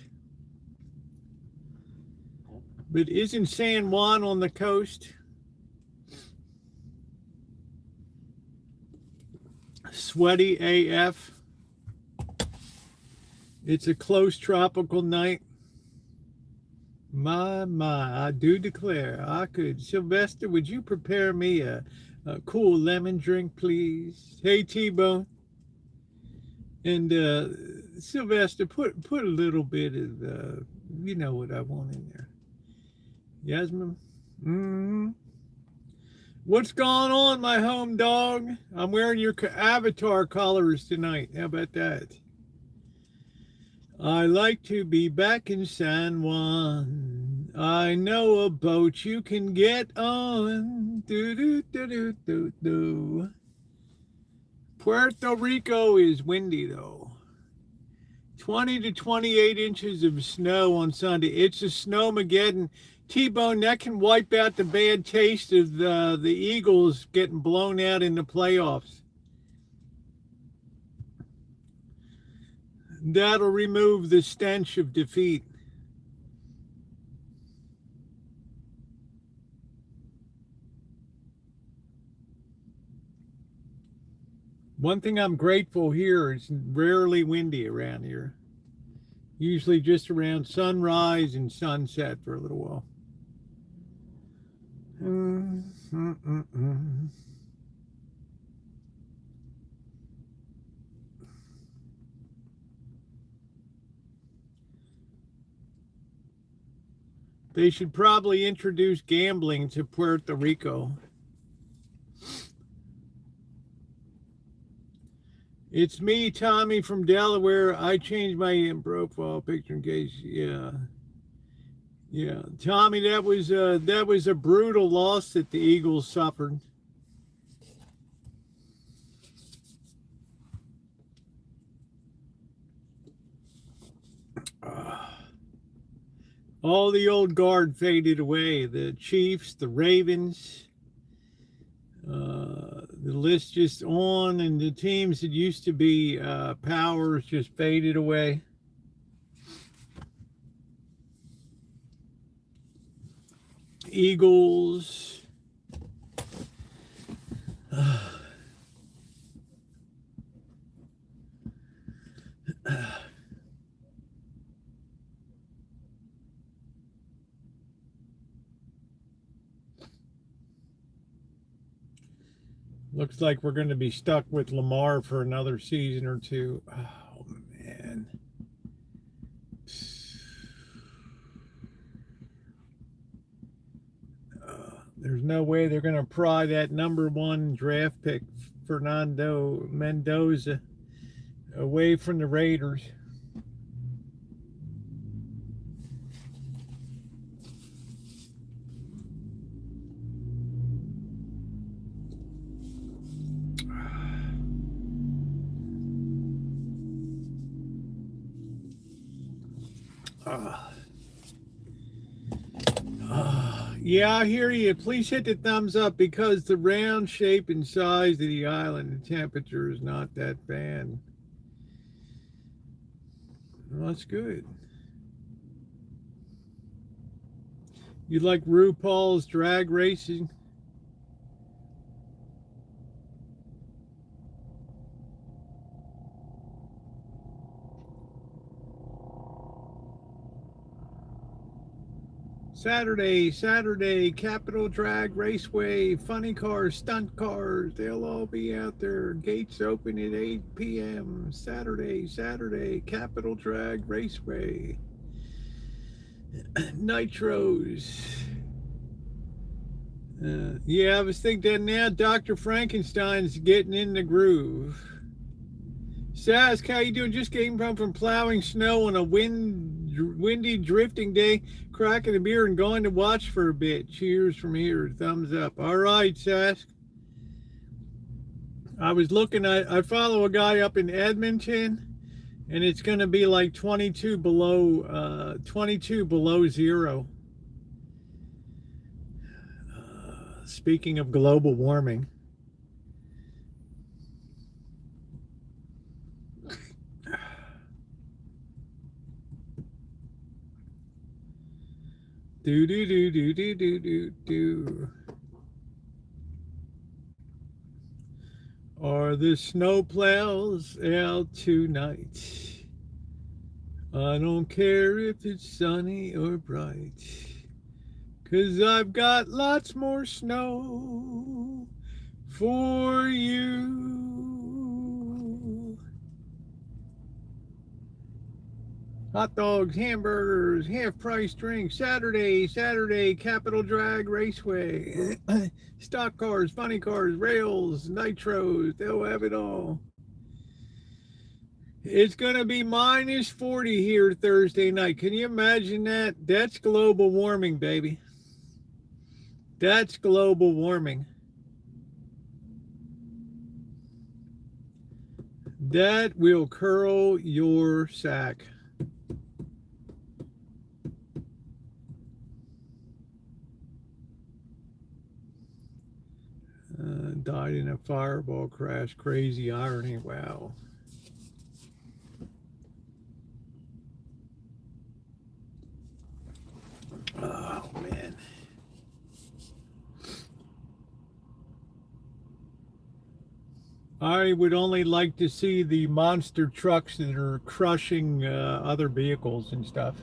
But isn't San Juan on the coast? Sweaty AF. It's a close tropical night. My, I do declare I could. Sylvester, would you prepare me a cool lemon drink, please? Hey, T-Bone. And Sylvester, put a little bit of, you know what I want in there. Yasmin? What's going on, my home dog? I'm wearing your avatar colors tonight. How about that? I like to be back in San Juan. I know a boat you can get on. Do, do, do, do, do, do. Puerto Rico is windy, though. 20 to 28 inches of snow on Sunday. It's a snowmageddon. T-Bone, that can wipe out the bad taste of the Eagles getting blown out in the playoffs. That'll remove the stench of defeat. One thing I'm grateful here is rarely windy around here. Usually just around sunrise and sunset for a little while. They should probably introduce gambling to Puerto Rico. It's me, Tommy from Delaware. I changed my profile picture in case, yeah. Tommy, that was a brutal loss that the Eagles suffered. All the old guard faded away. The Chiefs, the Ravens, the list just on, and the teams that used to be powers just faded away. Eagles. Looks like we're going to be stuck with Lamar for another season or two. Oh, man. There's no way they're going to pry that number one draft pick Fernando Mendoza away from the Raiders. Yeah, I hear you. Please hit the thumbs up because the round shape and size of the island, the temperature is not that bad. Well, that's good. You like RuPaul's drag racing? Saturday, Capitol Drag Raceway, funny cars, stunt cars, they'll all be out there. Gates open at 8 p.m. Saturday, Capitol Drag Raceway. Nitros. Yeah, I was thinking that now Dr. Frankenstein's getting in the groove. Sask, how you doing? Just came from plowing snow on a windy drifting day, cracking a beer and going to watch for a bit. Cheers from here. Thumbs up. All right, Sask. I was looking I follow a guy up in Edmonton, and it's going to be like 22 below zero. Speaking of global warming. Do. Are the snowplows out tonight? I don't care if it's sunny or bright, 'cause I've got lots more snow for you. Hot dogs, hamburgers, half-price drinks, Saturday, Capitol Drag Raceway. Stock cars, funny cars, rails, nitros, they'll have it all. It's going to be minus 40 here Thursday night. Can you imagine that? That's global warming, baby. That's global warming. That will curl your sack. Died in a fireball crash. Crazy irony. Wow. Oh, man. I would only like to see the monster trucks that are crushing other vehicles and stuff.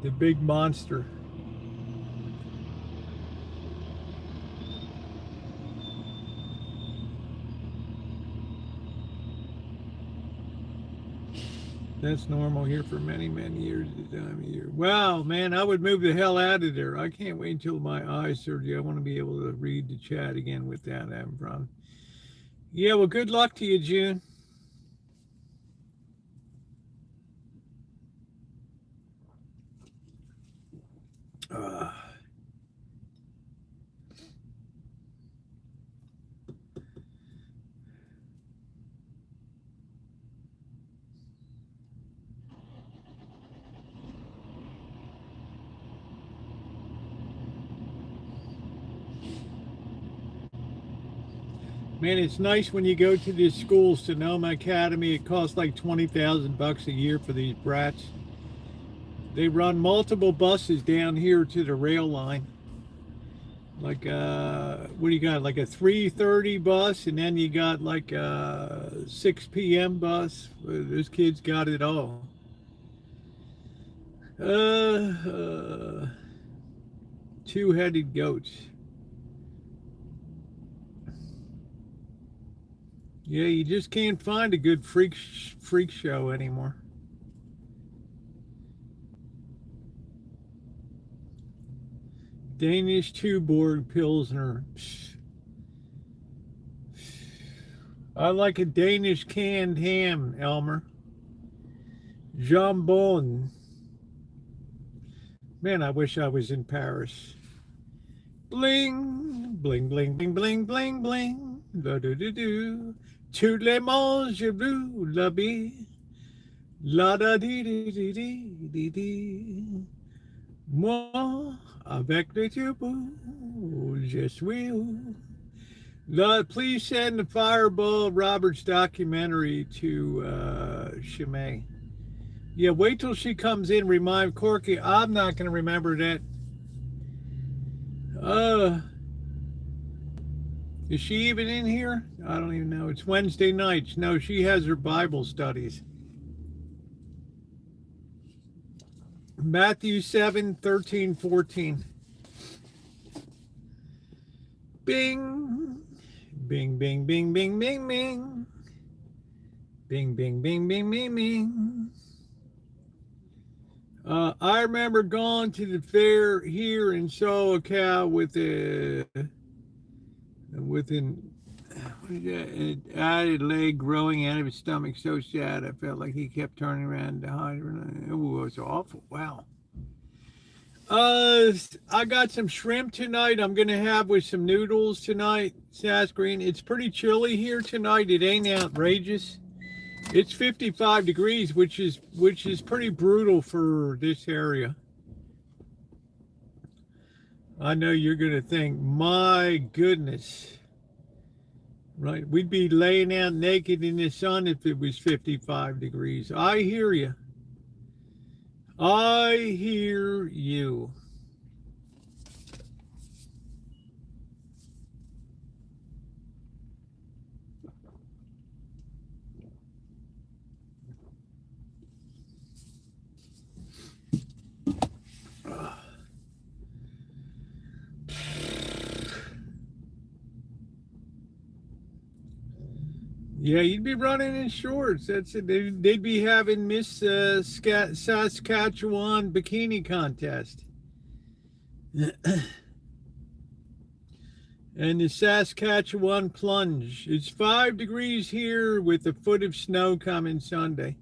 The big monster. That's normal here for many, many years at the time of year. Wow, man, I would move the hell out of there. I can't wait until my eye surgery. I want to be able to read the chat again without having a problem. Yeah, well, good luck to you, June. Man, it's nice when you go to these schools. Sonoma Academy, it costs like $20,000 a year for these brats. They run multiple buses down here to the rail line. Like, what do you got? Like a 3:30 bus, and then you got like a 6 p.m. bus. Those kids got it all. Two-headed goats. Yeah, you just can't find a good freak show anymore. Danish Tuborg Pilsner. I like a Danish canned ham, Elmer. Jambon. Man, I wish I was in Paris. Bling, bling, bling, bling, bling, bling, bling. Da do do do. Tous les mange bleu la vie. La da dee dee dee dee dee dee. Moi, avec les tubes, je suis. Please send the Fireball Roberts documentary to Chimay. Yeah, wait till she comes in. Remind Corky. I'm not going to remember that. Is she even in here? I don't even know. It's Wednesday nights. No, she has her Bible studies. Matthew 7, 13, 14. Bing. Bing, bing, bing, bing, bing, bing. Bing, bing, bing, bing, bing, bing. I remember going to the fair here in SoCal with an added leg growing out of his stomach so sad I felt like he kept turning around to hide. It was awful. Wow. I got some shrimp tonight. I'm gonna have with some noodles tonight. Sass Green. It's pretty chilly here tonight. It ain't outrageous. It's 55 degrees, which is pretty brutal for this area. I know you're gonna think, my goodness. Right, we'd be laying out naked in the sun if it was 55 degrees. I hear you. I hear you. Yeah, you'd be running in shorts. That's it. They'd be having Miss Saskatchewan bikini contest. And the Saskatchewan plunge. It's 5 degrees here with a foot of snow coming Sunday.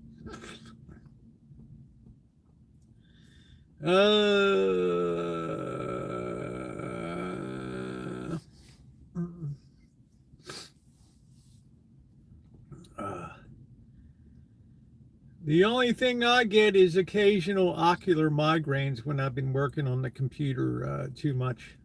The only thing I get is occasional ocular migraines when I've been working on the computer too much.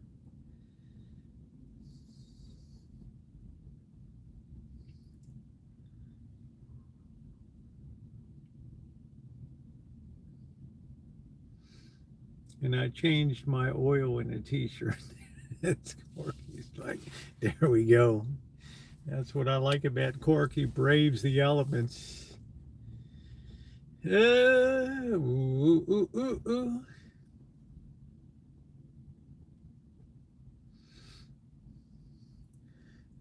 And I changed my oil in a t-shirt. It's Corky's like, there we go. That's what I like about Corky, braves the elements. Ooh, ooh, ooh, ooh.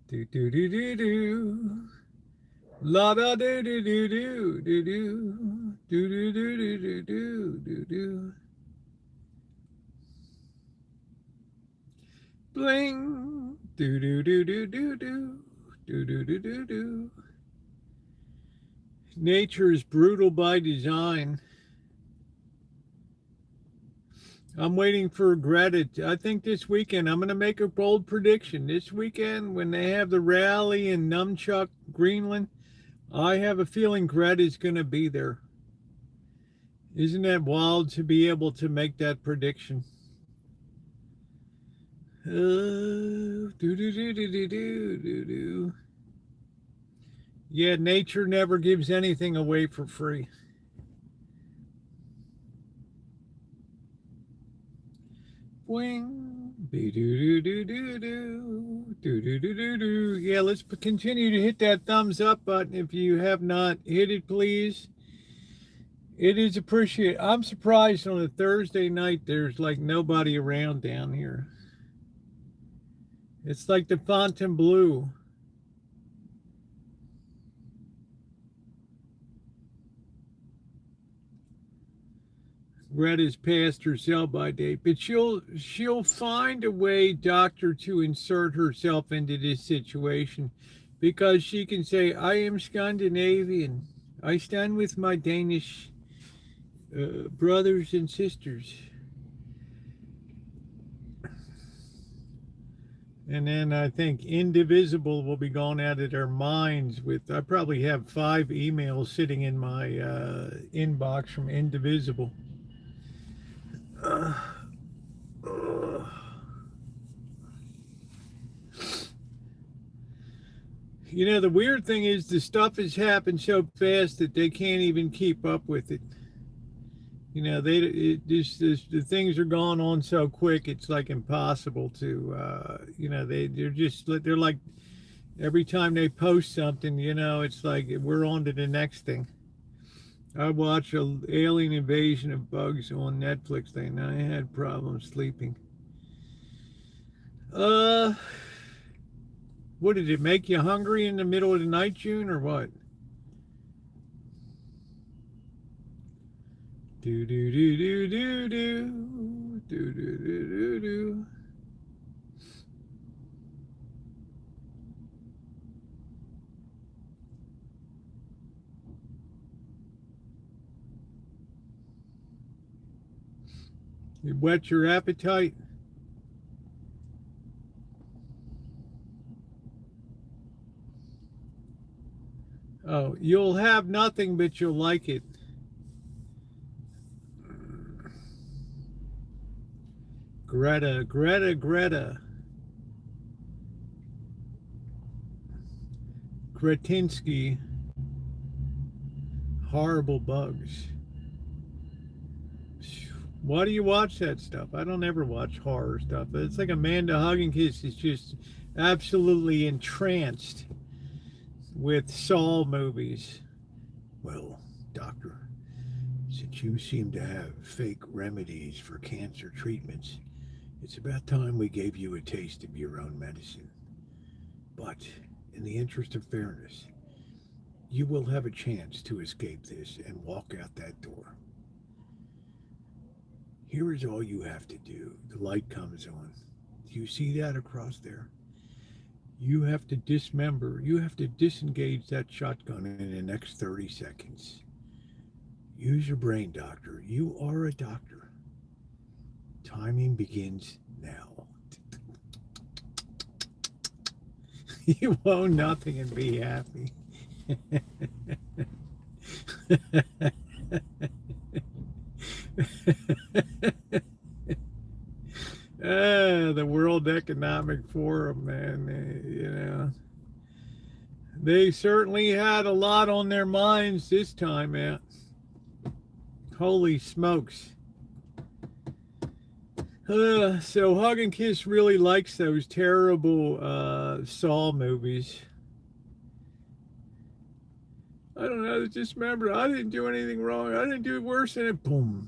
Do do do do do. La da do do do do do do do do do do do do do. Bling. Do do do do do do do do do do do. Nature is brutal by design. I'm waiting for Greta. I think this weekend, I'm going to make a bold prediction. This weekend, when they have the rally in Numchuck, Greenland, I have a feeling Greta's going to be there. Isn't that wild to be able to make that prediction? Do do do do do do do. Yeah, nature never gives anything away for free. Wing, be do do do do do do do do do do. Yeah, let's continue to hit that thumbs up button if you have not hit it, please. It is appreciated. I'm surprised on a Thursday night there's like nobody around down here. It's like the Fontainebleau. Greta's past her sell-by date, but she'll find a way, doctor, to insert herself into this situation. because she can say, I am Scandinavian. I stand with my Danish brothers and sisters. And then I think Indivisible will be going out of their minds with, I probably have 5 emails sitting in my inbox from Indivisible. You know, the weird thing is the stuff has happened so fast that they can't even keep up with it. You know, the things are going on so quick, it's like impossible to, you know, they're like, every time they post something, you know, it's like we're on to the next thing. I watched an alien invasion of bugs on Netflix thing, and I had problems sleeping. What did it make you hungry in the middle of the night, June, or what? Do do do do do do do do do do. You whet your appetite. Oh, you'll have nothing, but you'll like it. Greta. Gretinsky. Horrible bugs. Why do you watch that stuff? I don't ever watch horror stuff. It's like Amanda Huggins is just absolutely entranced with Saw movies. Well, doctor, since you seem to have fake remedies for cancer treatments, it's about time we gave you a taste of your own medicine. But in the interest of fairness, you will have a chance to escape this and walk out that door. Here is all you have to do. The light comes on. Do you see that across there? You have to dismember, you have to disengage that shotgun in the next 30 seconds. Use your brain, doctor. You are a doctor. Timing begins now. You own nothing and be happy. The World Economic Forum, man, you know, they certainly had a lot on their minds this time, man. Holy smokes. So Hug and Kiss really likes those terrible Saw movies. I don't know, just remember, I didn't do anything wrong. I didn't do worse than it. Boom.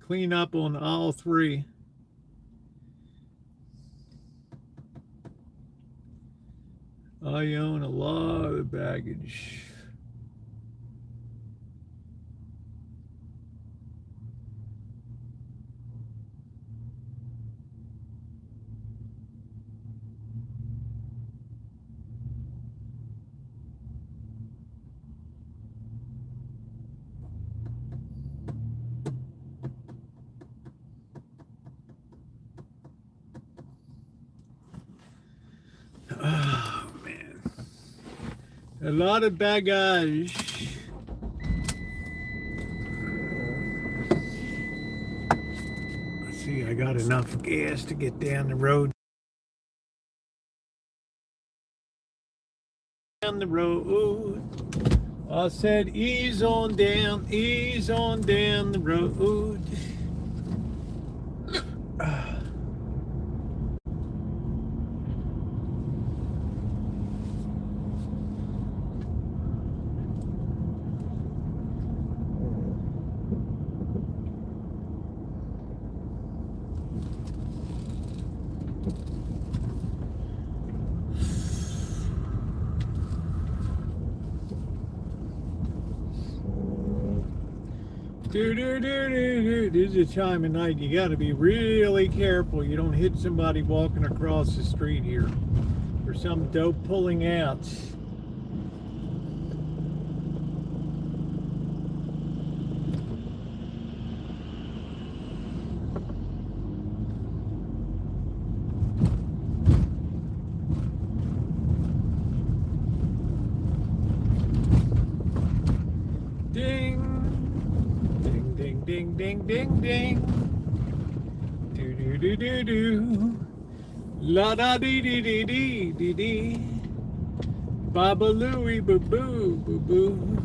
Clean up on all 3. I own a lot of baggage. Oh, man. A lot of baggage. Let's see, I got enough gas to get down the road. Down the road. I said, ease on down the road. This is a time of night you got to be really careful you don't hit somebody walking across the street here, or some dope pulling out. Ding, ding, ding, ding. Do do do do do. La da dee dee dee dee dee dee. Baba Louie boo boo boo boo.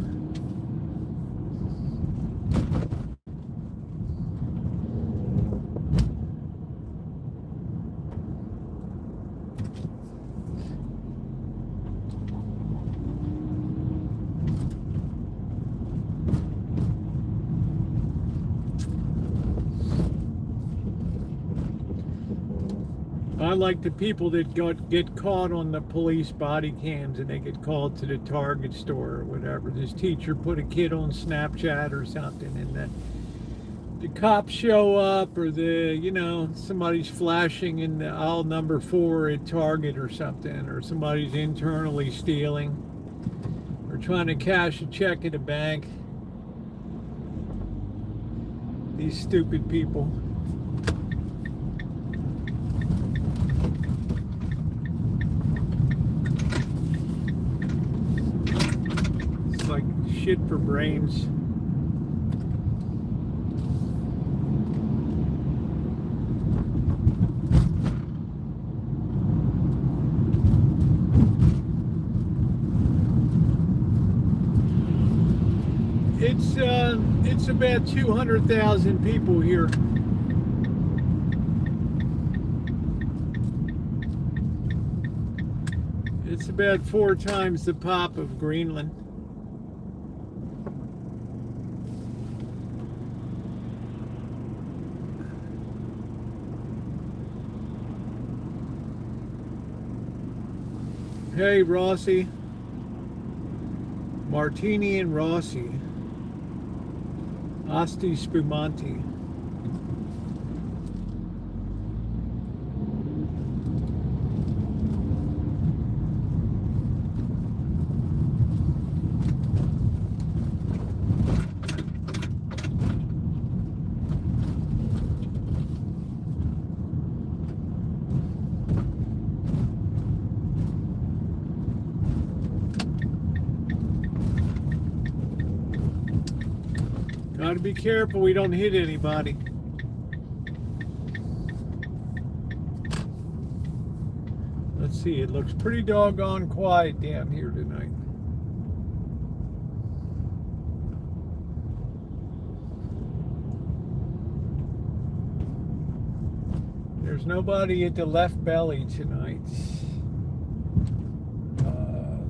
I like the people that get caught on the police body cams and they get called to the Target store or whatever. This teacher put a kid on Snapchat or something, and the cops show up, or somebody's flashing in the aisle number 4 at Target or something, or somebody's internally stealing, or trying to cash a check at a bank. These stupid people. Like shit for brains. It's about 200,000 people here. It's about 4 times the pop of Greenland. Hey, Rossi. Martini and Rossi. Asti Spumanti. Gotta be careful we don't hit anybody. Let's see, it looks pretty doggone quiet down here tonight. There's nobody at the left belly tonight.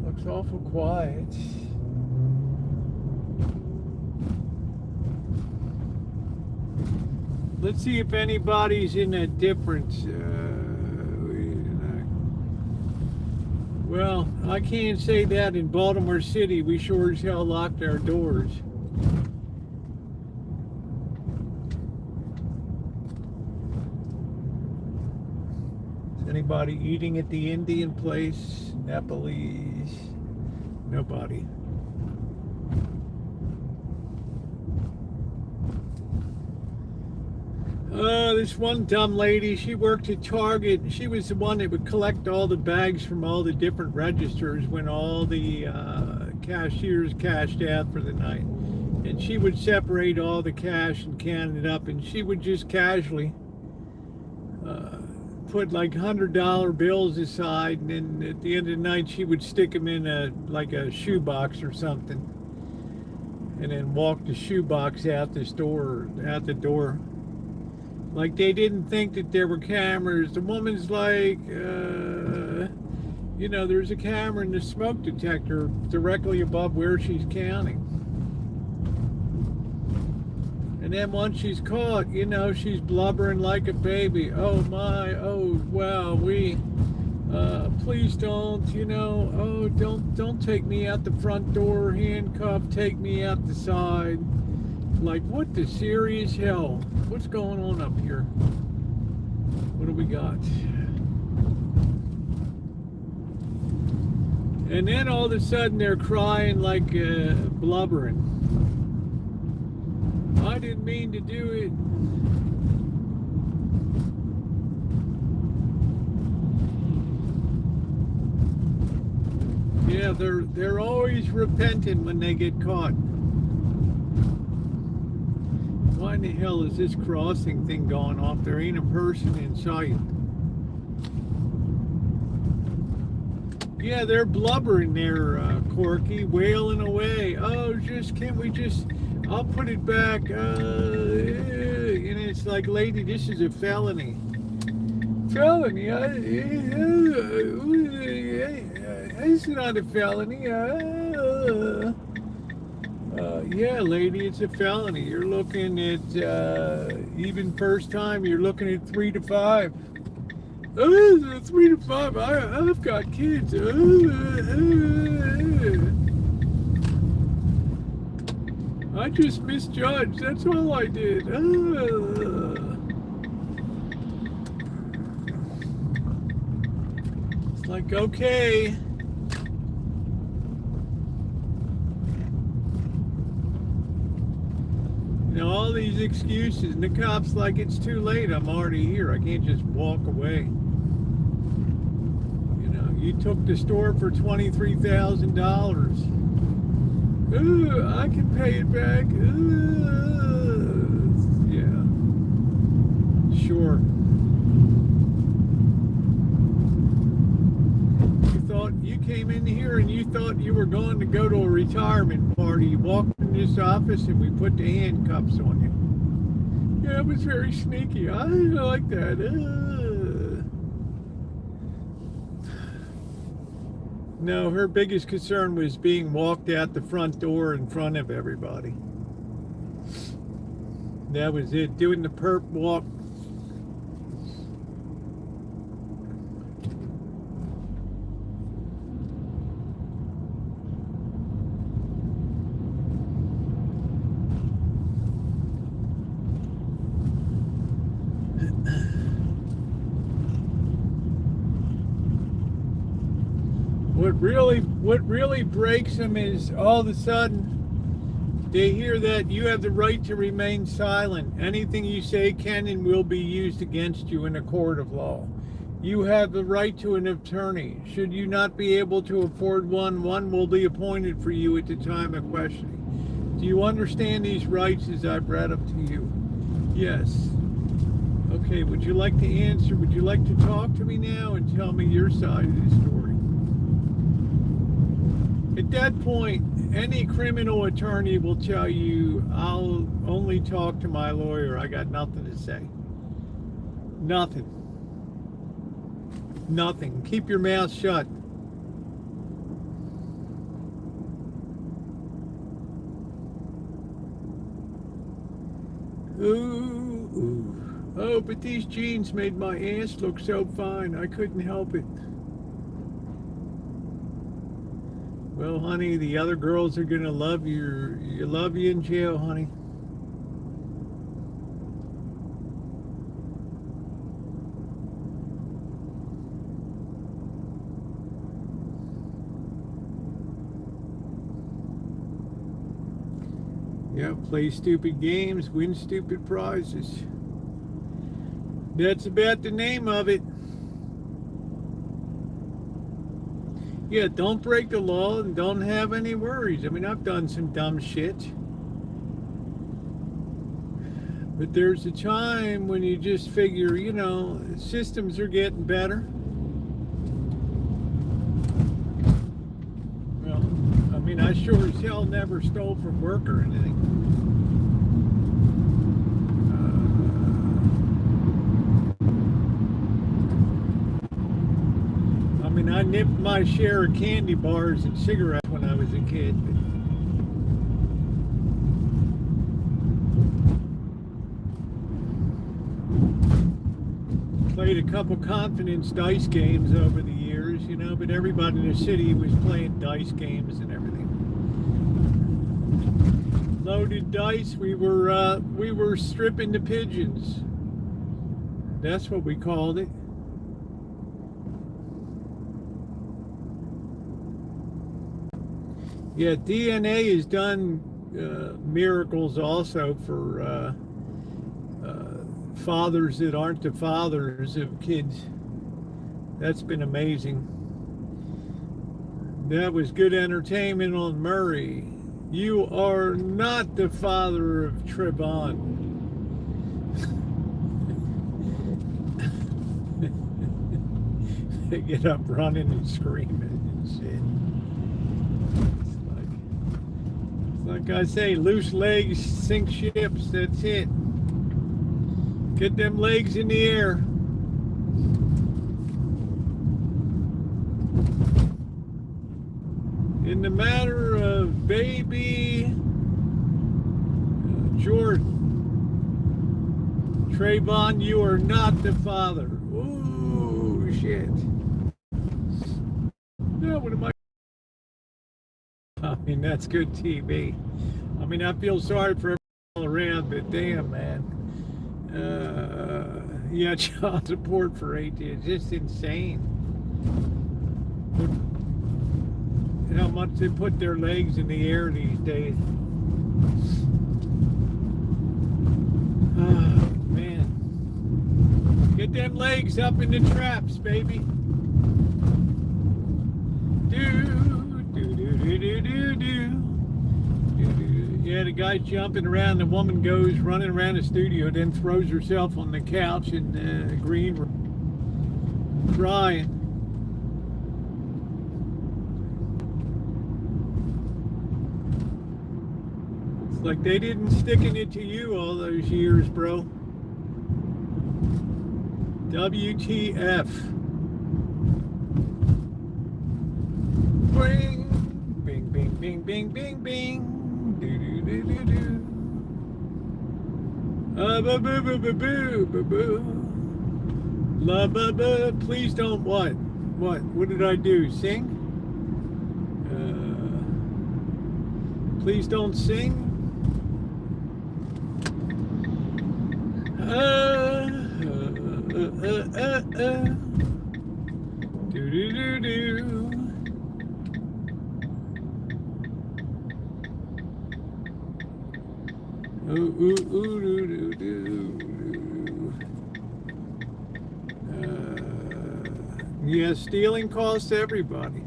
Looks awful quiet. Let's see if anybody's in a different, well, I can't say that. In Baltimore City, we sure as hell locked our doors. Is anybody eating at the Indian place? Nepalese? Nobody. This one dumb lady, she worked at Target. She was the one that would collect all the bags from all the different registers when all the cashiers cashed out for the night. And she would separate all the cash and can it up, and she would just casually put like $100 bills aside, and then at the end of the night she would stick them in a shoebox or something, and then walk the shoebox out the door. Like they didn't think that there were cameras. The woman's like, there's a camera in the smoke detector directly above where she's counting. And then once she's caught, she's blubbering like a baby. Oh my, oh wow, please don't, don't take me out the front door, handcuff, take me out the side. Like, what the serious hell? What's going on up here? What do we got? And then all of a sudden they're crying like blubbering. I didn't mean to do it. Yeah, they're always repentant when they get caught. Why in the hell is this crossing thing going off? There ain't a person in sight. Yeah, they're blubbering there, Corky, wailing away. Oh, can't we just, I'll put it back. And it's like, lady, this is a felony. Felony? It's not a felony. Yeah, lady, it's a felony. You're looking at, even first time, you're looking at 3 to 5. 3 to 5. I've got kids. I just misjudged. That's all I did. It's like, okay. You know, all these excuses, and the cop's like, it's too late. I'm already here. I can't just walk away. You took the store for $23,000. I can pay it back. Yeah. Sure. You came in here and you thought you were going to go to a retirement party. You walked in this office and we put the handcuffs on you. Yeah, it was very sneaky. I didn't like that. No, her biggest concern was being walked out the front door in front of everybody. That was it, doing the perp walk. What really breaks them is all of a sudden they hear that you have the right to remain silent. Anything you say can and will be used against you in a court of law. You have the right to an attorney. Should you not be able to afford one will be appointed for you at the time of questioning. Do you understand these rights as I've read them to you? Yes. Okay, would you like to answer? Would you like to talk to me now and tell me your side of the story? At that point, any criminal attorney will tell you, I'll only talk to my lawyer. I got nothing to say. Nothing. Nothing. Keep your mouth shut. Ooh. Oh, but these jeans made my ass look so fine. I couldn't help it. Well, honey, the other girls are gonna love you. You love you in jail, honey. Yeah, play stupid games, win stupid prizes. That's about the name of it. Yeah, don't break the law and don't have any worries. I mean, I've done some dumb shit. But there's a time when you just figure, you know, systems are getting better. Well, I mean, I sure as hell never stole from work or anything. I nipped my share of candy bars and cigarettes when I was a kid. Played a couple confidence dice games over the years, you know, but everybody in the city was playing dice games and everything. loaded dice. We were stripping the pigeons. That's what we called it. Yeah, DNA has done miracles also for fathers that aren't the fathers of kids. That's been amazing. That was good entertainment on Murray. You are not the father of Trevon. They get up running and screaming and shit. It's like I say, loose legs sink ships. That's it. Get them legs in the air. In the matter of baby Jordan, Trayvon, you are not the father. Ooh, shit. No, what am I mean, that's good TV. I mean, I feel sorry for everyone all around, but damn, man. Yeah, child support for 8 years. It's just insane. How much they put their legs in the air these days. Oh, man. Get them legs up in the traps, baby. Yeah, the guy's jumping around. The woman goes running around the studio, then throws herself on the couch in the green room, crying. It's like they didn't sticking it to you all those years, bro. WTF. Bing, bing, bing, bing, bing, bing, bing. Do do do do do. Boo boo boo boo boo boo boo. La ba ba. Please don't what? What did I do? Sing? Please don't sing. Do do do do. Ooh, ooh, ooh, doo, doo, doo, doo. Yeah, stealing costs everybody.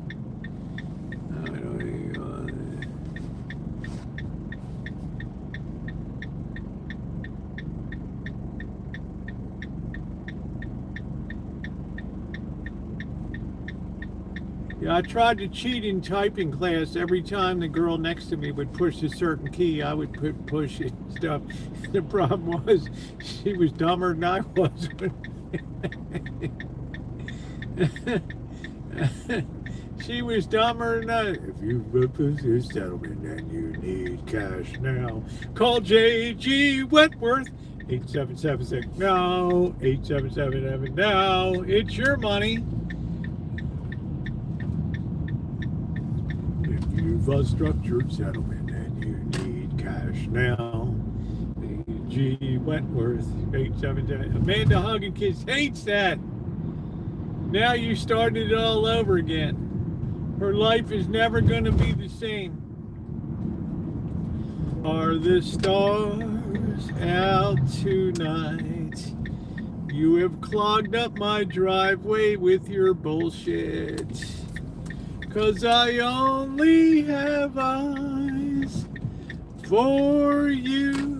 Yeah, I tried to cheat in typing class. Every time the girl next to me would push a certain key, I would push it and stuff. The problem was she was dumber than I was. She was dumber than I. If you purpose this settlement and you need cash now, call J.G. Wentworth. 8776 now. 8777 now. It's your money. You've a structured settlement and you need cash now. G. Wentworth, 877. Amanda Huggins hates that. Now you started it all over again. Her life is never going to be the same. Are the stars out tonight? You have clogged up my driveway with your bullshit. 'Cause I only have eyes for you.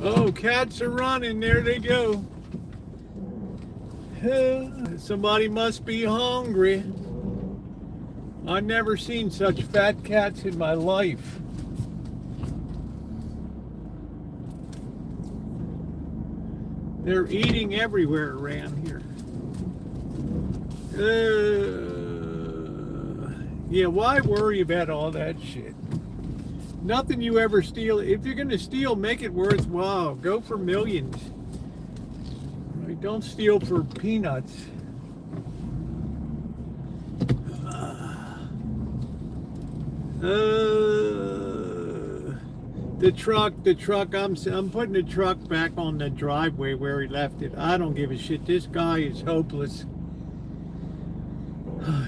Oh, cats are running. There they go. Somebody must be hungry. I've never seen such fat cats in my life. They're eating everywhere around here. Yeah, why worry about all that shit? Nothing you ever steal. If you're going to steal, make it worthwhile. Go for millions. Right? Don't steal for peanuts. The truck. I'm putting the truck back on the driveway where he left it. I don't give a shit. This guy is hopeless.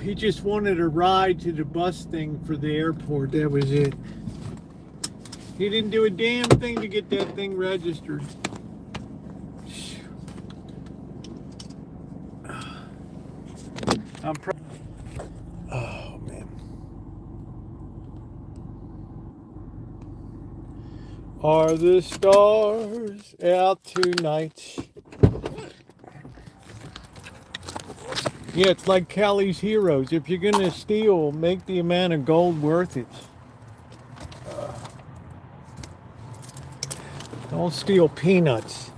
He just wanted a ride to the bus thing for the airport. That was it. He didn't do a damn thing to get that thing registered. Oh man. Are the stars out tonight? Yeah, it's like Kelly's Heroes. If you're gonna steal, make the amount of gold worth it. Don't steal peanuts.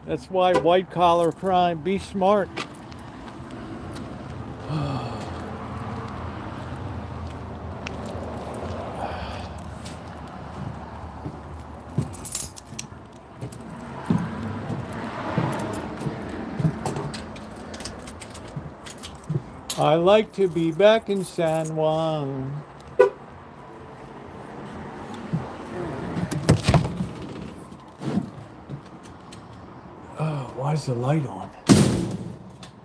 That's why white collar crime. Be smart. I like to be back in San Juan. Oh, why is the light on?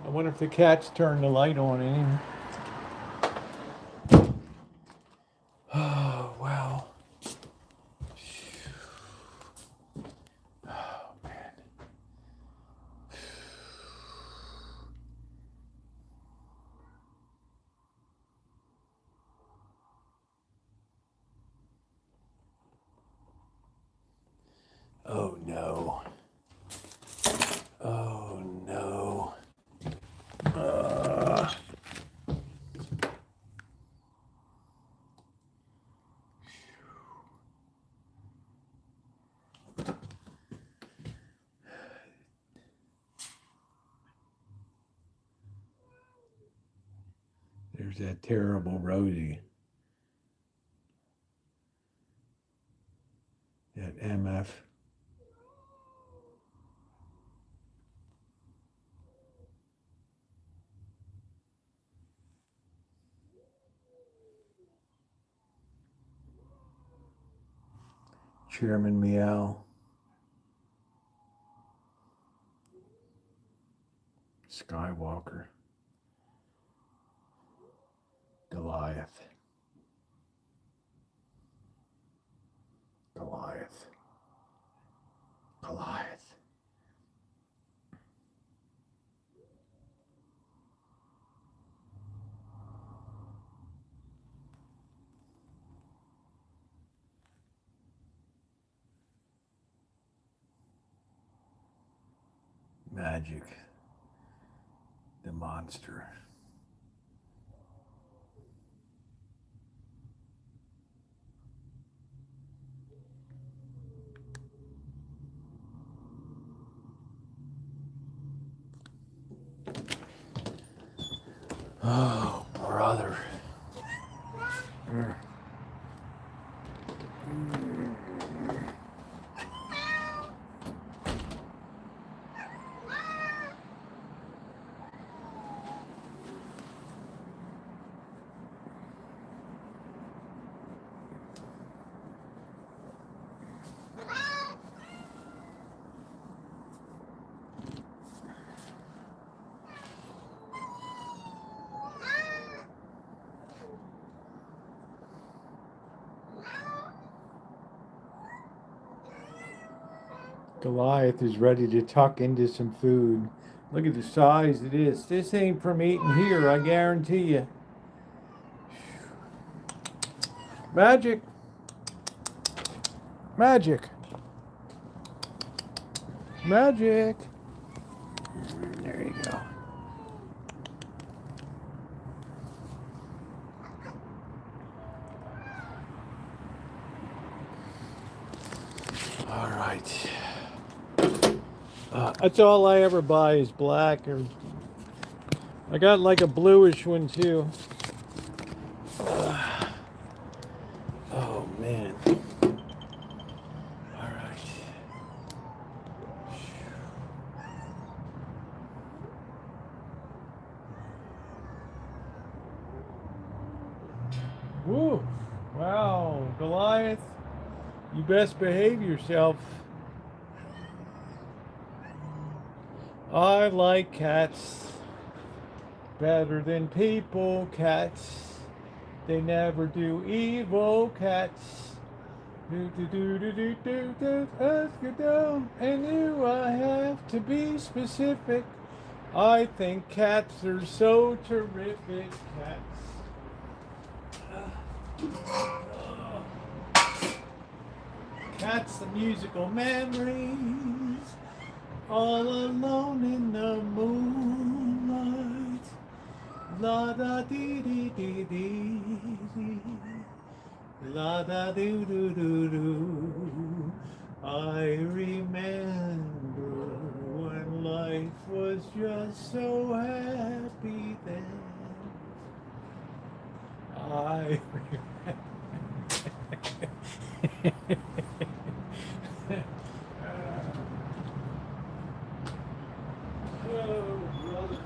I wonder if the cats turned the light on anyway. Oh, wow. Oh, man. Oh, no. Oh, no. There's that terrible Rosie. That MF. Chairman Meow. Skywalker. Goliath. Goliath. Goliath. Magic. The monster. Oh, brother. Goliath is ready to tuck into some food. Look at the size it is. This ain't from eating here, I guarantee you. Magic. Magic. Magic. There you go. All right. That's all I ever buy is black, or I got like a bluish one too. Oh man. All right. You best behave yourself. I like cats better than people. Cats, they never do evil. Cats, do do do do do do do. Let's get down. And you, I have to be specific. I think cats are so terrific. Cats. Cats, the musical memories, all alone in the moonlight. La da dee dee dee dee dee. La da doo doo doo doo. I remember when life was just so happy then. I oh, brother.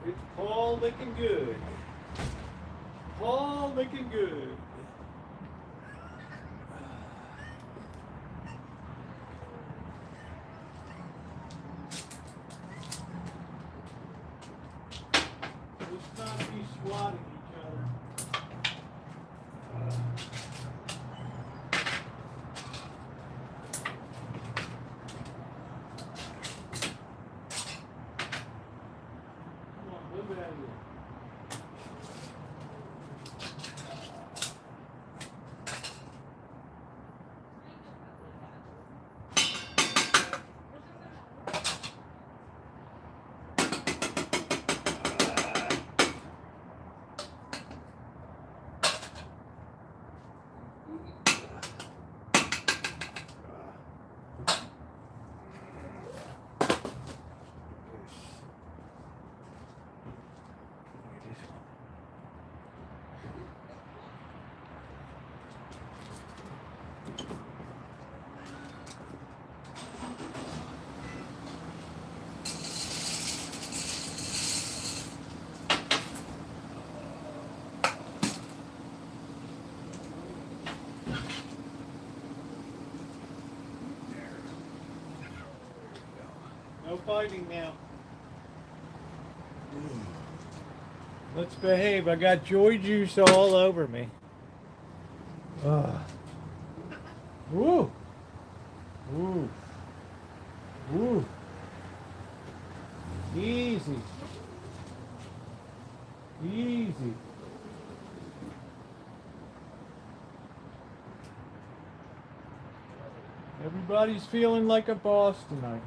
It's Paul looking good. Paul looking good. Let's not be swatting each other. Come on, move it out of here. No fighting now. Let's behave. I got joy juice all over me. Woo! Woo! Woo! Easy. Easy. Everybody's feeling like a boss tonight.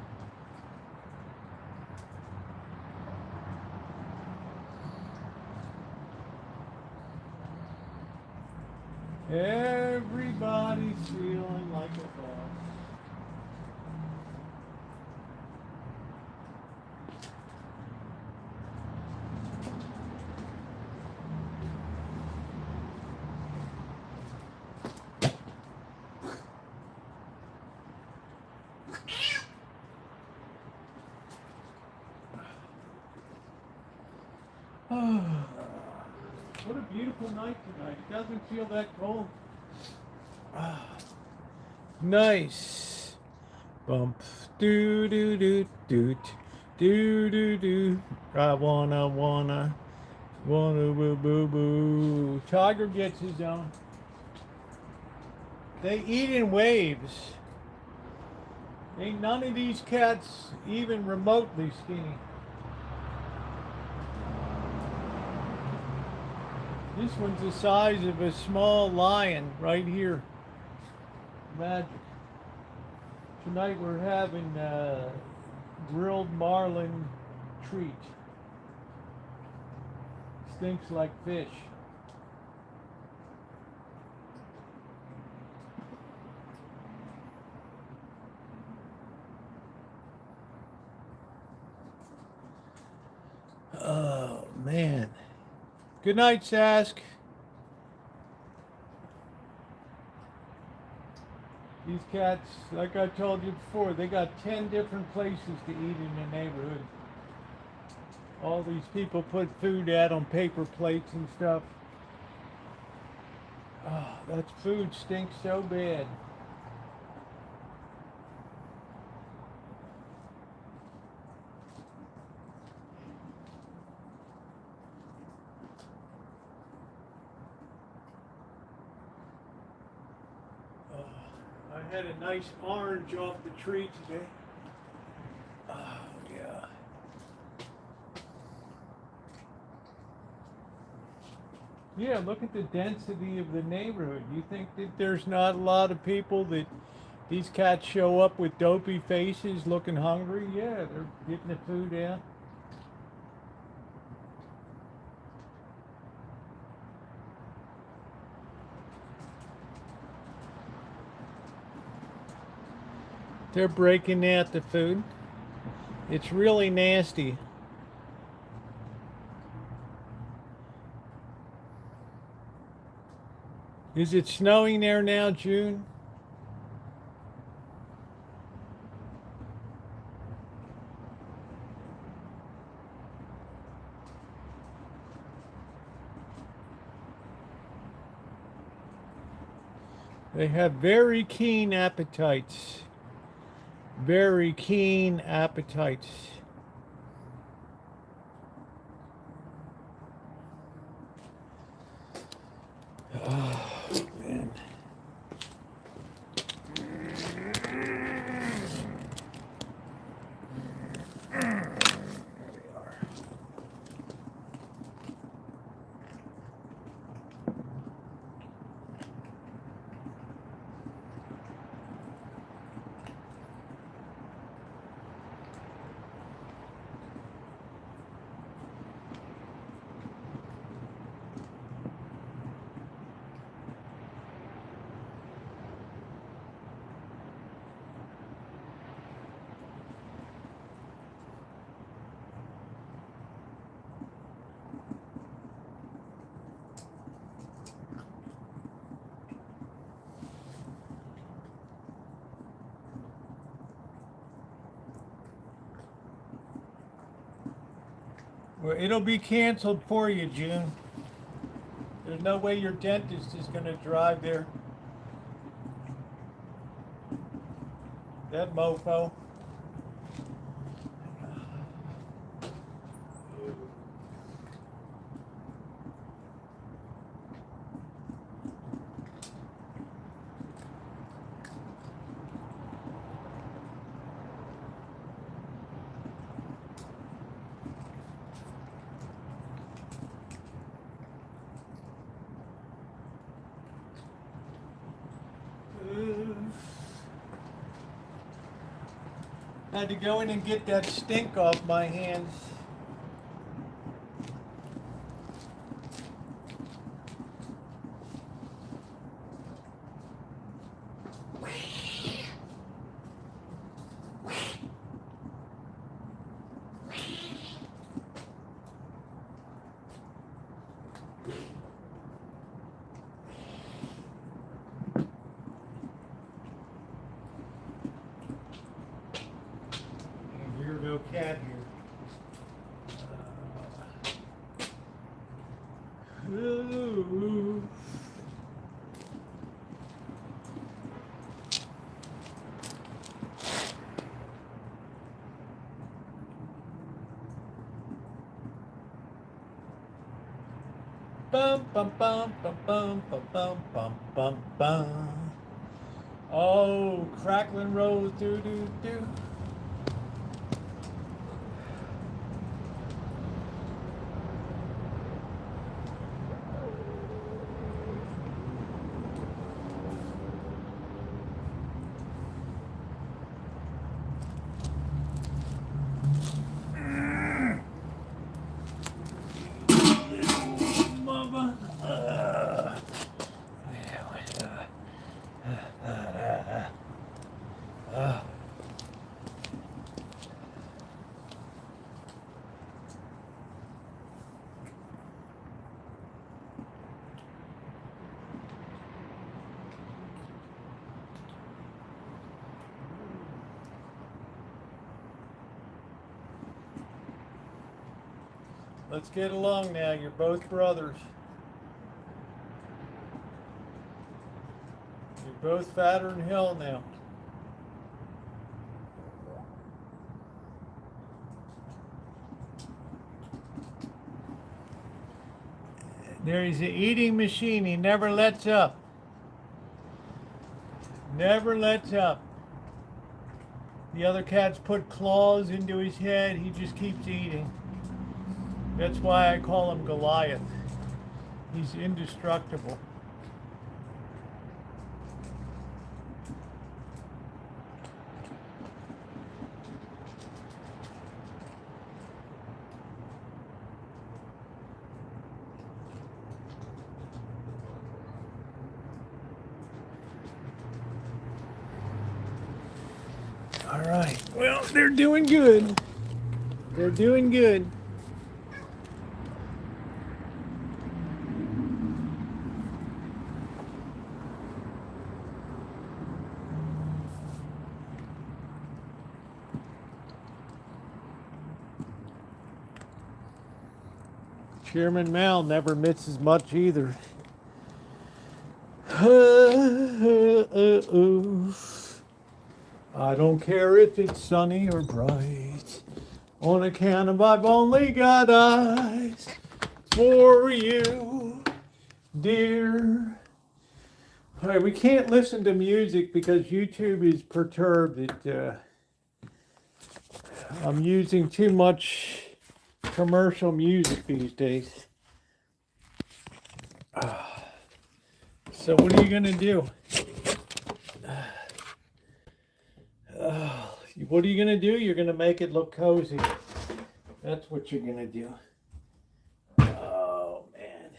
Everybody's feeling like a boss. What a beautiful night tonight. It doesn't feel that cold. Nice. Bump. Do do do do do do do. I wanna boo boo boo. Tiger gets his own. They eat in waves. Ain't none of these cats even remotely skinny. This one's the size of a small lion right here. Magic. Tonight we're having grilled marlin treat. Stinks like fish. Oh, man. Good night, Sask. These cats, like I told you before, they got 10 different places to eat in the neighborhood. All these people put food out on paper plates and stuff. Oh, that food stinks so bad. I had a nice orange off the tree today. Oh, yeah. Yeah, look at the density of the neighborhood. You think that there's not a lot of people that these cats show up with dopey faces looking hungry? Yeah, they're getting the food out. They're breaking out the food. It's really nasty. Is it snowing there now, June? They have very keen appetites. Very keen appetites. Oh, man. Well, it'll be canceled for you, June. There's no way your dentist is going to drive there. That mofo. Had to go in and get that stink off my hands. Weirdo cat here. Ooh. Bum bum bum bum bum bum bum bum bum bum. Oh, crackling rose, do do do. Let's get along now. You're both brothers. You're both fatter than hell now. There is an eating machine. He never lets up. Never lets up. The other cats put claws into his head. He just keeps eating. That's why I call him Goliath. He's indestructible. All right. Well, they're doing good. They're doing good. Chairman Mal never misses much either. I don't care if it's sunny or bright, on account of I've only got eyes for you, dear. All right, we can't listen to music because YouTube is perturbed. I'm using too much commercial music these days. So what are you gonna do? What are you gonna do? You're gonna make it look cozy. That's what you're gonna do. Oh man.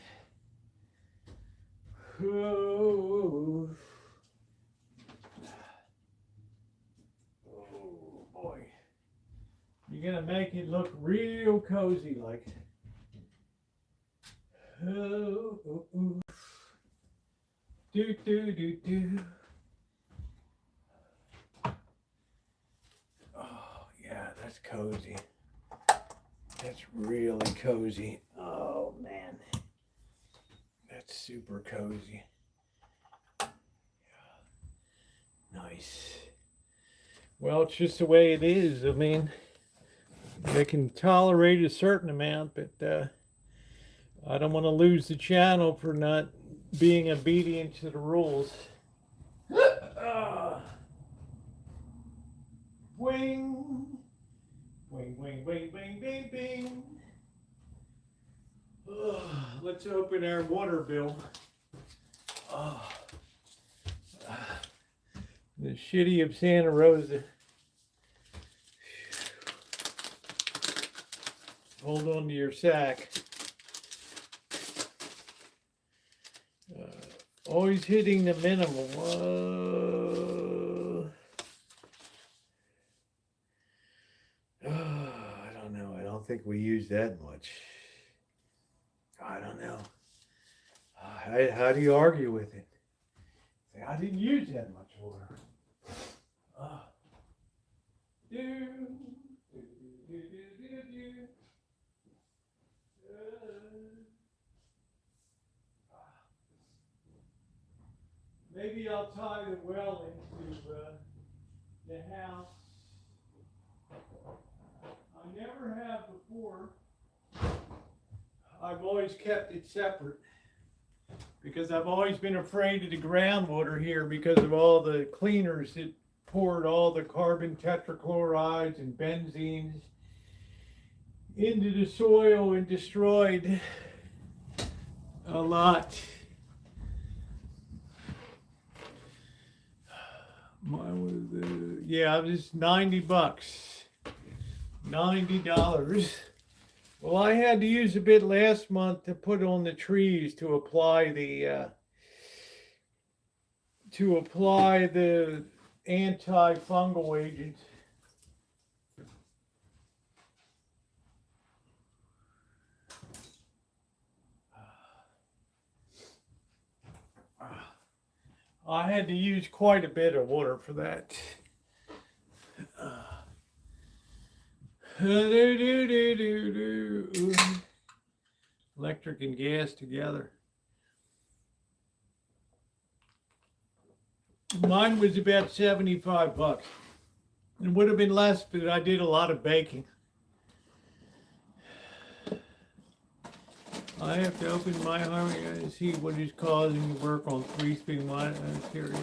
Ooh. Oh boy. You're gonna make it look real cozy like. Oh, oh, oh. Do do do do. Oh yeah, that's cozy. That's really cozy. Oh man, that's super cozy. Yeah. Nice. Well, it's just the way it is. I mean, they can tolerate a certain amount, but I don't want to lose the channel for not being obedient to the rules. Wing, wing, wing, wing, wing, bing, bing. Let's open our water bill. The Shitty of Santa Rosa. Hold on to your sack. Always hitting the minimum. I don't know. I don't think we use that much. I don't know. How do you argue with it? Say, I didn't use that much water. Maybe I'll tie the well into the house. I never have before. I've always kept it separate because I've always been afraid of the groundwater here because of all the cleaners that poured all the carbon tetrachlorides and benzenes into the soil and destroyed a lot. Mine was, yeah, it was $90. $90. Well, I had to use a bit last month to put on the trees to apply the anti-fungal agent. I had to use quite a bit of water for that. electric and gas together. Mine was about $75. It would have been less, but I did a lot of baking. I have to open my home and see what is causing the work on 3-speed wine. I'm curious.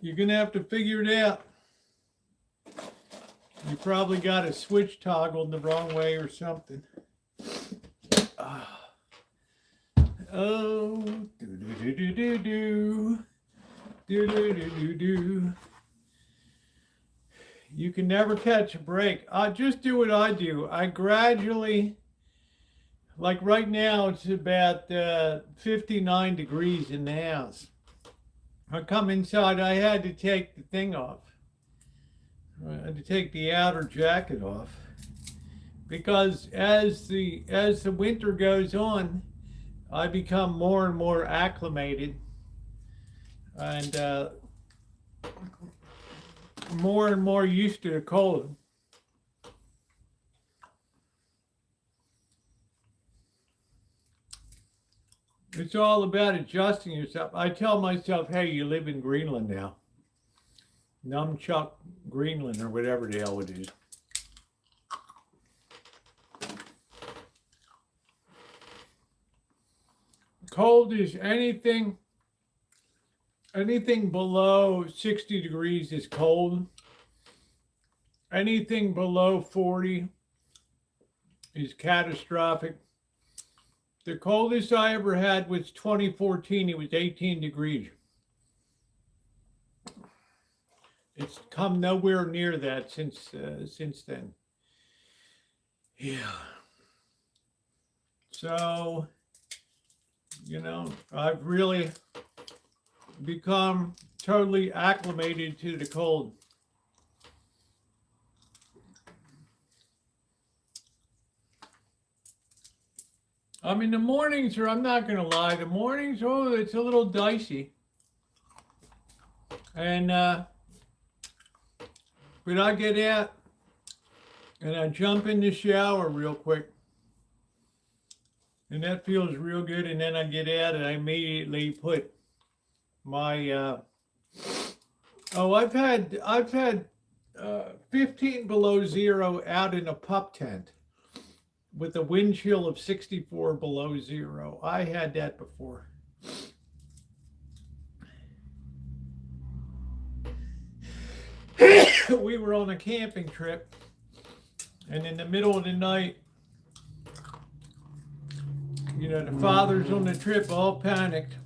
You're gonna have to figure it out. You probably got a switch toggled the wrong way or something. Oh, do. You can never catch a break. I just do what I do. I gradually, like right now, it's about 59 degrees in the house. I come inside, I had to take the thing off. I had to take the outer jacket off because as the winter goes on, I become more and more acclimated and more and more used to the cold. It's all about adjusting yourself. I tell myself, hey, you live in Greenland now. Numchuck Greenland or whatever the hell it is. Cold is anything below 60 degrees is cold. Anything below 40 is catastrophic. The coldest I ever had was 2014. It was 18 degrees. It's come nowhere near that since then. Yeah. So, you know, I've really become totally acclimated to the cold. I mean, the mornings are, I'm not going to lie, the mornings, oh, it's a little dicey. And, but I get out and I jump in the shower real quick. And that feels real good. And then I get out and I immediately put my, I've had 15 below zero out in a pup tent with a wind chill of 64 below zero. I had that before. We were on a camping trip, and in the middle of the night, you know, the fathers on the trip all panicked.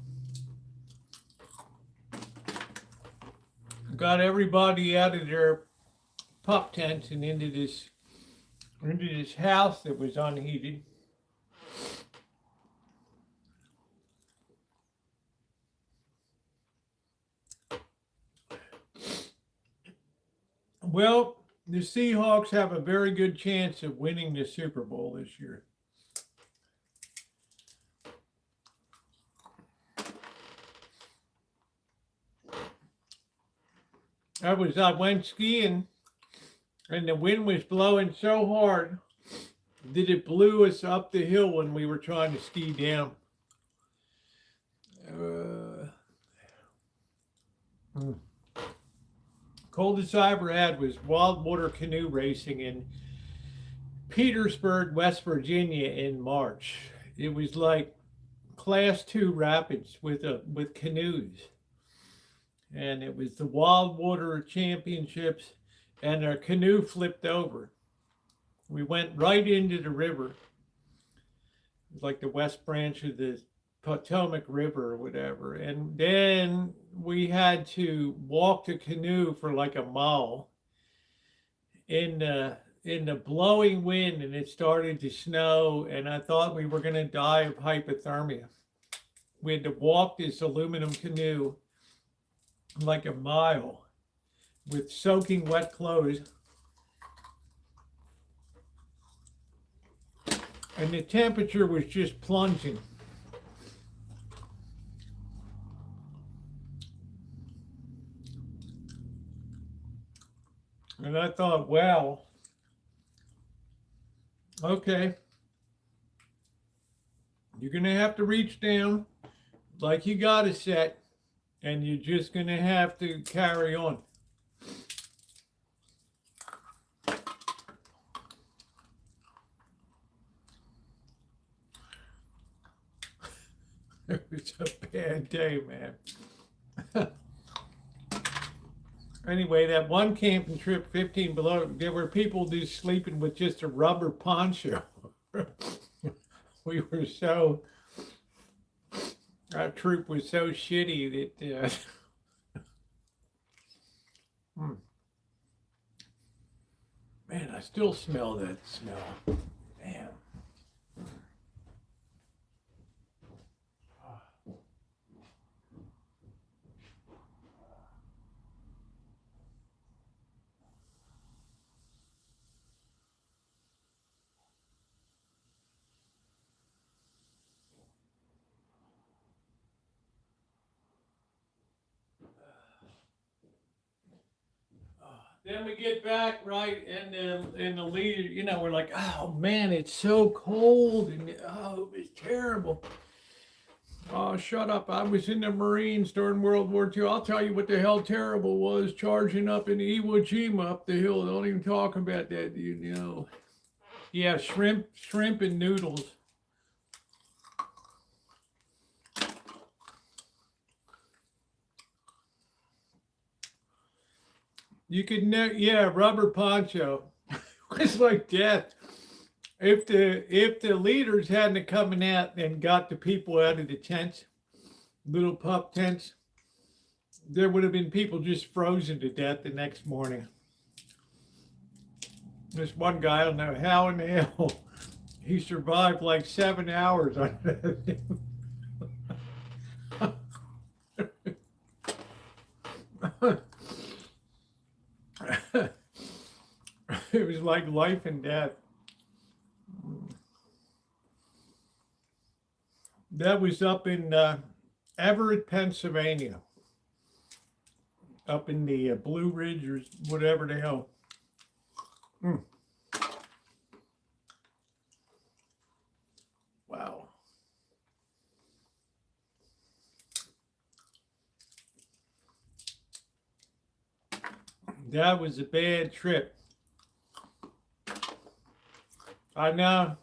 Got everybody out of their pup tents and into this house that was unheated. Well, the Seahawks have a very good chance of winning the Super Bowl this year. I went skiing and the wind was blowing so hard that it blew us up the hill when we were trying to ski down. Coldest I ever had was wild water canoe racing in Petersburg, West Virginia in March. It was like class 2 rapids with canoes. And it was the Wild Water Championships, and our canoe flipped over. We went right into the river. It was like the west branch of the Potomac River or whatever. And then we had to walk the canoe for like a mile in the blowing wind, and it started to snow, and I thought we were going to die of hypothermia. We had to walk this aluminum canoe like a mile with soaking wet clothes. And the temperature was just plunging. And I thought, wow, Okay. You're going to have to reach down like you got a set, and you're just going to have to carry on. It was a bad day, man. Anyway, that one camping trip, 15 below, there were people just sleeping with just a rubber poncho. We were so, our troop was so shitty that, man, I still smell that smell. Man. Then we get back, right, and the leader, you know, we're like, oh man, it's so cold, and oh, it was terrible. Oh, shut up. I was in the Marines during World War II. I'll tell you what the hell terrible was, charging up in Iwo Jima up the hill. Don't even talk about that, you know. Yeah, shrimp and noodles. You could yeah, rubber poncho. It's like death. If the leaders hadn't come out and got the people out of the tents, little pup tents, there would have been people just frozen to death the next morning. This one guy, I don't know how in the hell he survived like 7 hours on that. It was like life and death. That was up in Everett, Pennsylvania. Up in the Blue Ridge or whatever the hell. Wow. That was a bad trip. I know.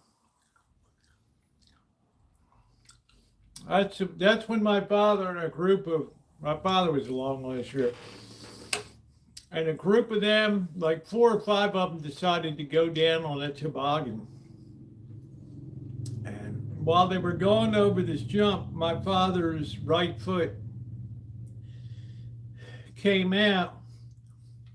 That's when my father and a group of, my father was along on this trip. And a group of them, like 4 or 5 of them, decided to go down on a toboggan. And while they were going over this jump, my father's right foot came out.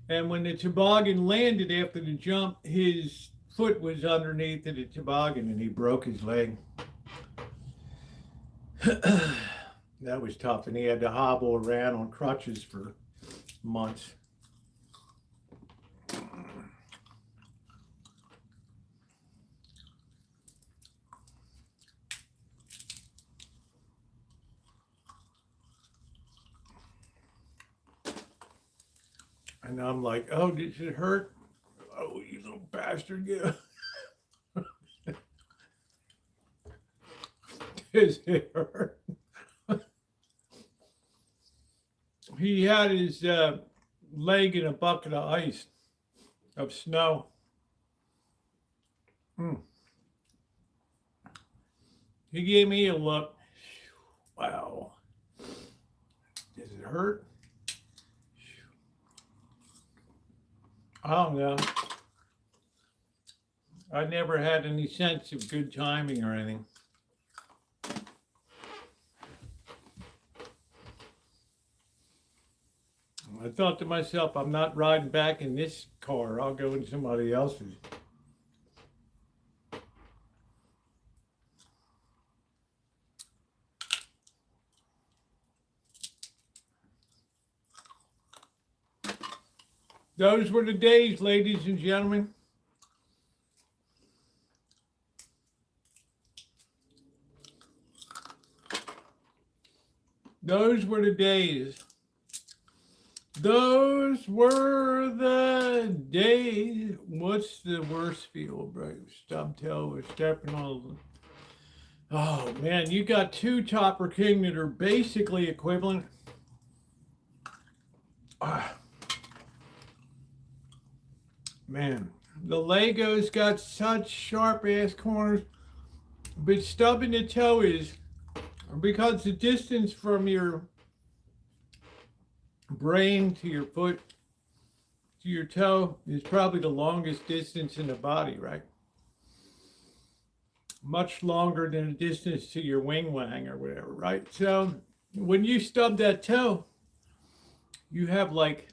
And when the toboggan landed after the jump, his foot was underneath the toboggan and he broke his leg. That was tough, and he had to hobble around on crutches for months. And I'm like, oh, did it hurt? Oh, you little bastard, yeah. Does it hurt? He had his leg in a bucket of ice, of snow. He gave me a look. Wow. Does it hurt? I don't know. I never had any sense of good timing or anything. I thought to myself, I'm not riding back in this car. I'll go in somebody else's. Those were the days, ladies and gentlemen. Those were the days. Those were the days. What's the worst feel, right? Stub toe or stepping on. Oh man, you got two Topper King that are basically equivalent. Ah, man, the Legos got such sharp ass corners, but stubbing the toe is because the distance from your brain to your foot to your toe is probably the longest distance in the body, right? Much longer than the distance to your wing wang or whatever, right? So when you stub that toe, you have like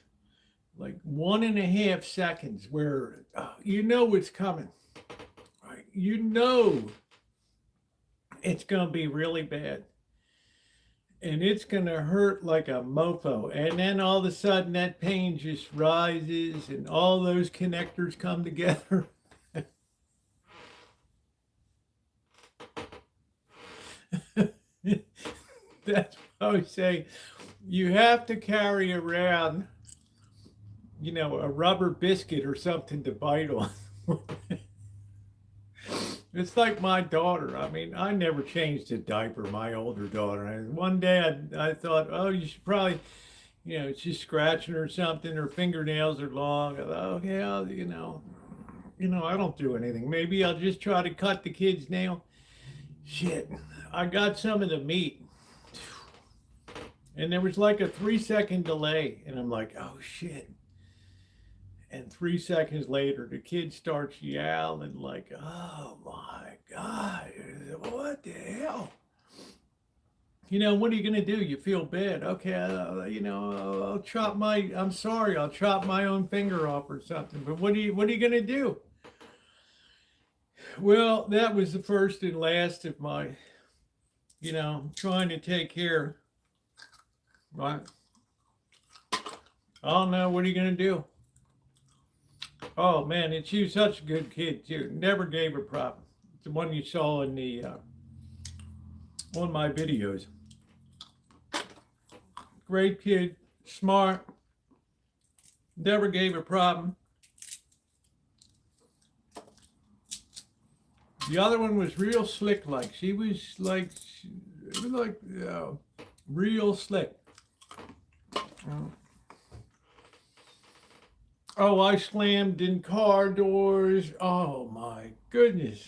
1.5 seconds where you know it's coming, right? You know it's gonna be really bad. And it's going to hurt like a mofo. And then all of a sudden that pain just rises and all those connectors come together. That's why I say you have to carry around, you know, a rubber biscuit or something to bite on. It's like my daughter. I mean, I never changed a diaper, my older daughter. And one day I thought, oh, you should probably, you know, she's scratching or something. Her fingernails are long. I thought, okay, you know, I don't do anything. Maybe I'll just try to cut the kid's nail. Shit, I got some of the meat. And there was like a 3-second delay. And I'm like, oh, shit. And 3 seconds later, the kid starts yelling like, oh my God, what the hell? You know, what are you going to do? You feel bad. Okay, you know, I'm sorry, I'll chop my own finger off or something. But what are you going to do? Well, that was the first and last of my, you know, trying to take care. Right? Oh no, what are you going to do? Oh man, and she was such a good kid too. Never gave her problem. The one you saw in the on my videos. Great kid, smart. Never gave her problem. The other one was real slick. Like she was like, real slick. Oh, I slammed in car doors. Oh my goodness.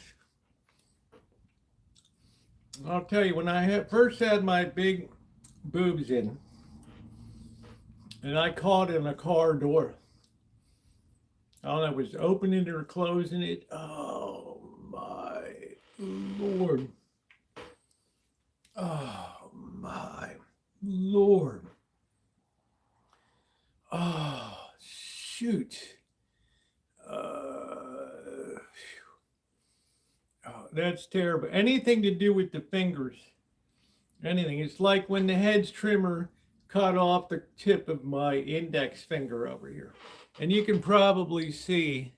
I'll tell you, when I first had my big boobs in, and I caught in a car door. I don't know, it was opening or closing it. Oh my Lord. Oh my Lord. Oh. Shoot. Oh, that's terrible. Anything to do with the fingers. Anything. It's like when the hedge trimmer cut off the tip of my index finger over here. And you can probably see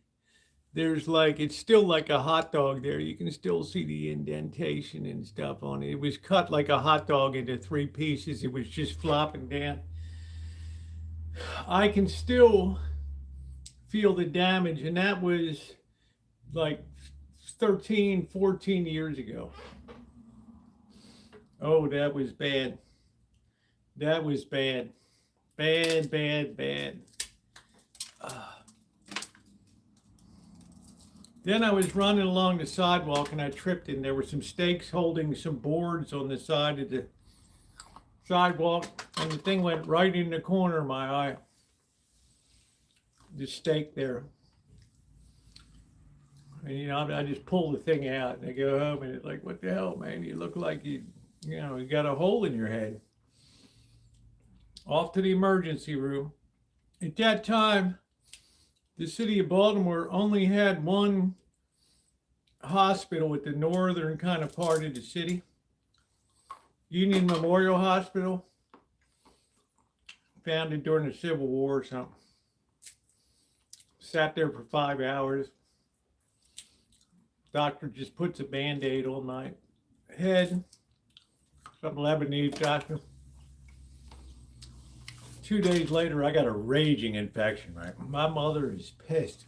there's like, it's still like a hot dog there. You can still see the indentation and stuff on it. It was cut like a hot dog into 3 pieces. It was just flopping down. I can still feel the damage, and that was like 13, 14 years ago. Oh, that was bad. That was bad. Bad, bad, bad. Then I was running along the sidewalk and I tripped, and there were some stakes holding some boards on the side of the sidewalk, and the thing went right in the corner of my eye. The stake there. And you know, I just pull the thing out and I go home, and it's like, what the hell, man? You look like you got a hole in your head. Off to the emergency room. At that time, the city of Baltimore only had one hospital at the northern kind of part of the city. Union Memorial Hospital, founded during the Civil War or something. Sat there for 5 hours. Doctor just puts a Band-Aid on my head. Some Lebanese doctor. 2 days later, I got a raging infection, right? My mother is pissed.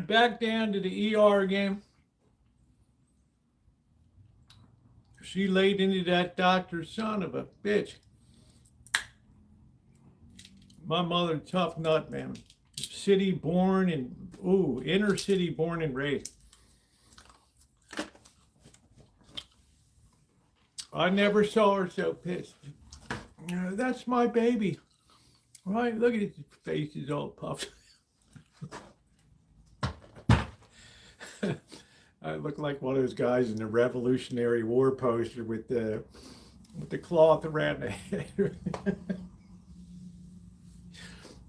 Back down to the ER again. She laid into that doctor, son of a bitch. My mother, tough nut, man. City born and, inner city born and raised. I never saw her so pissed. That's my baby. Right, look at his face, is all puffed. I look like one of those guys in the Revolutionary War poster with the cloth around the head.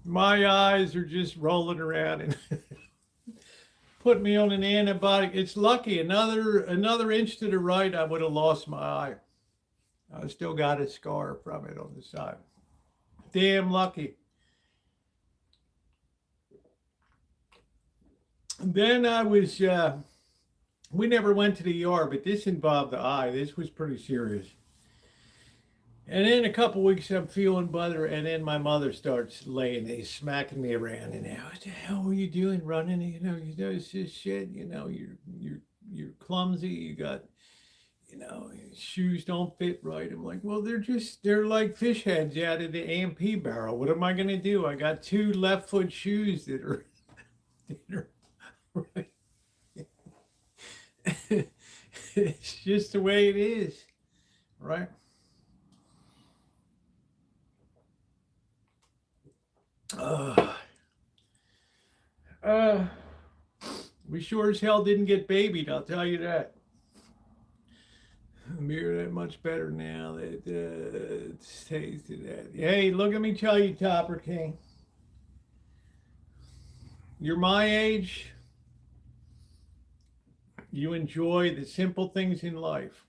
My eyes are just rolling around and put me on an antibiotic. It's lucky. Another inch to the right, I would have lost my eye. I still got a scar from it on the side. Damn lucky. Then I was, we never went to the ER, but this involved the eye. This was pretty serious. And in a couple weeks, I'm feeling better, and then my mother starts smacking me around. And now, what the hell were you doing, running? You know it's just shit. You know, you're clumsy. You got, shoes don't fit right. I'm like, well, they're like fish heads out of the AMP barrel. What am I gonna do? I got 2 left foot shoes that are right. It's just the way it is, right? We sure as hell didn't get babied, I'll tell you that. Beer that much better now. That tasted that. Hey, look at me tell you, Topper King. You're my age. You enjoy the simple things in life.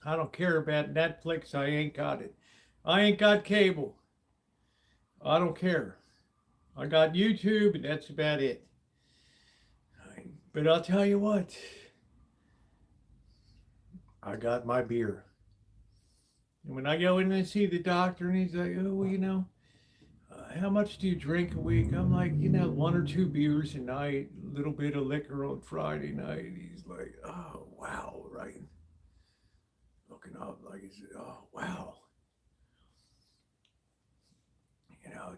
I don't care about Netflix. I ain't got it. I ain't got cable. I don't care. I got YouTube, and that's about it. But I'll tell you what. I got my beer. And when I go in and see the doctor, and he's like, oh, well, how much do you drink a week? I'm like, 1 or 2 beers a night, a little bit of liquor on Friday night. He's like, oh, wow, right? Looking up like, he said, oh, wow.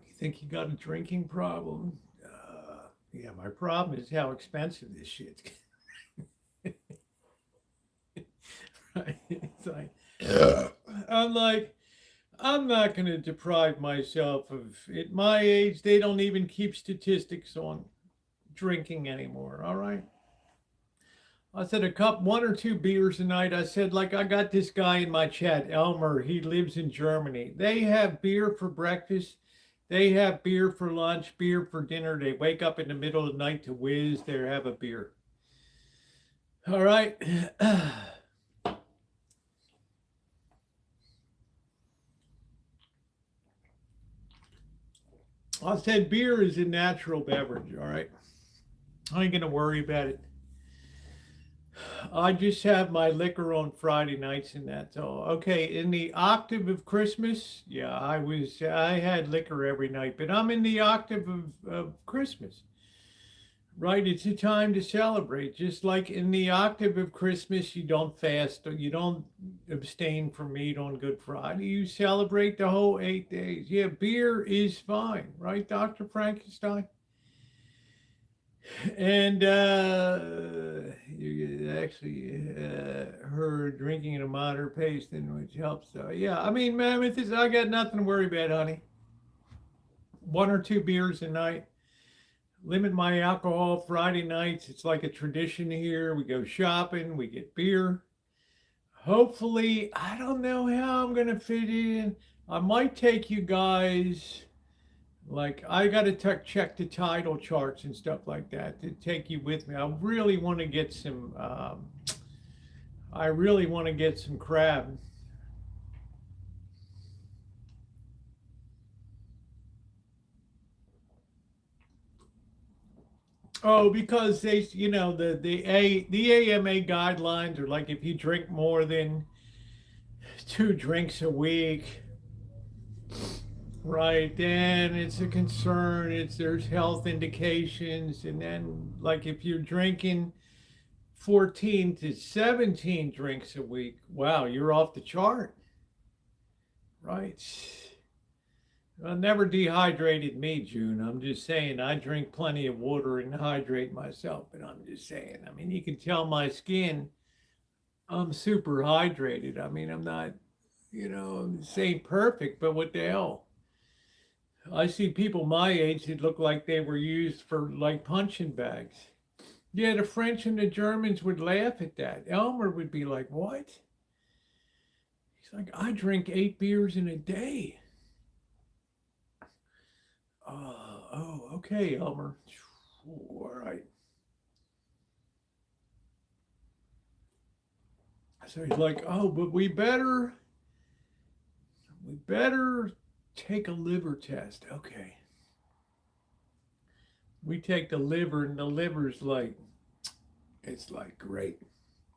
You think you got a drinking problem? Yeah, my problem is how expensive this shit's. Right? It's like, I'm like, I'm not going to deprive myself of, at my age, they don't even keep statistics on drinking anymore, all right? I said 1 or 2 beers a night. I said, like, I got this guy in my chat, Elmer, he lives in Germany. They have beer for breakfast. They have beer for lunch, beer for dinner. They wake up in the middle of the night to whiz. They have a beer. All right. I said beer is a natural beverage, all right? I ain't going to worry about it. I just have my liquor on Friday nights and that's all. Okay, in the octave of Christmas, yeah, I had liquor every night, but I'm in the octave of Christmas, right? It's a time to celebrate. Just like in the octave of Christmas, you don't fast, you don't abstain from meat on Good Friday. You celebrate the whole 8 days. Yeah, beer is fine, right, Dr. Frankenstein? And you actually her drinking at a moderate pace, then which helps. Yeah, I mean, Mammoth, I got nothing to worry about, honey. 1 or 2 beers a night. Limit my alcohol Friday nights. It's like a tradition here. We go shopping, we get beer. Hopefully, I don't know how I'm going to fit in. I might take you guys... Like, I got to check the tidal charts and stuff like that to take you with me. I really want to get some, crab. Oh, because they, the AMA guidelines are like if you drink more than 2 drinks a week, Right, then it's a concern. There's health indications, and then like if you're drinking 14 to 17 drinks a week, wow, you're off the chart. Right. Well, never dehydrated me, June. I'm just saying I drink plenty of water and hydrate myself, but I'm just saying. I mean, you can tell my skin, I'm super hydrated. I mean, I'm not, I'm saying perfect, but what the hell? I see people my age that look like they were used for like punching bags. Yeah, the French and the Germans would laugh at that. Elmer would be like, what? He's like, I drink 8 beers in a day. Oh, okay, Elmer. All right. So he's like, oh, but we better take a liver test. Okay. We take the liver, and the liver's like, it's like great.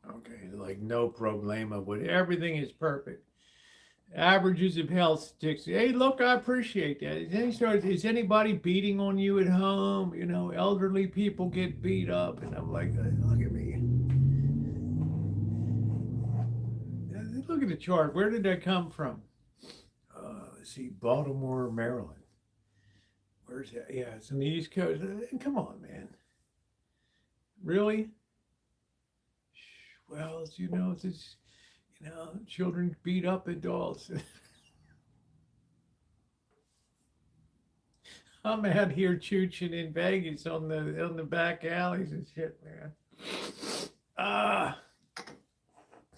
Okay, like no problema, but everything is perfect. Averages of health statistics. Hey, look, I appreciate that. Is anybody beating on you at home? Elderly people get beat up, and I'm like, look at me. Look at the chart. Where did that come from? Let's see, Baltimore, Maryland. Where's that? Yeah, it's on the East Coast. Come on, man. Really? Well, it's children beat up adults. I'm out here chooching in Vegas on the back alleys and shit, man.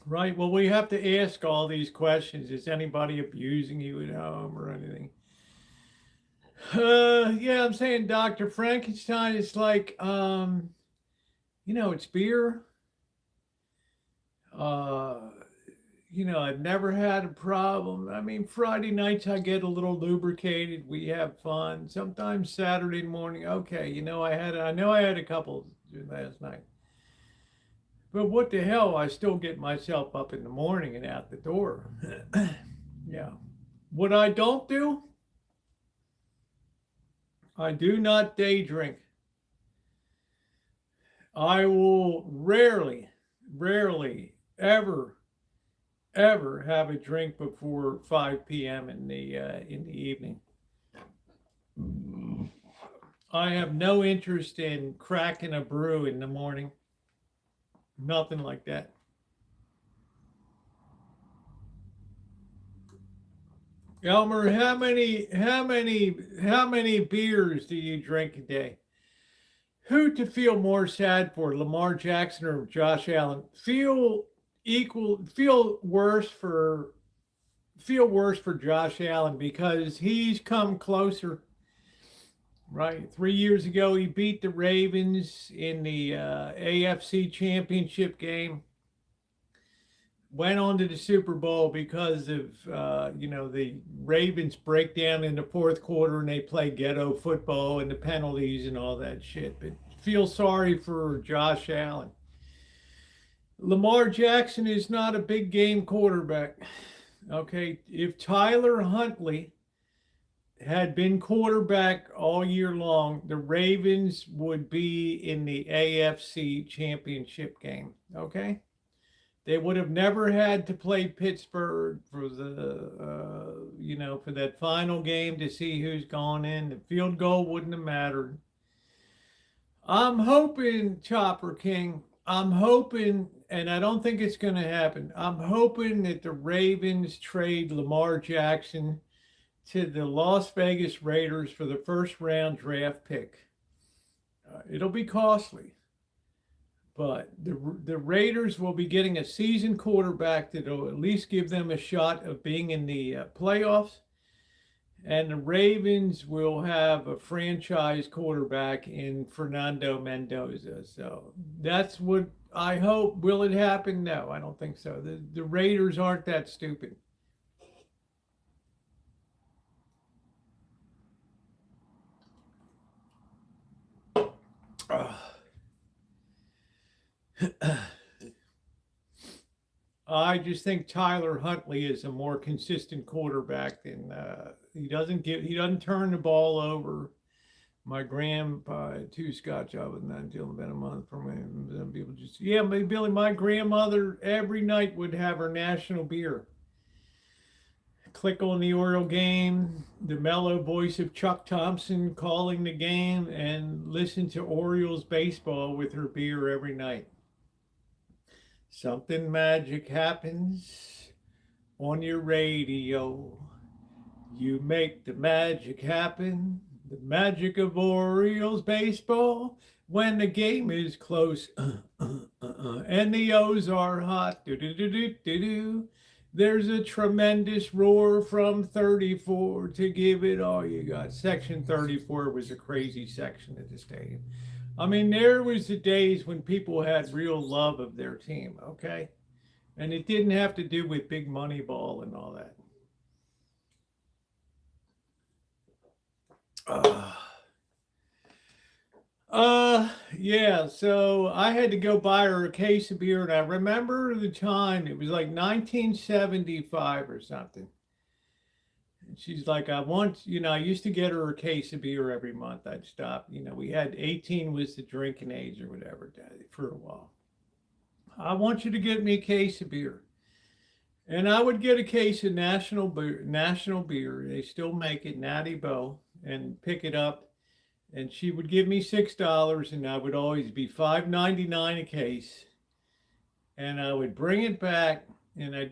Right. Well, we have to ask all these questions. Is anybody abusing you at home or anything? Yeah, I'm saying Dr. Frankenstein is like, it's beer. I've never had a problem. I mean, Friday nights I get a little lubricated. We have fun. Sometimes Saturday morning. Okay, I know I had a couple last night. But what the hell? I still get myself up in the morning and out the door. Yeah. What I don't do, I do not day drink. I will rarely, ever have a drink before 5 p.m. in the evening. I have no interest in cracking a brew in the morning. Nothing like that. Elmer, how many beers do you drink a day? Who to feel more sad for, Lamar Jackson or Josh Allen? Feel worse for Josh Allen because he's come closer. Right. 3 years ago, he beat the Ravens in the AFC Championship game. Went on to the Super Bowl because of, the Ravens break down in the fourth quarter and they play ghetto football and the penalties and all that shit. But feel sorry for Josh Allen. Lamar Jackson is not a big game quarterback. Okay. If Tyler Huntley had been quarterback all year long, the Ravens would be in the AFC Championship game. Okay. They would have never had to play Pittsburgh for for that final game to see who's gone in. The field goal wouldn't have mattered. I'm hoping, Chopper King, and I don't think it's going to happen. I'm hoping that the Ravens trade Lamar Jackson to the Las Vegas Raiders for the first round draft pick. It'll be costly. But the Raiders will be getting a seasoned quarterback that will at least give them a shot of being in the playoffs. And the Ravens will have a franchise quarterback in Fernando Mendoza. So that's what I hope. Will it happen? No, I don't think so. The Raiders aren't that stupid. I just think Tyler Huntley is a more consistent quarterback than he doesn't turn the ball over. My grandpa had 2 Scotch ovens, not until about a month from him. Some people just, yeah, but Billy, my grandmother every night would have her national beer. Click on the Oriole game, the mellow voice of Chuck Thompson calling the game, and listen to Orioles baseball with her beer every night. Something magic happens on your radio. You make the magic happen. The magic of Orioles baseball when the game is close and the O's are hot. Do-do-do-do-do-do. There's a tremendous roar from 34 to give it all you got. Section 34 was a crazy section at the stadium. I mean, there was the days when people had real love of their team, okay? And it didn't have to do with big money ball and all that. Yeah, so I had to go buy her a case of beer, and I remember the time, it was like 1975 or something. And she's like, I used to get her a case of beer every month. I'd stop, we had 18 was the drinking age or whatever for a while. I want you to get me a case of beer. And I would get a case of National Beer. They still make it, Natty Boh, and pick it up. And she would give me $6, and I would always be $5.99 a case. And I would bring it back, and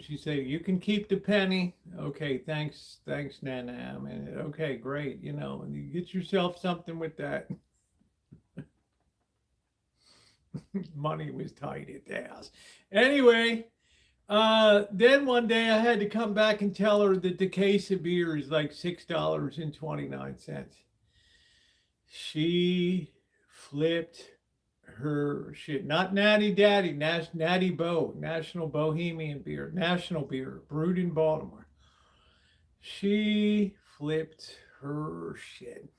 she'd say, "You can keep the penny." Okay, thanks, Nana. I mean, okay, great, and you get yourself something with that. Money was tight at the house. Anyway, then one day I had to come back and tell her that the case of beer is like $6.29. She flipped her shit. Not Natty Daddy, Natty Boh, National Bohemian Beer, National Beer, brewed in Baltimore. She flipped her shit.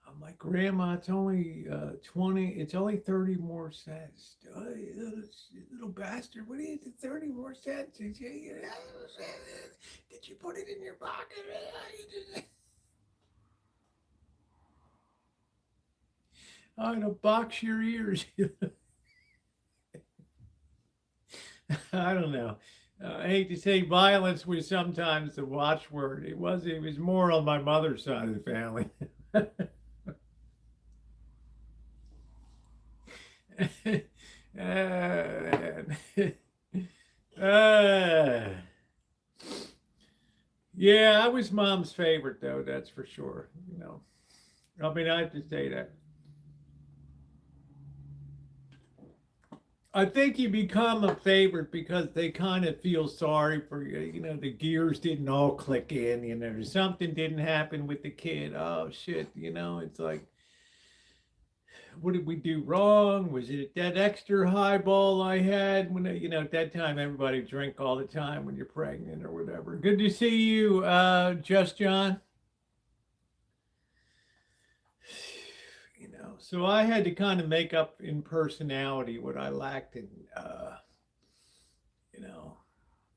I'm like, Grandma, it's only 20, it's only 30 more cents. Little bastard, what do you do, 30 more cents? Did you put it in your pocket? I'm gonna box your ears. I don't know. I hate to say violence was sometimes the watchword. It was more on my mother's side of the family. Yeah, I was Mom's favorite, though, that's for sure. I mean, I have to say that. I think you become a favorite because they kind of feel sorry for you. The gears didn't all click in, something didn't happen with the kid. Oh, shit, it's like, what did we do wrong? Was it that extra highball I had when, at that time, everybody drink all the time when you're pregnant or whatever. Good to see you, Just John. So I had to kind of make up in personality what I lacked in,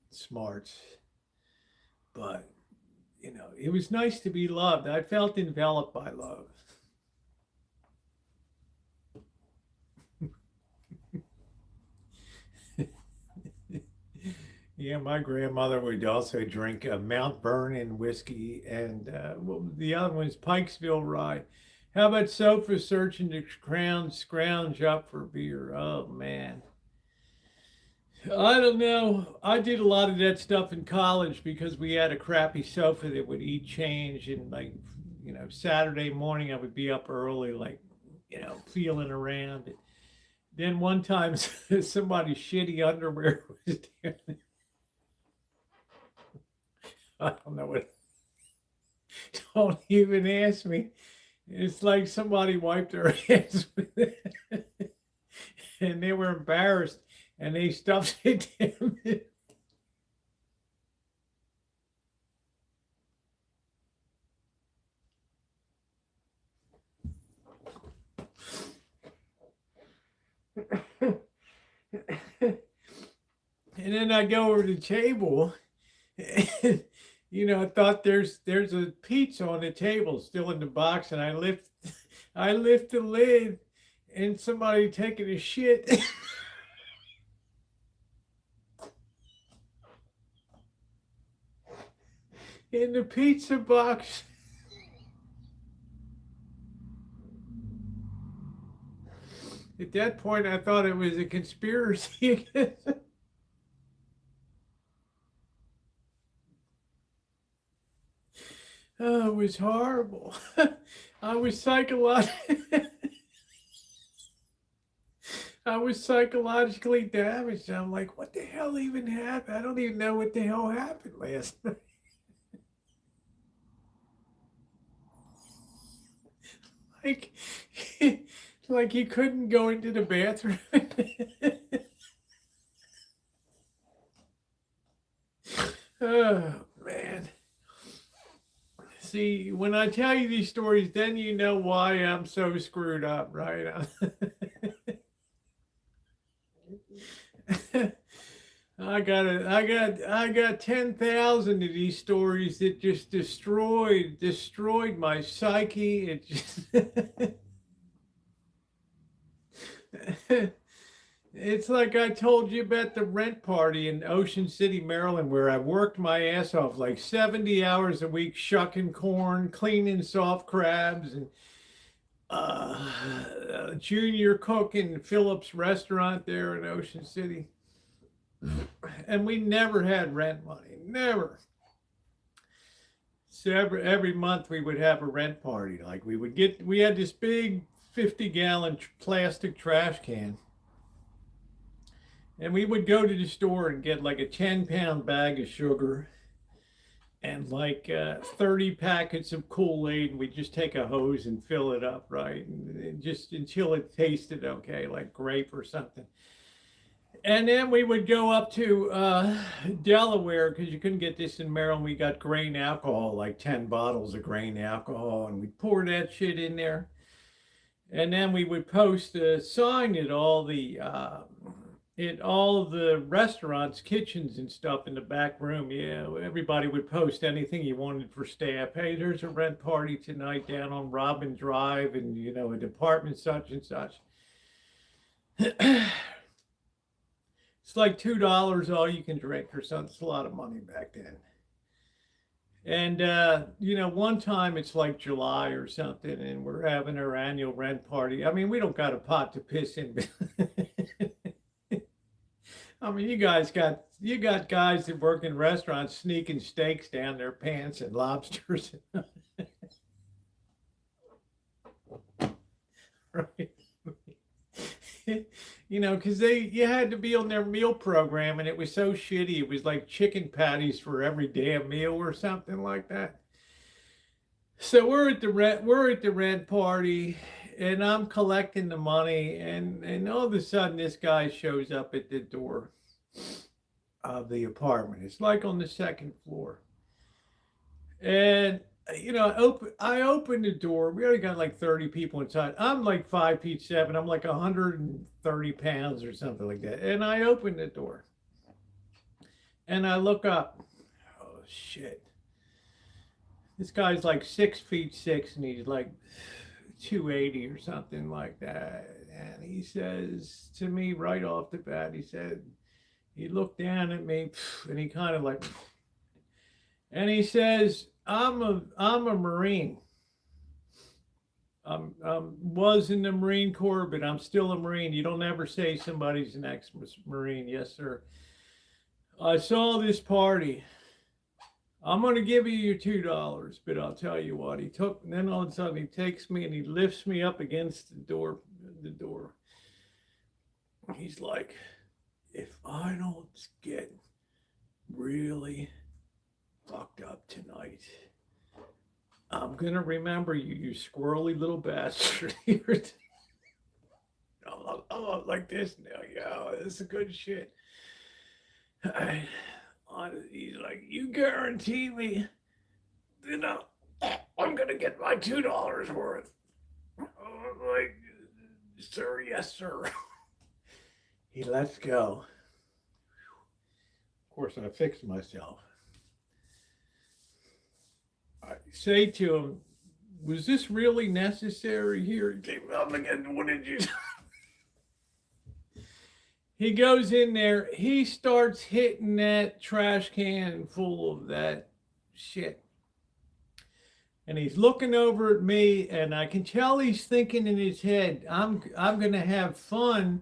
smarts. But, it was nice to be loved. I felt enveloped by love. Yeah, my grandmother would also drink Mount Vernon whiskey, and the other one is Pikesville Rye. How about sofa searching to scrounge up for beer? Oh, man. I don't know. I did a lot of that stuff in college because we had a crappy sofa that would eat change. And Saturday morning I would be up early, feeling around. And then one time somebody's shitty underwear was down there. I don't know what. Don't even ask me. It's like somebody wiped their hands with it. And they were embarrassed and they stuffed it down there. And then I go over to the table, and I thought there's a pizza on the table still in the box, and I lift the lid, and somebody taking a shit in the pizza box. At that point, I thought it was a conspiracy. Oh, it was horrible. I was psychologically damaged. I'm like, what the hell even happened? I don't even know what the hell happened last night. Like, like he couldn't go into the bathroom. Oh, man. See, when I tell you these stories, then you know why I'm so screwed up, right? I got 10,000 of these stories that just destroyed my psyche. It just it's like I told you about the rent party in Ocean City, Maryland, where I worked my ass off like 70 hours a week, shucking corn, cleaning soft crabs, and junior cook in Phillips restaurant there in Ocean City. And we never had rent money, never. So every month we would have a rent party. Like we had this big 50-gallon plastic trash can. And we would go to the store and get like a 10-pound bag of sugar and like 30 packets of Kool-Aid. And we'd just take a hose and fill it up, right? And just until it tasted okay, like grape or something. And then we would go up to Delaware, because you couldn't get this in Maryland. We got grain alcohol, like 10 bottles of grain alcohol, and we'd pour that shit in there. And then we would post a sign at all the restaurants, kitchens and stuff in the back room. Yeah, everybody would post anything you wanted for staff. Hey, there's a rent party tonight down on Robin Drive, and a department such and such. It's like $2 all you can drink or something. It's a lot of money back then. And, one time it's like July or something, and we're having our annual rent party. I mean, we don't got a pot to piss in. I mean, you got guys that work in restaurants sneaking steaks down their pants and lobsters. Right. Because you had to be on their meal program, and it was so shitty. It was like chicken patties for every damn meal or something like that. So we're at the rent party, and I'm collecting the money, and all of a sudden this guy shows up at the door of the apartment. It's like on the second floor, and I opened the door. We already got like 30 people inside. I'm like 5'7". I'm like 130 pounds or something like that. And I opened the door and I look up. Oh shit. This guy's like 6'6", and he's like 280 or something like that. And he says to me right off the bat, he looked down at me and he kind of like, and he says, I'm a Marine. Was in the Marine Corps, but I'm still a Marine. You don't ever say somebody's an ex-Marine. Yes, sir. I saw this party. I'm going to give you your $2, but I'll tell you what. And then all of a sudden he takes me and he lifts me up against the door. He's like, if I don't get really fucked up tonight, I'm going to remember you, you squirrely little bastard. I'm like this now. Yo, this is good shit. He's like, you guarantee me, I'm going to get my $2 worth. I'm like, sir, yes, sir. He lets go. course, I fixed myself. I say to him, was this really necessary here? He came up again, what did you do? He goes in there, he starts hitting that trash can full of that shit. And he's looking over at me, and I can tell he's thinking in his head, I'm gonna have fun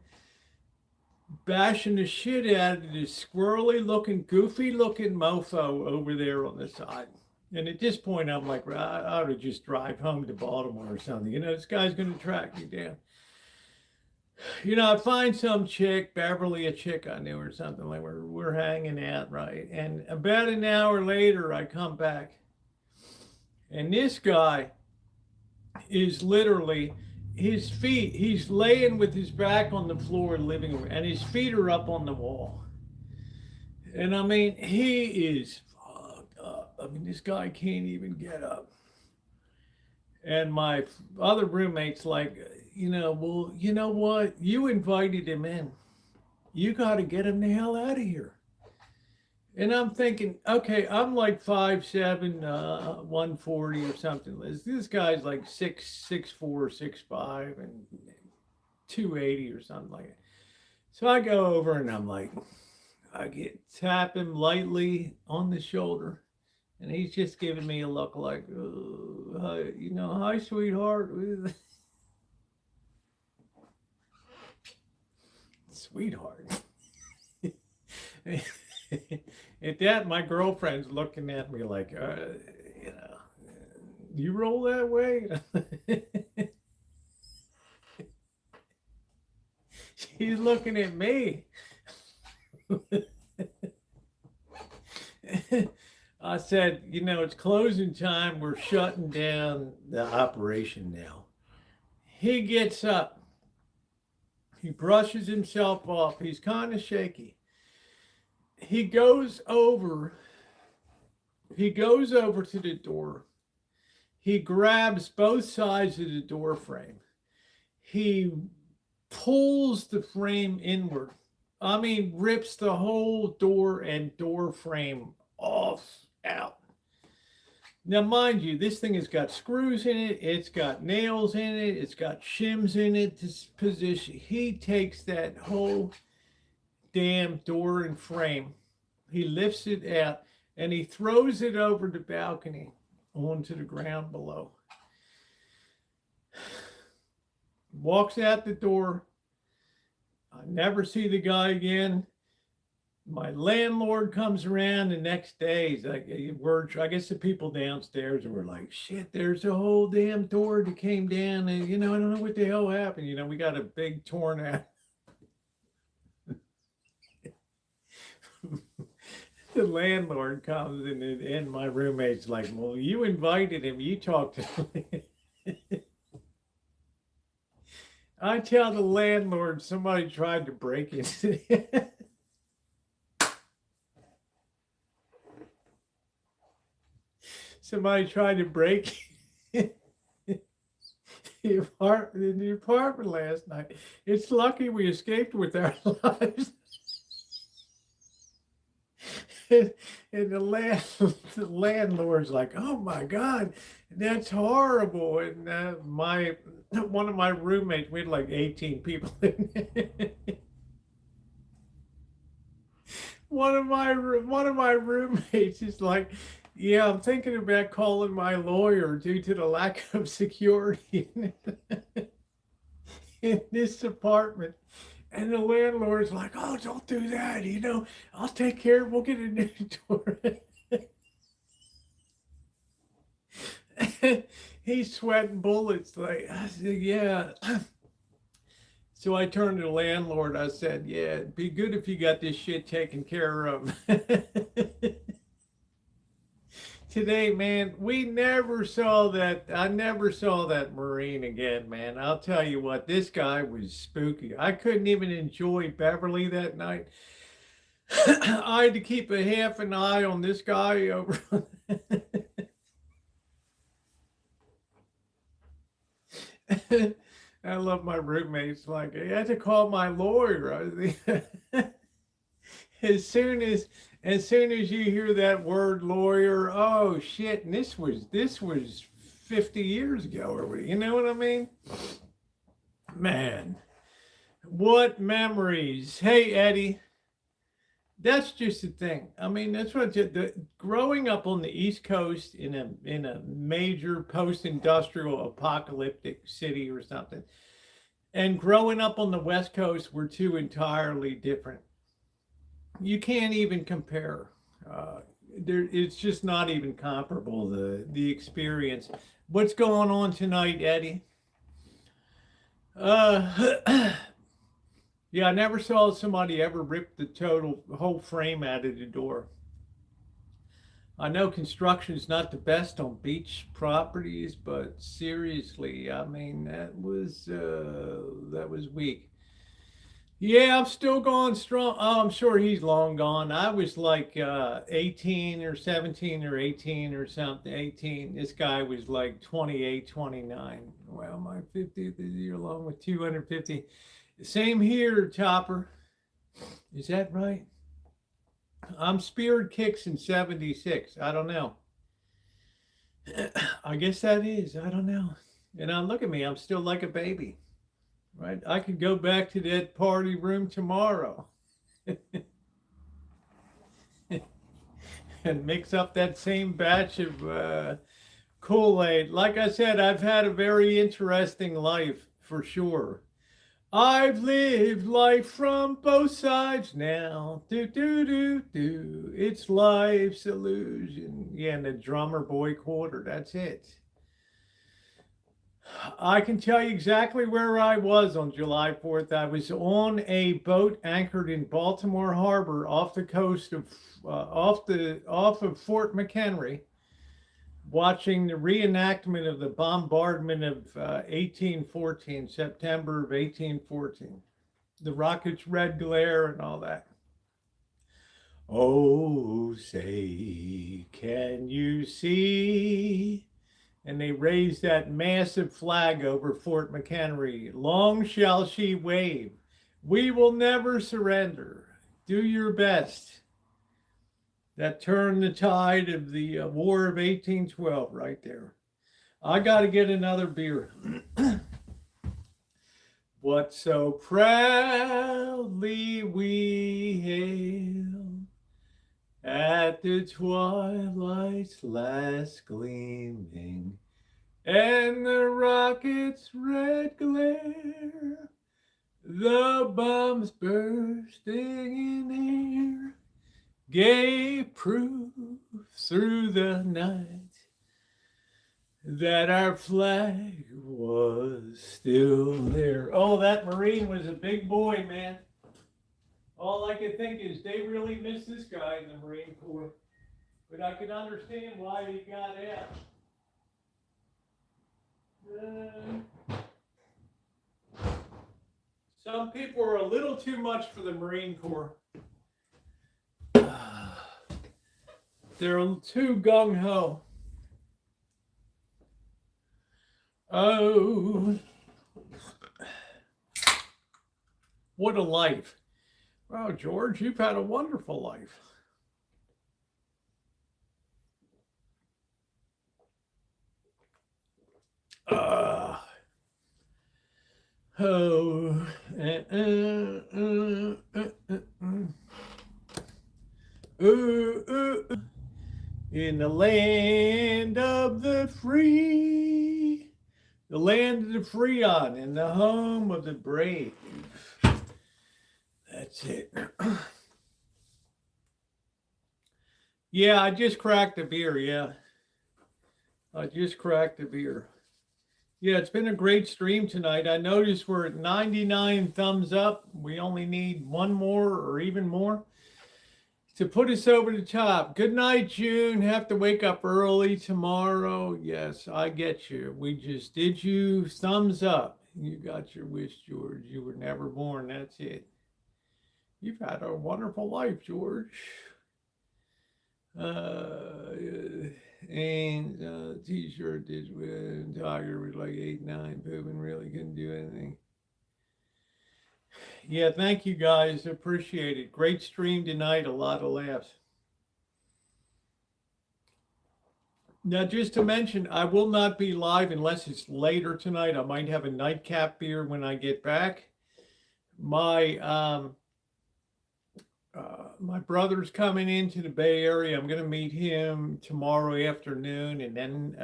bashing the shit out of this squirrely looking, goofy looking mofo over there on the side. And at this point, I'm like, I ought to just drive home to Baltimore or something. You know, this guy's gonna track me down. You know, I find some chick, Beverly, a chick I knew or something, like we're hanging out, right? And about an hour later, I come back. And this guy is literally, his feet, he's laying with his back on the floor in the living room, and his feet are up on the wall. And I mean, he is fucked up. I mean, this guy can't even get up. And my other roommate's like, you know, well, you know what? You invited him in. You got to get him the hell out of here. And I'm thinking, okay, I'm like 5'7", 140 or something. This guy's like 6'4", 6'5", and 280 or something like that. So I go over and I'm like, tap him lightly on the shoulder. And he's just giving me a look like, you know, hi, sweetheart. Sweetheart. At that, my girlfriend's looking at me like, you know, you roll that way? She's looking at me. I said, you know, it's closing time. We're shutting down the operation now. He gets up. He brushes himself off. He's kind of shaky. He goes over to the door. He grabs both sides of the door frame. He pulls the frame inward. I mean, rips the whole door and door frame out. Now, mind you, this thing has got screws in it. It's got nails in it. It's got shims in it to position. He takes that whole damn door and frame. He lifts it out and he throws it over the balcony onto the ground below. Walks out the door. I never see the guy again. My landlord comes around the next day. He's like, I guess the people downstairs were like, shit, there's a whole damn door that came down. And, you know, I don't know what the hell happened. You know, we got a big torn out. The landlord comes and my roommate's like, well, you invited him. You talked to him. I tell the landlord somebody tried to break into it. Somebody tried to break in the apartment last night. It's lucky we escaped with our lives. And the landlord's like, oh my God, that's horrible. And one of my roommates, we had like 18 people in there. One of my roommates is like, yeah, I'm thinking about calling my lawyer due to the lack of security in this apartment. And the landlord's like, oh, don't do that. You know, I'll take care of it. We'll get a new door. He's sweating bullets. Like, I said, yeah. So I turned to the landlord. I said, yeah, it'd be good if you got this shit taken care of. Today, man, we never saw that. I never saw that Marine again, man. I'll tell you what, this guy was spooky. I couldn't even enjoy Beverly that night. I had to keep a half an eye on this guy over. I love my roommates. Like, I had to call my lawyer. as soon as you hear that word lawyer, oh shit, and this was 50 years ago, or you know what I mean? Man, what memories. Hey, Eddie, that's just the thing. I mean, that's what growing up on the East Coast in a major post-industrial apocalyptic city or something, and growing up on the West Coast were two entirely different. You can't even compare. It's just not even comparable, the experience. What's going on tonight, Eddie? Yeah, I never saw somebody ever rip the whole frame out of the door. I know construction's not the best on beach properties, but seriously, I mean, that was weak. Yeah, I'm still going strong. Oh, I'm sure he's long gone. I was like 18 or 17 or 18 or something. 18. This guy was like 28, 29. Well, my 50th year along with 250. Same here, Chopper. Is that right? I'm speared kicks in 76. I don't know. I guess that is. I don't know. And look at me. I'm still like a baby. Right? I could go back to that party room tomorrow and mix up that same batch of Kool-Aid. Like I said, I've had a very interesting life for sure. I've lived life from both sides now. Do, do, do, do. It's life's illusion. Yeah, and the drummer boy quarter. That's it. I can tell you exactly where I was on July 4th. I was on a boat anchored in Baltimore Harbor off the coast of off of Fort McHenry, watching the reenactment of the bombardment of 1814, September of 1814. The rocket's red glare and all that. Oh, say, can you see? And they raised that massive flag over Fort McHenry. Long shall she wave. We will never surrender. Do your best. That turned the tide of the War of 1812 right there. I got to get another beer. What so proudly we hail at the twilight's last gleaming, and the rocket's red glare, the bombs bursting in air, gave proof through the night that our flag was still there. Oh, that Marine was a big boy, man. All I can think is they really miss this guy in the Marine Corps. But I can understand why he got out. Some people are a little too much for the Marine Corps. They're too gung-ho. Oh, what a life. Wow, George, you've had a wonderful life. In the land of the free, the land of the Freon, and the home of the brave. That's it. Yeah, I just cracked a beer, yeah. I just cracked a beer. Yeah, it's been a great stream tonight. I noticed we're at 99 thumbs up. We only need one more or even more to put us over the top. Good night, June. Have to wake up early tomorrow. Yes, I get you. We just did you. Thumbs up. You got your wish, George. You were never born. That's it. You've had a wonderful life, George. And t-shirt did when Tiger was like 8, 9, pooping, really couldn't do anything. Yeah, thank you guys. Appreciate it. Great stream tonight. A lot of laughs. Now, just to mention, I will not be live unless it's later tonight. I might have a nightcap beer when I get back. My my brother's coming into the Bay Area. I'm going to meet him tomorrow afternoon and then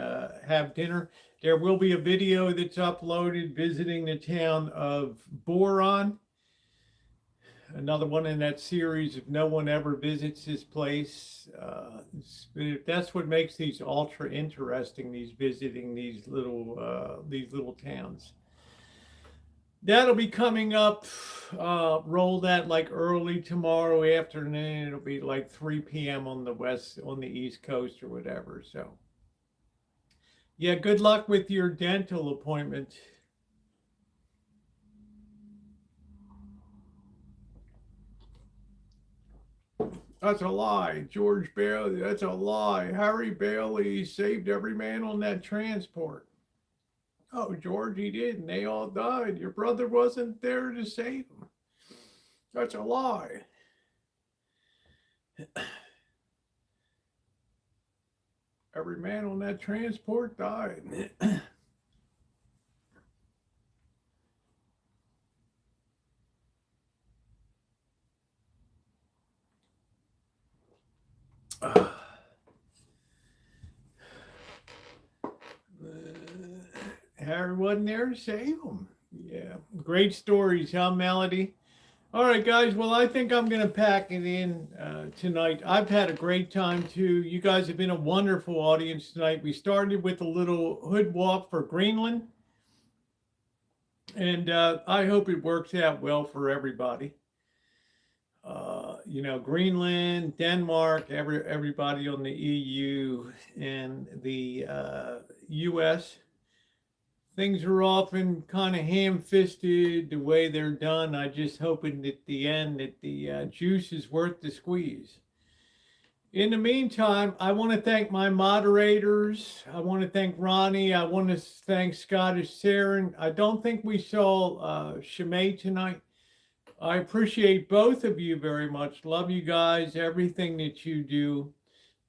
have dinner. There will be a video that's uploaded visiting the town of Boron. Another one in that series, if no one ever visits this place. That's what makes these ultra interesting, these visiting these little towns. That'll be coming up, rolled out like early tomorrow afternoon. It'll be like 3 p.m. on the East Coast or whatever. So yeah, good luck with your dental appointment. That's a lie. George Bailey, that's a lie. Harry Bailey saved every man on that transport. Oh, George, he didn't. They all died. Your brother wasn't there to save them. That's a lie. Every man on that transport died. Harry wasn't there to save him. Yeah, great stories, huh, Melody? All right, guys. Well, I think I'm going to pack it in tonight. I've had a great time, too. You guys have been a wonderful audience tonight. We started with a little hood walk for Greenland. And I hope it works out well for everybody. You know, Greenland, Denmark, everybody on the EU and the US. Things are often kind of ham-fisted the way they're done. I just hoping at the end that the juice is worth the squeeze. In the meantime, I want to thank my moderators. I want to thank Ronnie. I want to thank Scottish Saren. I don't think we saw Shimei tonight. I appreciate both of you very much. Love you guys, everything that you do.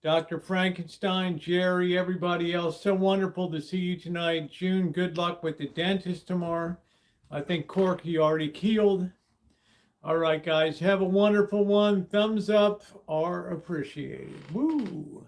Dr. Frankenstein, Jerry, everybody else, so wonderful to see you tonight. June, good luck with the dentist tomorrow. I think Corky already keeled. All right, guys, have a wonderful one. Thumbs up are appreciated. Woo!